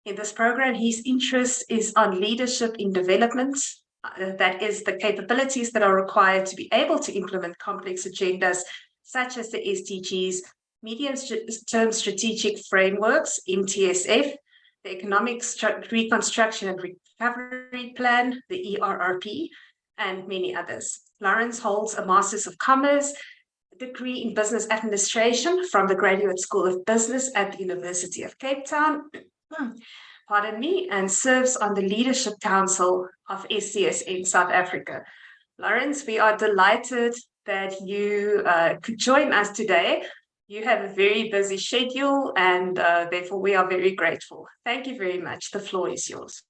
In this program, his interest is on leadership in development, that is the capabilities that are required to be able to implement complex agendas such as the SDGs, medium-term strategic frameworks, MTSF, the Economic Reconstruction and Recovery Plan, the ERRP, and many others. Lawrence holds a Master's of Commerce degree in Business Administration from the Graduate School of Business at the University of Cape Town, pardon me, and serves on the Leadership Council of SDSN South Africa. Lawrence, we are delighted that you could join us today. You have a very busy schedule and therefore we are very grateful. Thank you very much. The floor is yours.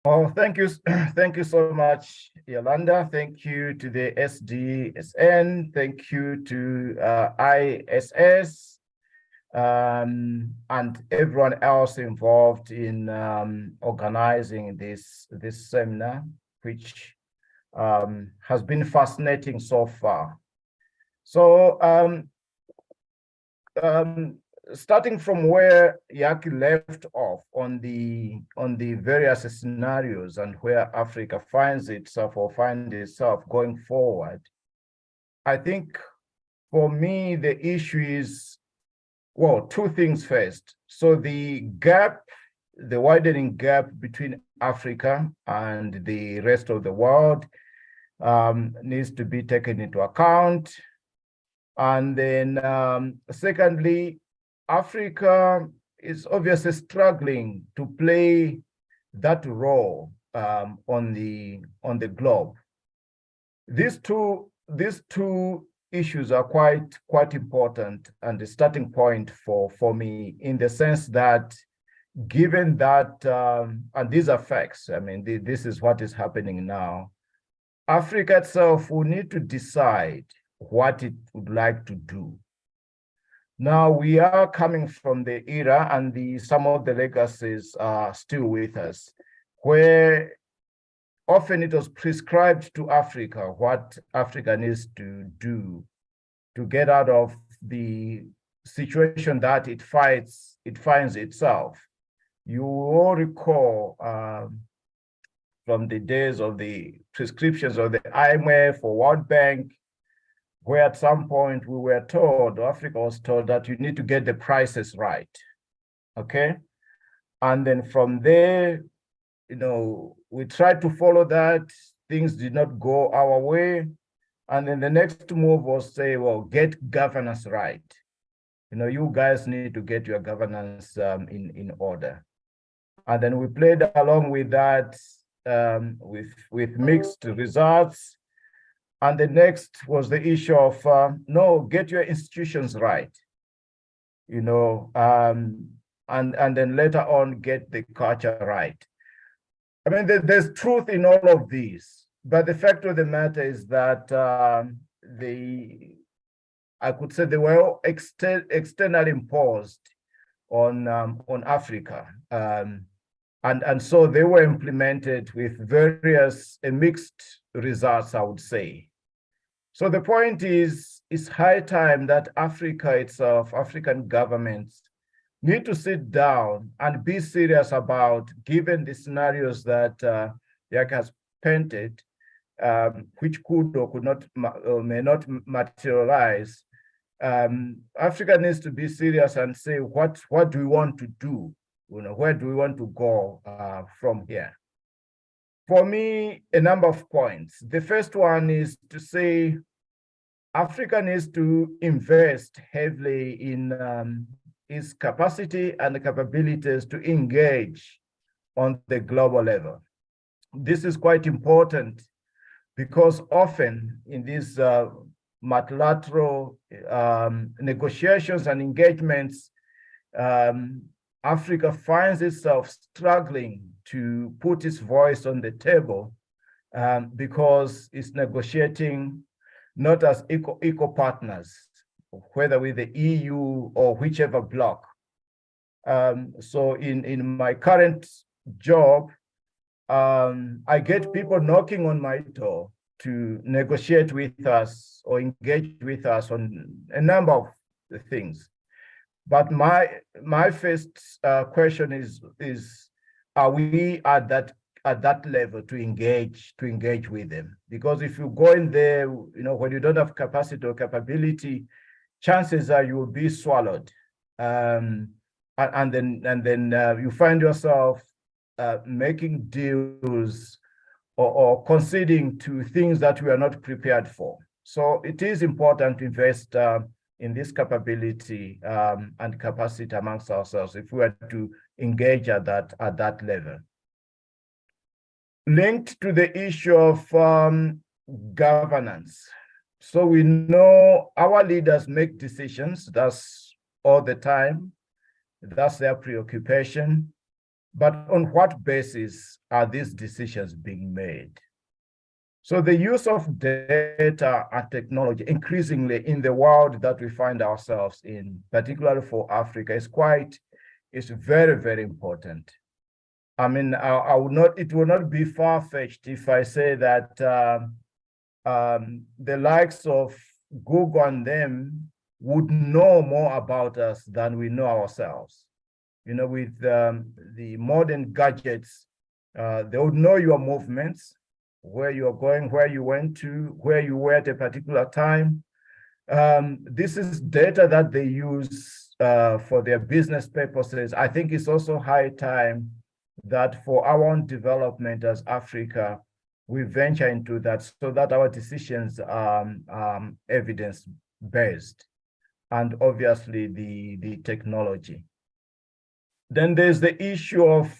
Oh, thank you. Thank you so much, Yolande. Thank you to the SDSN. Thank you to ISS and everyone else involved in organizing this seminar, which has been fascinating so far. So starting from where Yaki left off on the various scenarios and where Africa finds itself or finds itself going forward, I think for me the issue is, well, 2 things first. So the gap, the widening gap between Africa and the rest of the world needs to be taken into account. And then secondly, Africa is obviously struggling to play that role on the globe. These two issues are quite important and the starting point for me, in the sense that given that and these are facts, I mean this is what is happening now, Africa itself will need to decide what it would like to do. Now we are coming from the era, and some of the legacies are still with us, where often it was prescribed to Africa what Africa needs to do to get out of the situation that it finds itself. You all recall from the days of the prescriptions of the IMF or World Bank, where at some point we were told, Africa was told, that you need to get the prices right, okay? And then from there, we tried to follow that. things did not go our way. And then the next move was say, well, get governance right. You guys need to get your governance in order. And then we played along with that with mixed results. And the next was the issue of, no, get your institutions right. And then later on, get the culture right. I mean, there's truth in all of these, but the fact of the matter is that I could say they were externally imposed on Africa, and so they were implemented with various mixed results, I would say. So the point is, it's high time that Africa itself, African governments, need to sit down and be serious about, given the scenarios that Yak has painted, which could or could not or may not materialize. Africa needs to be serious and say, what do we want to do? Where do we want to go from here? For me, a number of points. The first one is to say Africa needs to invest heavily in its capacity and the capabilities to engage on the global level. This is quite important because often in these multilateral negotiations and engagements, Africa finds itself struggling to put its voice on the table because it's negotiating not as equal partners, whether with the EU or whichever bloc. So in my current job, I get people knocking on my door to negotiate with us or engage with us on a number of things. But my first question is are we at that level to engage with them? Because if you go in there, when you don't have capacity or capability, chances are you will be swallowed, and then you find yourself making deals or conceding to things that we are not prepared for. So it is important to invest in this capability and capacity amongst ourselves if we are to engage at that level. Linked to the issue of governance. So we know our leaders make decisions, that's all the time, that's their preoccupation. But on what basis are these decisions being made? So the use of data and technology increasingly in the world that we find ourselves in, particularly for Africa, is very, very important. I mean, it will not be far-fetched if I say that the likes of Google and them would know more about us than we know ourselves. With the modern gadgets, they would know your movements, where you're going, where you went to, where you were at a particular time. This is data that they use for their business purposes. I think it's also high time that for our own development as Africa, we venture into that so that our decisions are evidence-based, and obviously the technology. Then there's the issue of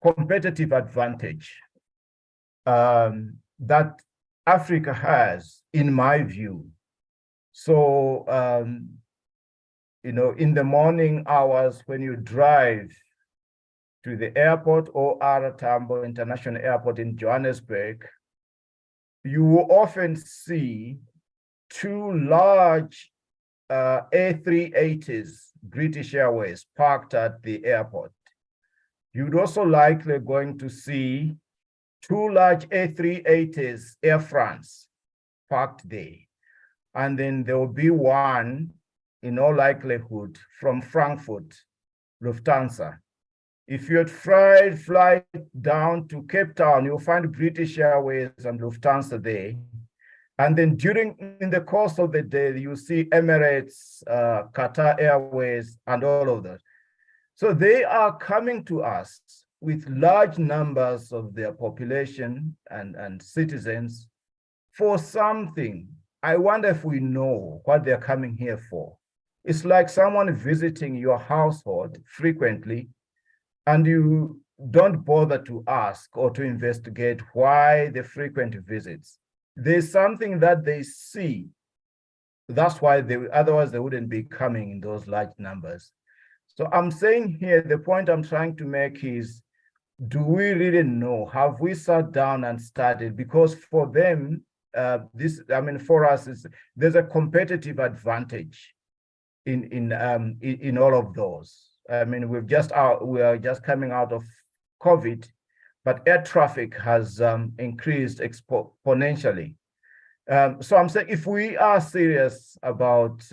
competitive advantage that Africa has, in my view. So, in the morning hours when you drive to the airport or Ara Tambo International Airport in Johannesburg, you will often see two large A380s, British Airways, parked at the airport. You'd also likely going to see two large A380s, Air France, parked there. And then there will be one, in all likelihood, from Frankfurt, Lufthansa. If you'd fly down to Cape Town, you'll find British Airways and Lufthansa there. And then in the course of the day, you see Emirates, Qatar Airways, and all of that. So they are coming to us with large numbers of their population and citizens for something. I wonder if we know what they're coming here for. It's like someone visiting your household frequently, and you don't bother to ask or to investigate why the frequent visits. There's something that they see. That's why otherwise they wouldn't be coming in those large numbers. So I'm saying here, the point I'm trying to make is, do we really know? Have we sat down and studied? Because for them, for us, there's a competitive advantage in all of those. I mean, we are just coming out of COVID, but air traffic has increased exponentially. So I'm saying, if we are serious about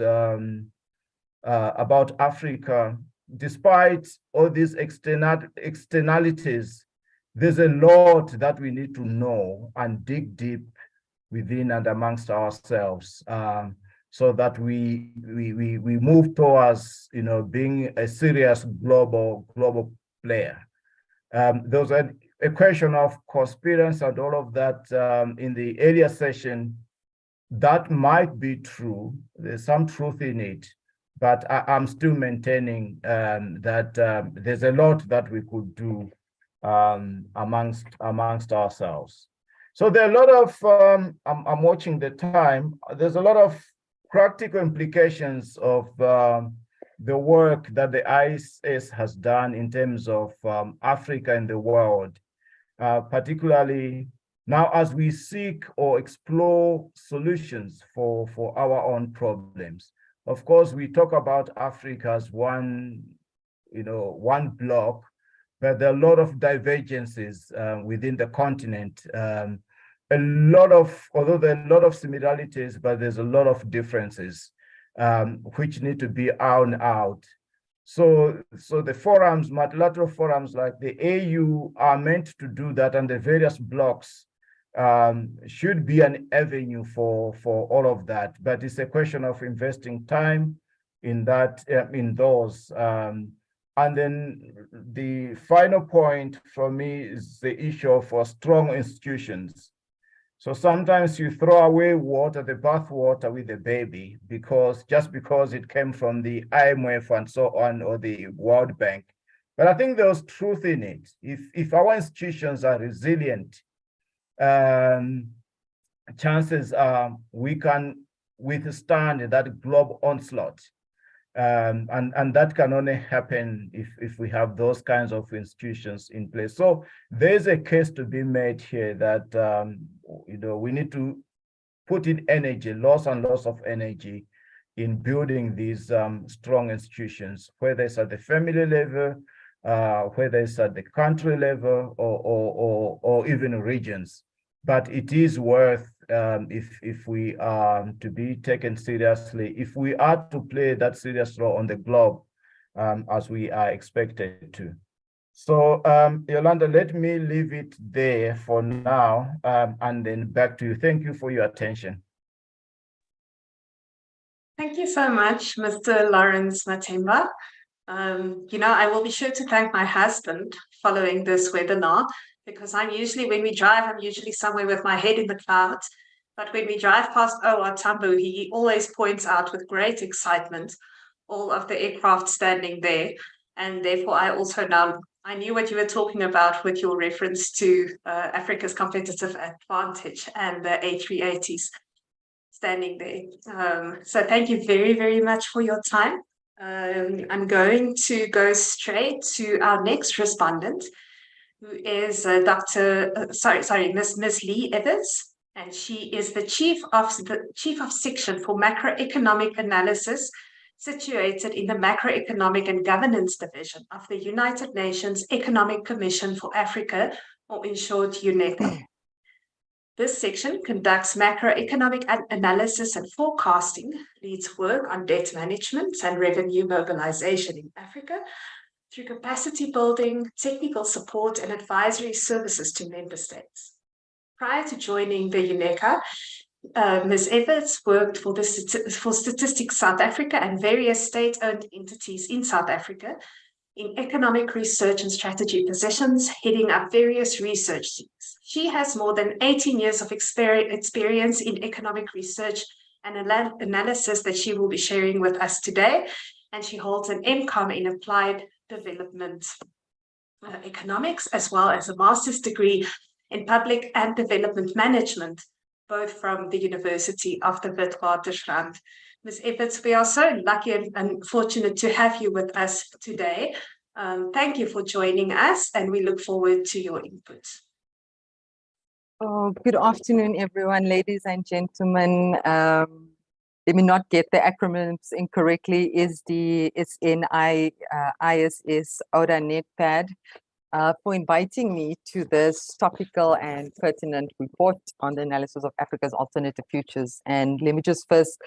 Africa, despite all these externalities, there's a lot that we need to know and dig deep within and amongst ourselves, so that we move towards, being a serious global player. There was a question of conspiracy and all of that in the earlier session. That might be true. There's some truth in it, but I'm still maintaining that there's a lot that we could do amongst ourselves. So there are a lot of, I'm watching the time, there's a lot of practical implications of the work that the ISS has done in terms of Africa and the world, particularly now as we seek or explore solutions for our own problems. Of course, we talk about Africa as one block, but there are a lot of divergences within the continent. Although there are a lot of similarities, but there's a lot of differences which need to be ironed out. So the forums, multilateral forums like the AU, are meant to do that, and the various blocks should be an avenue for all of that. But it's a question of investing time in that, in those. And then the final point for me is the issue of strong institutions. So sometimes you throw away the bathwater with the baby, just because it came from the IMF and so on, or the World Bank. But I think there's truth in it. If our institutions are resilient, chances are we can withstand that global onslaught. And that can only happen if we have those kinds of institutions in place. So there's a case to be made here that we need to put in energy, lots and lots of energy, in building these strong institutions, whether it's at the family level, whether it's at the country level, or even regions. But it is worth, if we are to be taken seriously, if we are to play that serious role on the globe, as we are expected to. So, Yolande, let me leave it there for now, and then back to you. Thank you for your attention. Thank you so much, Mr. Lawrence Matemba. I will be sure to thank my husband following this webinar, because when we drive, I'm usually somewhere with my head in the clouds. But when we drive past OR Tambo, he always points out with great excitement all of the aircraft standing there. And therefore, I knew what you were talking about with your reference to Africa's competitive advantage and the A380s standing there. So thank you very, very much for your time. I'm going to go straight to our next respondent, who is Ms. Lee Evans, and she is the chief of section for macroeconomic analysis, situated in the Macroeconomic and Governance Division of the United Nations Economic Commission for Africa, or in short, UNEPAD. This section conducts macroeconomic analysis and forecasting, leads work on debt management and revenue mobilization in Africa, through capacity building, technical support, and advisory services to member states. Prior to joining the UNECA, Ms. Evans worked for Statistics South Africa and various state-owned entities in South Africa, in economic research and strategy positions, heading up various research teams. She has more than 18 years of experience in economic research and analysis that she will be sharing with us today. And she holds an MCOM in Applied Development Economics, as well as a master's degree in Public and Development Management, both from the University of the Witwatersrand. Ms. Efforts, we are so lucky and fortunate to have you with us today. Thank you for joining us, and we look forward to your input. Oh, good afternoon, everyone, ladies and gentlemen. Let me not get the acronyms incorrectly. SDSN, ISS, AUDA-NEPAD, for inviting me to this topical and pertinent report on the analysis of Africa's alternative futures. And let me just first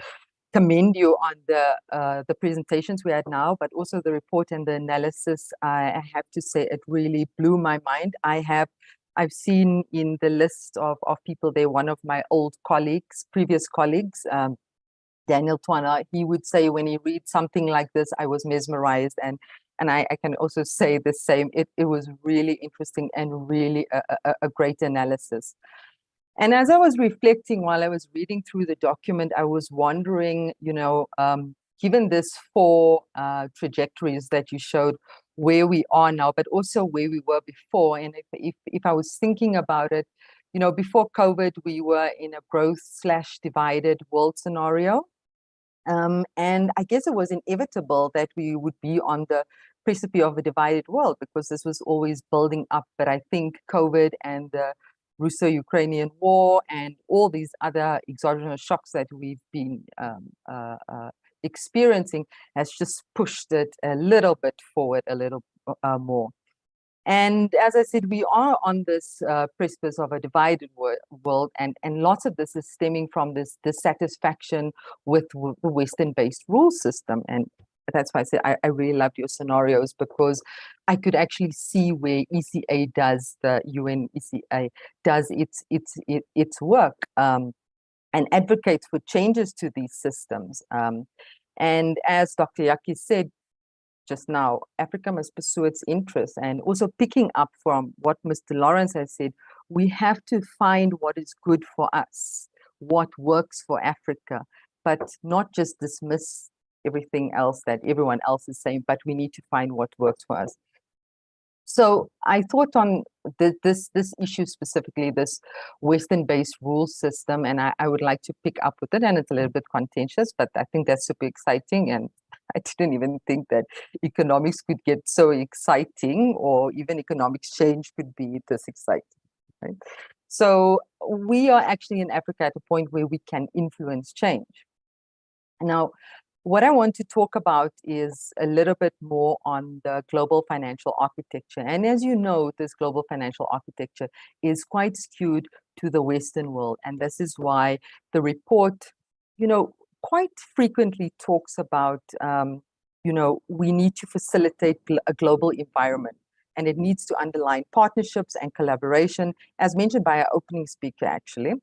commend you on the presentations we had now, but also the report and the analysis. I have to say it really blew my mind. I've seen in the list of people there, one of my old colleagues, previous colleagues, Daniel Twana, he would say when he reads something like this, I was mesmerized. And I can also say the same. It was really interesting and really a great analysis. And as I was reflecting while I was reading through the document, I was wondering, given this four trajectories that you showed, where we are now, but also where we were before. And if I was thinking about it, before COVID, we were in a growth/divided world scenario. And I guess it was inevitable that we would be on the precipice of a divided world because this was always building up. But I think COVID and the Russo-Ukrainian war and all these other exogenous shocks that we've been experiencing has just pushed it a little bit forward, a little more. And as I said, we are on this precipice of a divided world, and lots of this is stemming from this dissatisfaction with the Western-based rule system. And that's why I said I really loved your scenarios, because I could actually see where ECA does, the UN ECA does its work and advocates for changes to these systems. And as Dr. Yaki said just now, Africa must pursue its interests, and also picking up from what Mr. Lawrence has said, we have to find what is good for us, what works for Africa, but not just dismiss everything else that everyone else is saying, but we need to find what works for us. So I thought on this issue specifically, this Western-based rule system, and I would like to pick up with it, and it's a little bit contentious, but I think that's super exciting. And I didn't even think that economics could get so exciting, or even economics change could be this exciting, right? So we are actually in Africa at a point where we can influence change. Now, what I want to talk about is a little bit more on the global financial architecture. And as you know, this global financial architecture is quite skewed to the Western world. And this is why the report, quite frequently talks about, we need to facilitate a global environment. And it needs to underline partnerships and collaboration, as mentioned by our opening speaker, actually.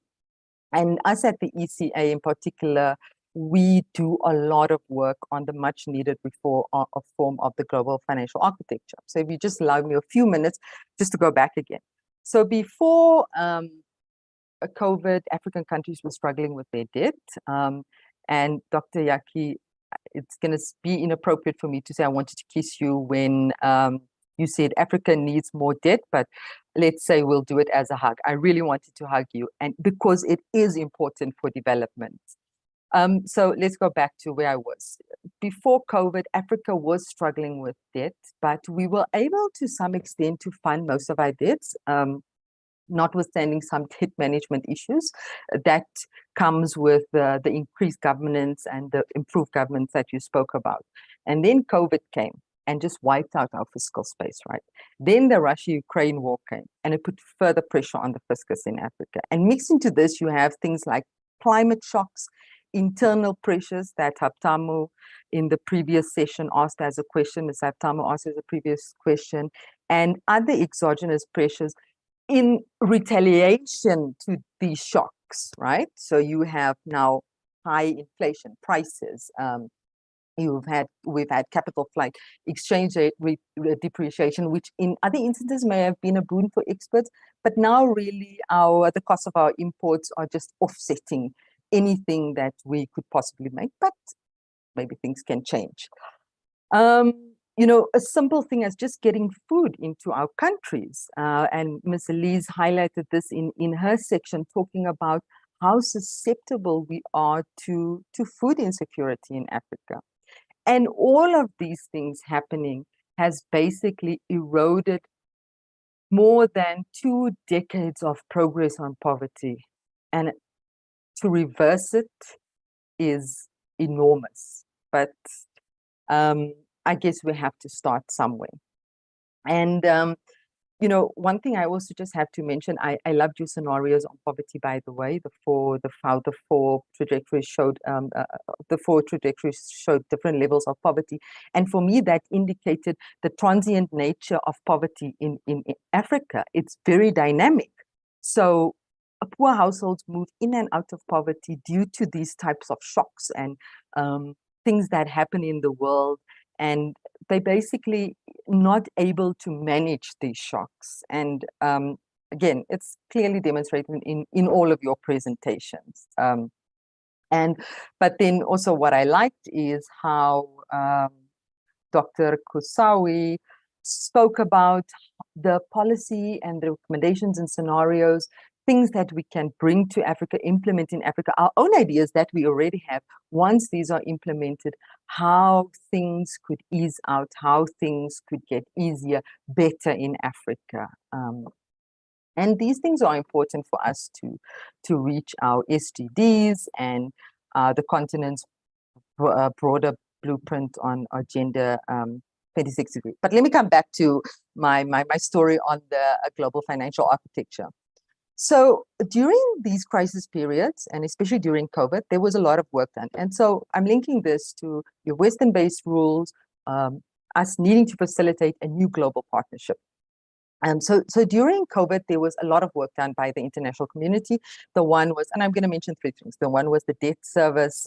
And us at the ECA in particular, we do a lot of work on the much needed reform of the global financial architecture. So if you just allow me a few minutes just to go back again. So before COVID, African countries were struggling with their debt. And Dr. Yaki, it's going to be inappropriate for me to say I wanted to kiss you when you said Africa needs more debt, but let's say we'll do it as a hug. I really wanted to hug you, and because it is important for development. So let's go back to where I was. Before COVID, Africa was struggling with debt, but we were able to some extent to fund most of our debts, notwithstanding some debt management issues that comes with the increased governance and the improved governance that you spoke about. And then COVID came and just wiped out our fiscal space, right? Then the Russia-Ukraine war came, and it put further pressure on the fiscus in Africa. And mixed into this, you have things like climate shocks, internal pressures that Haptamu in the previous session asked as a question, Ms. Haptamu asked as a previous question, and other exogenous pressures in retaliation to these shocks, right? So you have now high inflation prices, We've had capital flight, exchange rate depreciation, which in other instances may have been a boon for exports, but now really the cost of our imports are just offsetting anything that we could possibly make, but maybe things can change. You know, a simple thing as just getting food into our countries, and Ms. Alize highlighted this in her section, talking about how susceptible we are to food insecurity in Africa. And all of these things happening has basically eroded more than 2 decades of progress on poverty. And to reverse it is enormous. But I guess we have to start somewhere. And you know, one thing I also just have to mention, I loved your scenarios on poverty, by the way. How the four trajectories showed different levels of poverty. And for me, that indicated the transient nature of poverty in Africa. It's very dynamic. So poor households move in and out of poverty due to these types of shocks and things that happen in the world. And they're basically not able to manage these shocks. And again, it's clearly demonstrated in all of your presentations. But then also what I liked is how Dr. Kusawi spoke about the policy and the recommendations and scenarios, things that we can bring to Africa, implement in Africa, our own ideas that we already have. Once these are implemented, how things could ease out, how things could get easier, better in Africa. And these things are important for us to reach our SDGs and the continent's broader blueprint on Agenda 2060. But let me come back to my story on the global financial architecture. So during these crisis periods, and especially during COVID, there was a lot of work done. And so I'm linking this to your Western-based rules, us needing to facilitate a new global partnership. So during COVID, there was a lot of work done by the international community. The one was, and I'm going to mention 3 things. The one was the debt service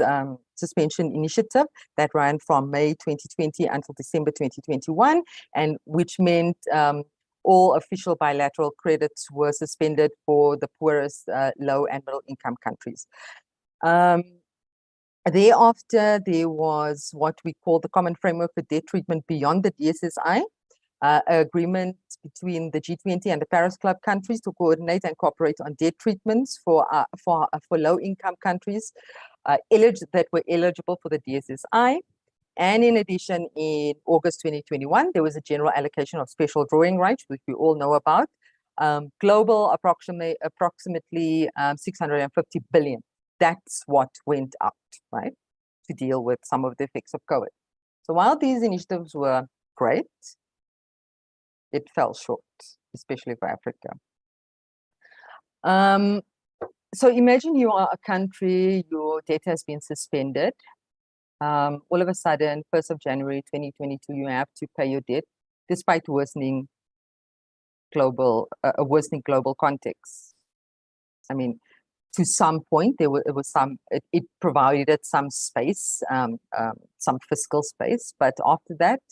suspension initiative that ran from May 2020 until December 2021, and which meant all official bilateral credits were suspended for the poorest low and middle income countries. Thereafter, there was what we call the Common Framework for Debt Treatment Beyond the DSSI, agreement between the G20 and the Paris Club countries to coordinate and cooperate on debt treatments for low income countries that were eligible for the DSSI. And in addition, in August 2021, there was a general allocation of special drawing rights, which we all know about, global approximately 650 billion. That's what went out, right, to deal with some of the effects of COVID. So while these initiatives were great, it fell short, especially for Africa. So imagine you are a country, your debt has been suspended. All of a sudden, 1st of January 2022, you have to pay your debt, despite worsening global context. I mean, to some point, it provided some space, some fiscal space, but after that,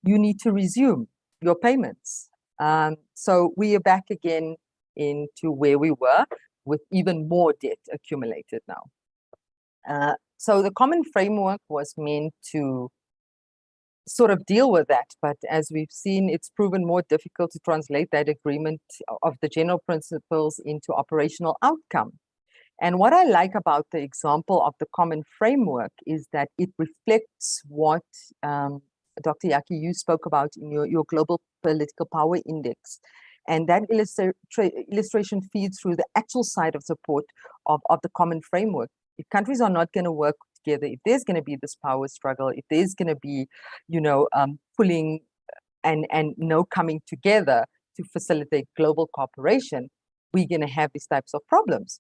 you need to resume your payments. So we are back again into where we were, with even more debt accumulated now. So the common framework was meant to sort of deal with that, but as we've seen, it's proven more difficult to translate that agreement of the general principles into operational outcome. And what I like about the example of the common framework is that it reflects what Dr. Yaki, you spoke about in your Global Political Power Index. And that illustration feeds through the actual side of support of the common framework. If countries are not going to work together, if there's going to be this power struggle, if there's going to be, pulling and no coming together to facilitate global cooperation, we're going to have these types of problems.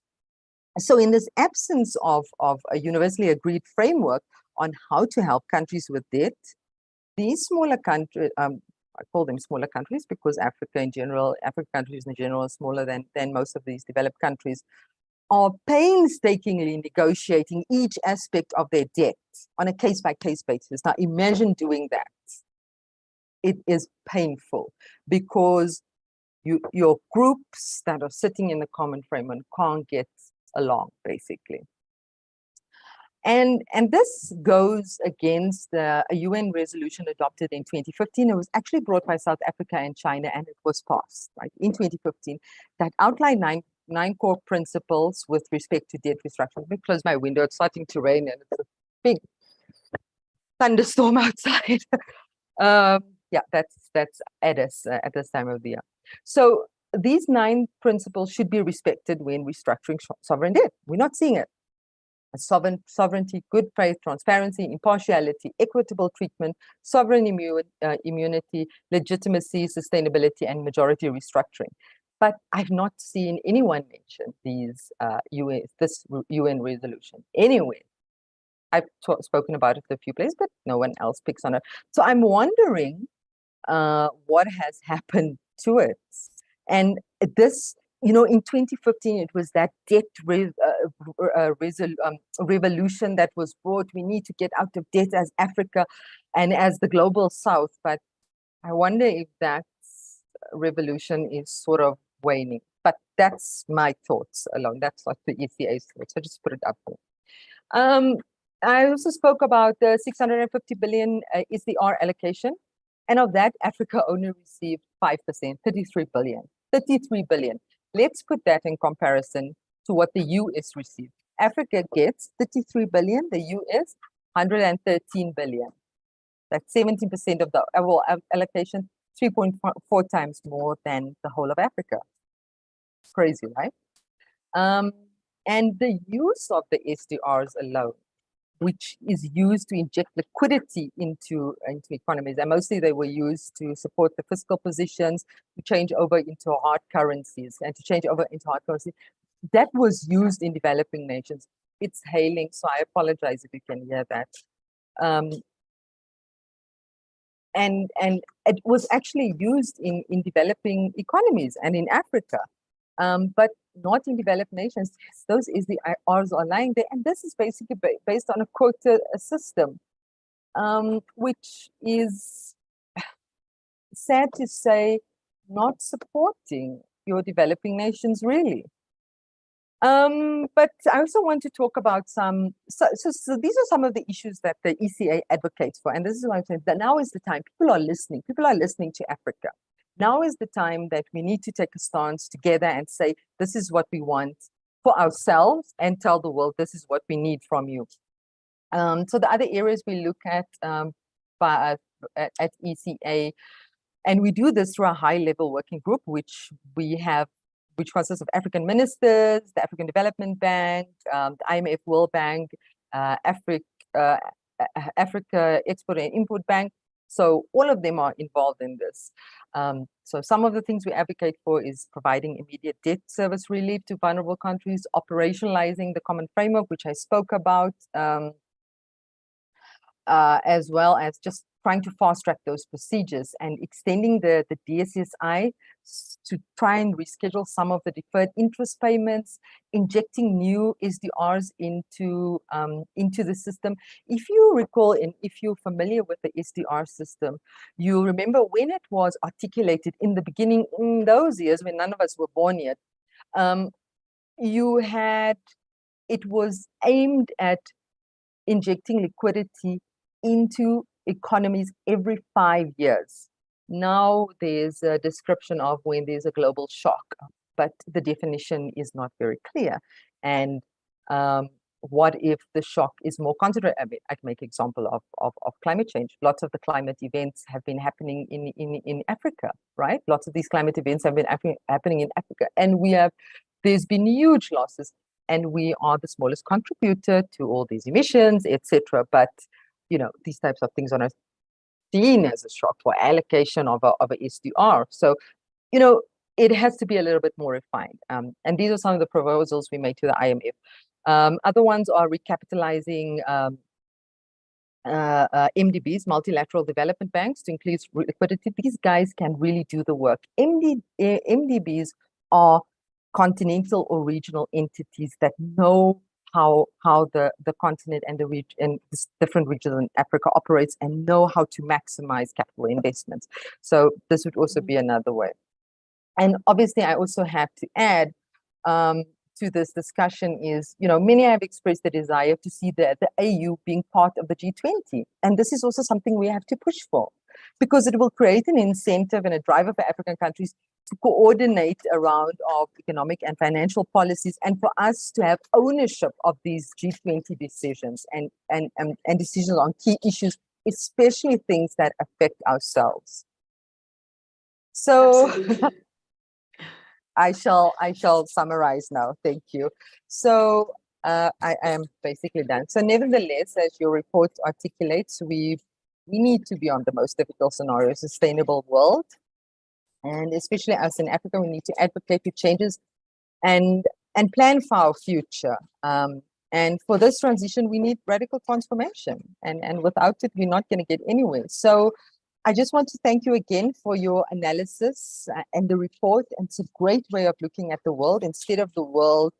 So in this absence of a universally agreed framework on how to help countries with debt, these smaller countries, I call them smaller countries because African countries in general are smaller than most of these developed countries, are painstakingly negotiating each aspect of their debt on a case-by-case basis. Now, imagine doing that. It is painful because your groups that are sitting in the common framework can't get along, basically. And this goes against a UN resolution adopted in 2015. It was actually brought by South Africa and China, and it was passed, right, in 2015, that outlined nine core principles with respect to debt restructuring. Let me close my window. It's starting to rain, and it's a big thunderstorm outside. Yeah, that's at us at this time of the year. So these 9 principles should be respected when restructuring sovereign debt. We're not seeing it. Sovereignty, good faith, transparency, impartiality, equitable treatment, sovereign immunity, legitimacy, sustainability, and majority restructuring. But I've not seen anyone mention these this UN resolution anywhere. I've spoken about it a few places, but no one else picks on it. So I'm wondering what has happened to it. And this, you know, in 2015, it was that debt revolution that was brought. We need to get out of debt as Africa and as the global South. But I wonder if that revolution is sort of waning. But that's my thoughts alone. That's not the ECA's thoughts. I just put it up there. I also spoke about the 650 billion SDR allocation. And of that, Africa only received 5%, 33 billion. 33 billion. Let's put that in comparison to what the US received. Africa gets 33 billion, the US 113 billion. That's 17% of the overall allocation, 3.4 times more than the whole of Africa. Crazy, right? And the use of the SDRs alone, which is used to inject liquidity into economies. And mostly they were used to support the fiscal positions, to change over into hard currencies and to change over into hard currency. That was used in developing nations. It's hailing, so I apologize if you can hear that. And it was actually used in developing economies and in Africa, but not in developed nations. Those SDRs are lying there, and this is basically based on a quota system, which is, sad to say, not supporting your developing nations really. But I also want to talk about some, so these are some of the issues that the ECA advocates for, and this is why I'm saying that now is the time. People are listening to Africa. Now is the time that we need to take a stance together and say, this is what we want for ourselves, and tell the world, this is what we need from you. So the other areas we look at ECA, and we do this through a high-level working group, which consists of African ministers, the African Development Bank, the IMF, World Bank, Africa Export and Import Bank. So all of them are involved in this. So some of the things we advocate for is providing immediate debt service relief to vulnerable countries, operationalizing the common framework, which I spoke about, as well as just trying to fast track those procedures and extending the DSSI to try and reschedule some of the deferred interest payments, injecting new SDRs into the system. If you recall, and if you're familiar with the SDR system, you remember when it was articulated in the beginning, in those years when none of us were born yet, it was aimed at injecting liquidity into economies every 5 years. Now there's a description of when there's a global shock, but the definition is not very clear. And what if the shock is more concentrated? I mean, I can make an example of climate change. Lots of the climate events have been happening in Africa, right? Lots of these climate events have been happening in Africa, and there's been huge losses, and we are the smallest contributor to all these emissions, etc. But you know, these types of things are not seen as a shock for allocation of a SDR. So, you know, it has to be a little bit more refined. And these are some of the proposals we made to the IMF. Other ones are recapitalizing MDBs, multilateral development banks, to increase liquidity. These guys can really do the work. MDBs are continental or regional entities that know how the continent and the region and different regions in Africa operates and know how to maximize capital investments. So this would also be another way. And obviously, I also have to add to this discussion is, many have expressed the desire to see the AU being part of the G20. And this is also something we have to push for, because it will create an incentive and a driver for African countries to coordinate around our economic and financial policies, and for us to have ownership of these G20 decisions and decisions on key issues, especially things that affect ourselves. So I shall summarize now. Thank you. So I am basically done. So nevertheless, as your report articulates, we need to be on the most difficult scenario, sustainable world. And especially us in Africa, we need to advocate for changes and plan for our future. And for this transition, we need radical transformation. And without it, we're not going to get anywhere. So I just want to thank you again for your analysis and the report. And it's a great way of looking at the world instead of the world,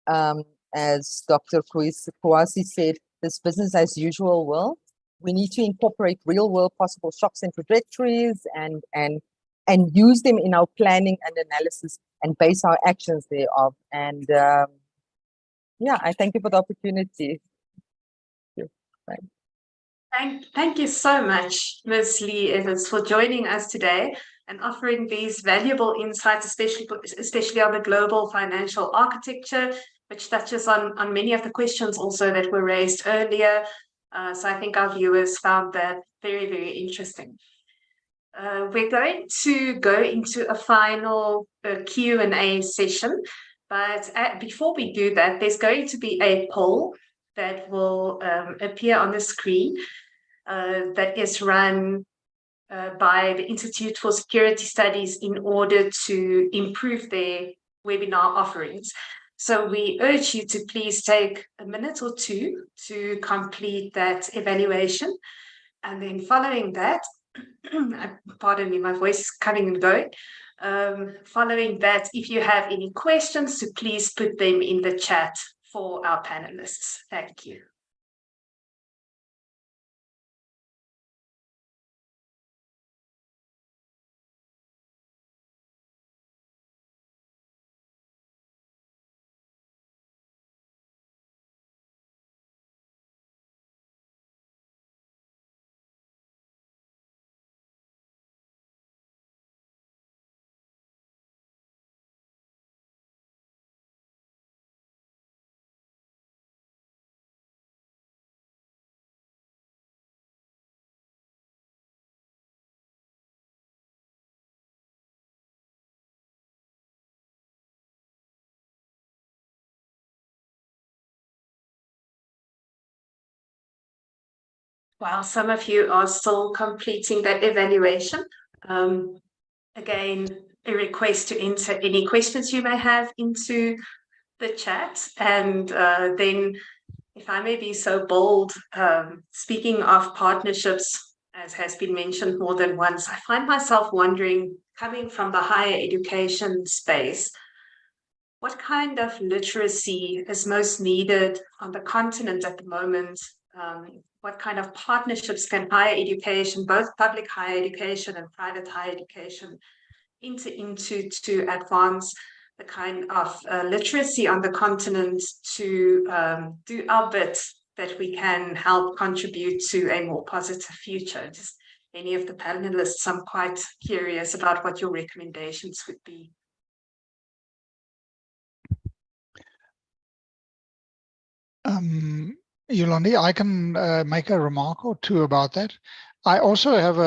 as Dr. Kouassi said, this business as usual world. We need to incorporate real world possible shocks and trajectories and use them in our planning and analysis and base our actions thereof. And yeah, I thank you for the opportunity. Thank you. Thank you so much, Ms. Lee Evans, for joining us today and offering these valuable insights, especially on the global financial architecture, which touches on many of the questions also that were raised earlier. So I think our viewers found that very, very interesting. We're going to go into a final Q&A session, but before we do that, there's going to be a poll that will appear on the screen that is run by the Institute for Security Studies in order to improve their webinar offerings. So we urge you to please take a minute or two to complete that evaluation. And then following that, pardon me, my voice is coming and going. Following that, if you have any questions, so please put them in the chat for our panelists. Thank you. While some of you are still completing that evaluation, again, a request to enter any questions you may have into the chat. And then, if I may be so bold, speaking of partnerships, as has been mentioned more than once, I find myself wondering, coming from the higher education space, what kind of literacy is most needed on the continent at the moment? What kind of partnerships can higher education, both public higher education and private higher education, enter into to advance the kind of literacy on the continent to do our bit that we can help contribute to a more positive future? Just any of the panelists, I'm quite curious about what your recommendations would be. Yolande, I can make a remark or two about that. I also have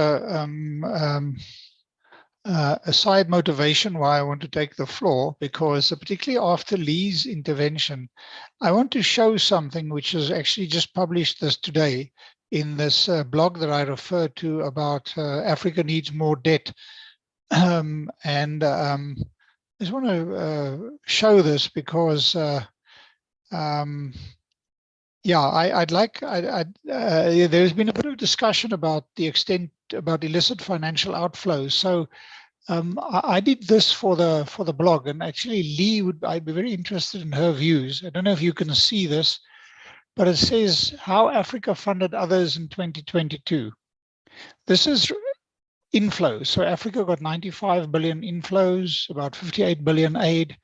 a side motivation why I want to take the floor, because particularly after Lee's intervention, I want to show something which is actually just published this today in this blog that I referred to about Africa needs more debt. And I just want to show this because yeah, there's been a bit of discussion about the extent about illicit financial outflows. So I did this for the blog, and actually I'd be very interested in her views. I don't know if you can see this, but it says how Africa funded others in 2022. This is inflows. So Africa got 95 billion inflows, about 58 billion aid,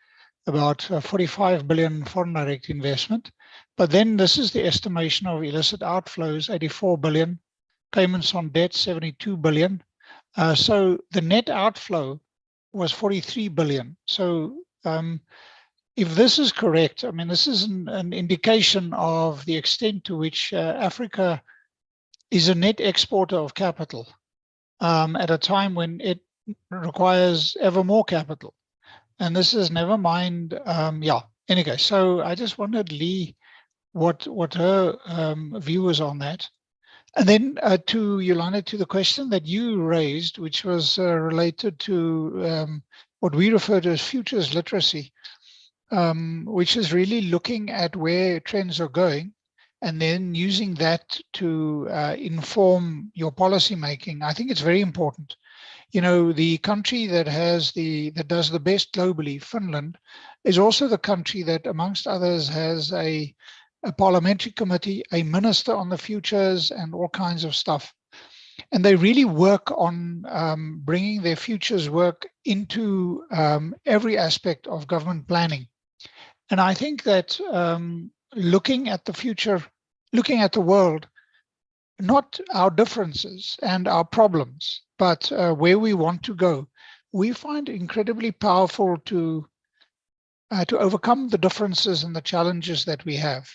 about 45 billion foreign direct investment. But then this is the estimation of illicit outflows, 84 billion, payments on debt, 72 billion. So the net outflow was 43 billion. So if this is correct, I mean, this is an indication of the extent to which Africa is a net exporter of capital at a time when it requires ever more capital. And this is never mind, yeah. Anyway, so I just wondered, Lee, what her view was on that. And then to Yolande, to the question that you raised, which was related to what we refer to as futures literacy, which is really looking at where trends are going and then using that to inform your policy making. I think it's very important. You know, the country that does the best globally, Finland, is also the country that, amongst others, has a parliamentary committee, a minister on the futures, and all kinds of stuff. And they really work on bringing their futures work into every aspect of government planning. And I think that looking at the future, looking at the world, not our differences and our problems, but where we want to go, we find it incredibly powerful to overcome the differences and the challenges that we have.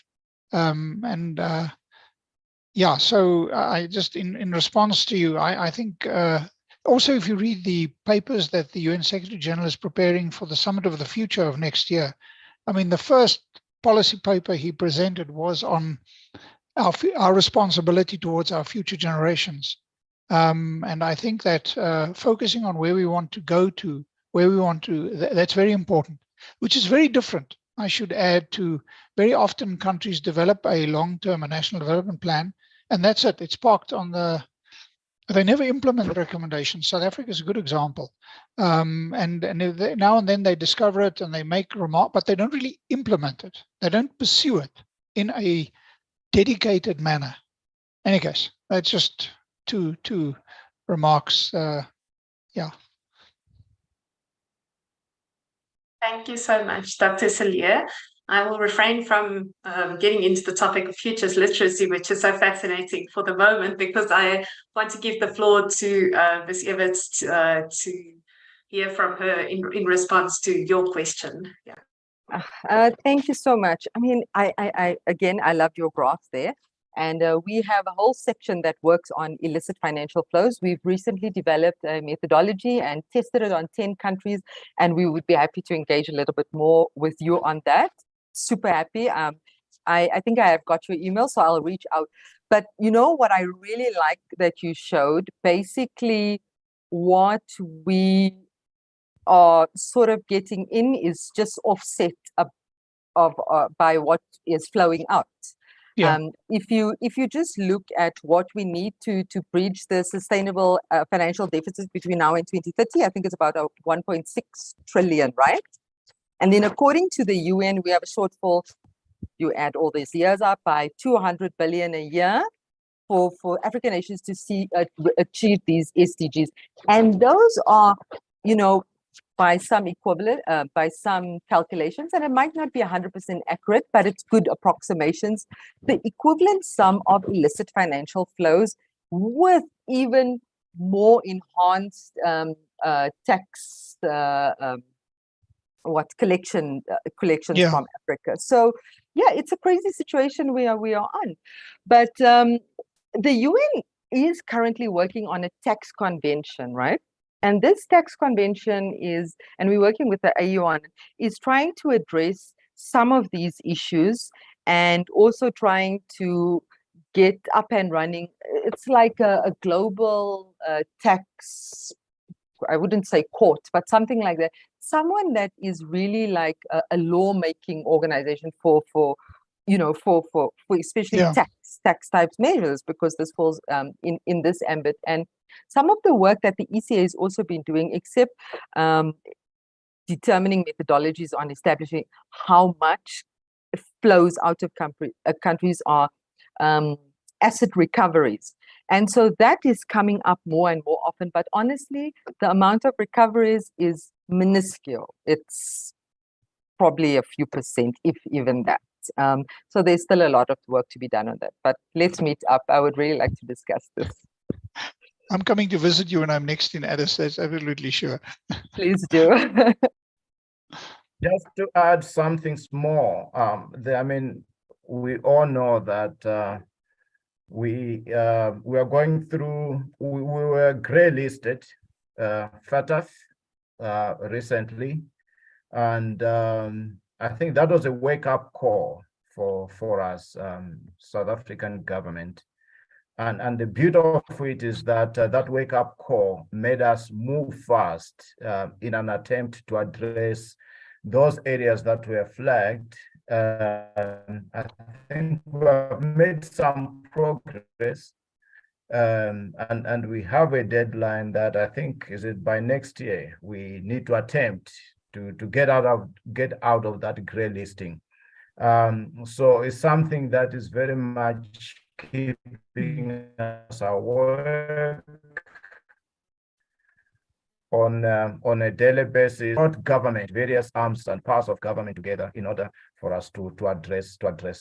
Yeah, so I just, in response to you, I think also if you read the papers that the UN Secretary General is preparing for the Summit of the Future of next year, I mean, the first policy paper he presented was on our responsibility towards our future generations. And I think that focusing on where we want to go to, that's very important, which is very different, I should add, to very often countries develop a long-term, a national development plan, and that's it. It's parked on they never implement the recommendations. South Africa is a good example. And now and then they discover it and they make remarks, but they don't really implement it. They don't pursue it in a dedicated manner. In any case, that's just two remarks. Yeah. Thank you so much, Dr. Cilliers. I will refrain from getting into the topic of futures literacy, which is so fascinating for the moment, because I want to give the floor to Ms. Everts to hear from her in response to your question. Yeah. Thank you so much. I mean, again, I love your graph there. And we have a whole section that works on illicit financial flows. We've recently developed a methodology and tested it on 10 countries, and we would be happy to engage a little bit more with you on that. Super happy. I think I have got your email, so I'll reach out. But you know what I really like that you showed, basically what we are sort of getting in is just offset by what is flowing out. Yeah. If you just look at what we need to bridge the sustainable financial deficit between now and 2030, I think it's about 1.6 trillion, right? And then according to the UN, we have a shortfall, you add all these years up, by 200 billion a year for African nations to achieve these SDGs. And those are, you know, by some equivalent, by some calculations, and it might not be 100% accurate, but it's good approximations, the equivalent sum of illicit financial flows with even more enhanced tax collections Yeah. from Africa. So yeah, it's a crazy situation we are on. But the UN is currently working on a tax convention, right? And this tax convention is, and we're working with the AU on, is trying to address some of these issues and also trying to get up and running. It's like a global tax, I wouldn't say court, but something like that. Someone that is really like a lawmaking organization for especially tax types measures, because this falls in this ambit. And Some of the work that the ECA has also been doing, except determining methodologies on establishing how much flows out of countries are asset recoveries. And so that is coming up more and more often, but honestly, the amount of recoveries is minuscule. It's probably a few percent, if even that. So there's still a lot of work to be done on that, but let's meet up. I would really like to discuss this. I'm coming to visit you when I'm next in Addis, that's absolutely sure. Please do. Just to add something small, I mean, we all know that we are going through, we were grey listed, FATF recently, and I think that was a wake-up call for us, South African government. And the beauty of it is that that wake-up call made us move fast in an attempt to address those areas that were flagged. I think we have made some progress, and we have a deadline that I think is it by next year we need to attempt to get out of that grey listing. So it's something that is very much keeping us aware on a daily basis, not government, various arms and parts of government together in order for us to address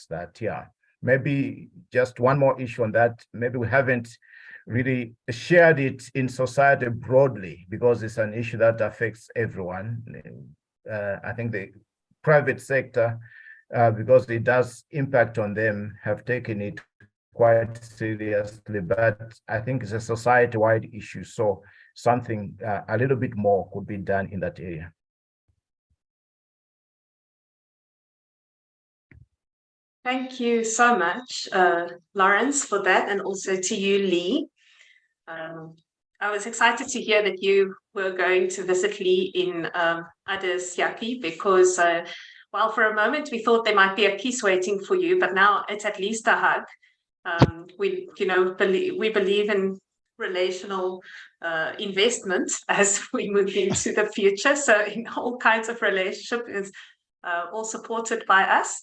that. Yeah, maybe just one more issue on that. Maybe we haven't really shared it in society broadly because it's an issue that affects everyone. I think the private sector, because it does impact on them, have taken it quite seriously, but I think it's a society-wide issue. So something a little bit more could be done in that area. Thank you so much, Lawrence, for that, and also to you, Lee. I was excited to hear that you were going to visit Lee in Addis, Yaki, because while for a moment we thought there might be a peace waiting for you, but now it's at least a hug. We believe in relational investment as we move into the future. So in all kinds of relationship is all supported by us.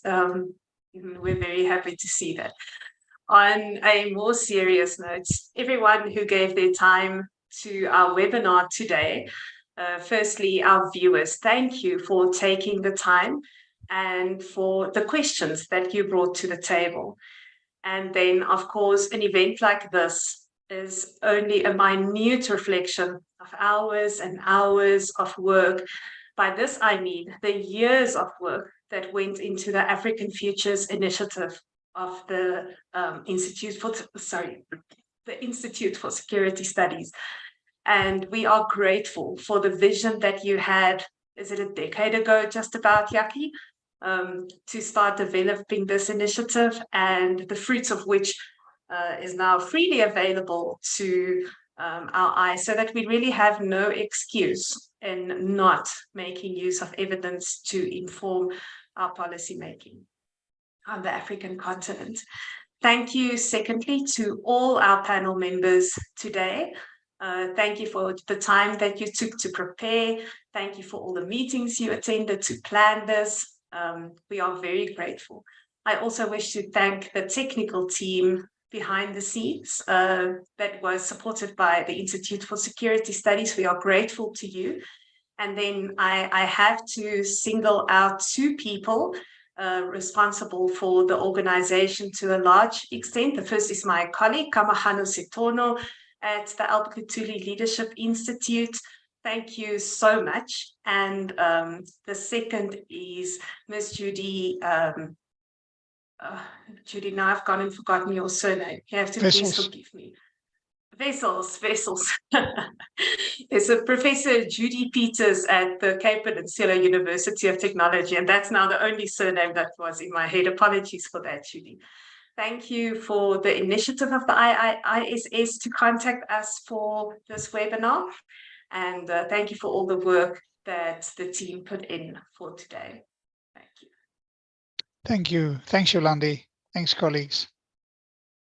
We're very happy to see that. On a more serious note, everyone who gave their time to our webinar today, firstly, our viewers, thank you for taking the time and for the questions that you brought to the table. And then, of course, an event like this is only a minute reflection of hours and hours of work. By this, I mean the years of work that went into the African Futures Initiative of the Institute for Security Studies. And we are grateful for the vision that you had, is it a decade ago, just about, Yaki, to start developing this initiative, and the fruits of which is now freely available to our eyes, so that we really have no excuse in not making use of evidence to inform our policy making on the African continent. Thank you, secondly, to all our panel members today. Thank you for the time that you took to prepare. Thank you for all the meetings you attended to plan this. We are very grateful. I also wish to thank the technical team behind the scenes that was supported by the Institute for Security Studies. We are grateful to you. And then I have to single out two people responsible for the organization to a large extent. The first is my colleague, Kamahano Setono at the Alpakutuli Leadership Institute. Thank you so much. And the second is Ms. Judy. Judy, now I've gone and forgotten your surname. You have to please forgive me. Vessels. There's a Professor Judy Peters at the Cape Peninsula University of Technology, and that's now the only surname that was in my head. Apologies for that, Judy. Thank you for the initiative of the ISS to contact us for this webinar, and thank you for all the work that the team put in for today. Thank you. Thank you. Thanks, Yolande. Thanks, colleagues.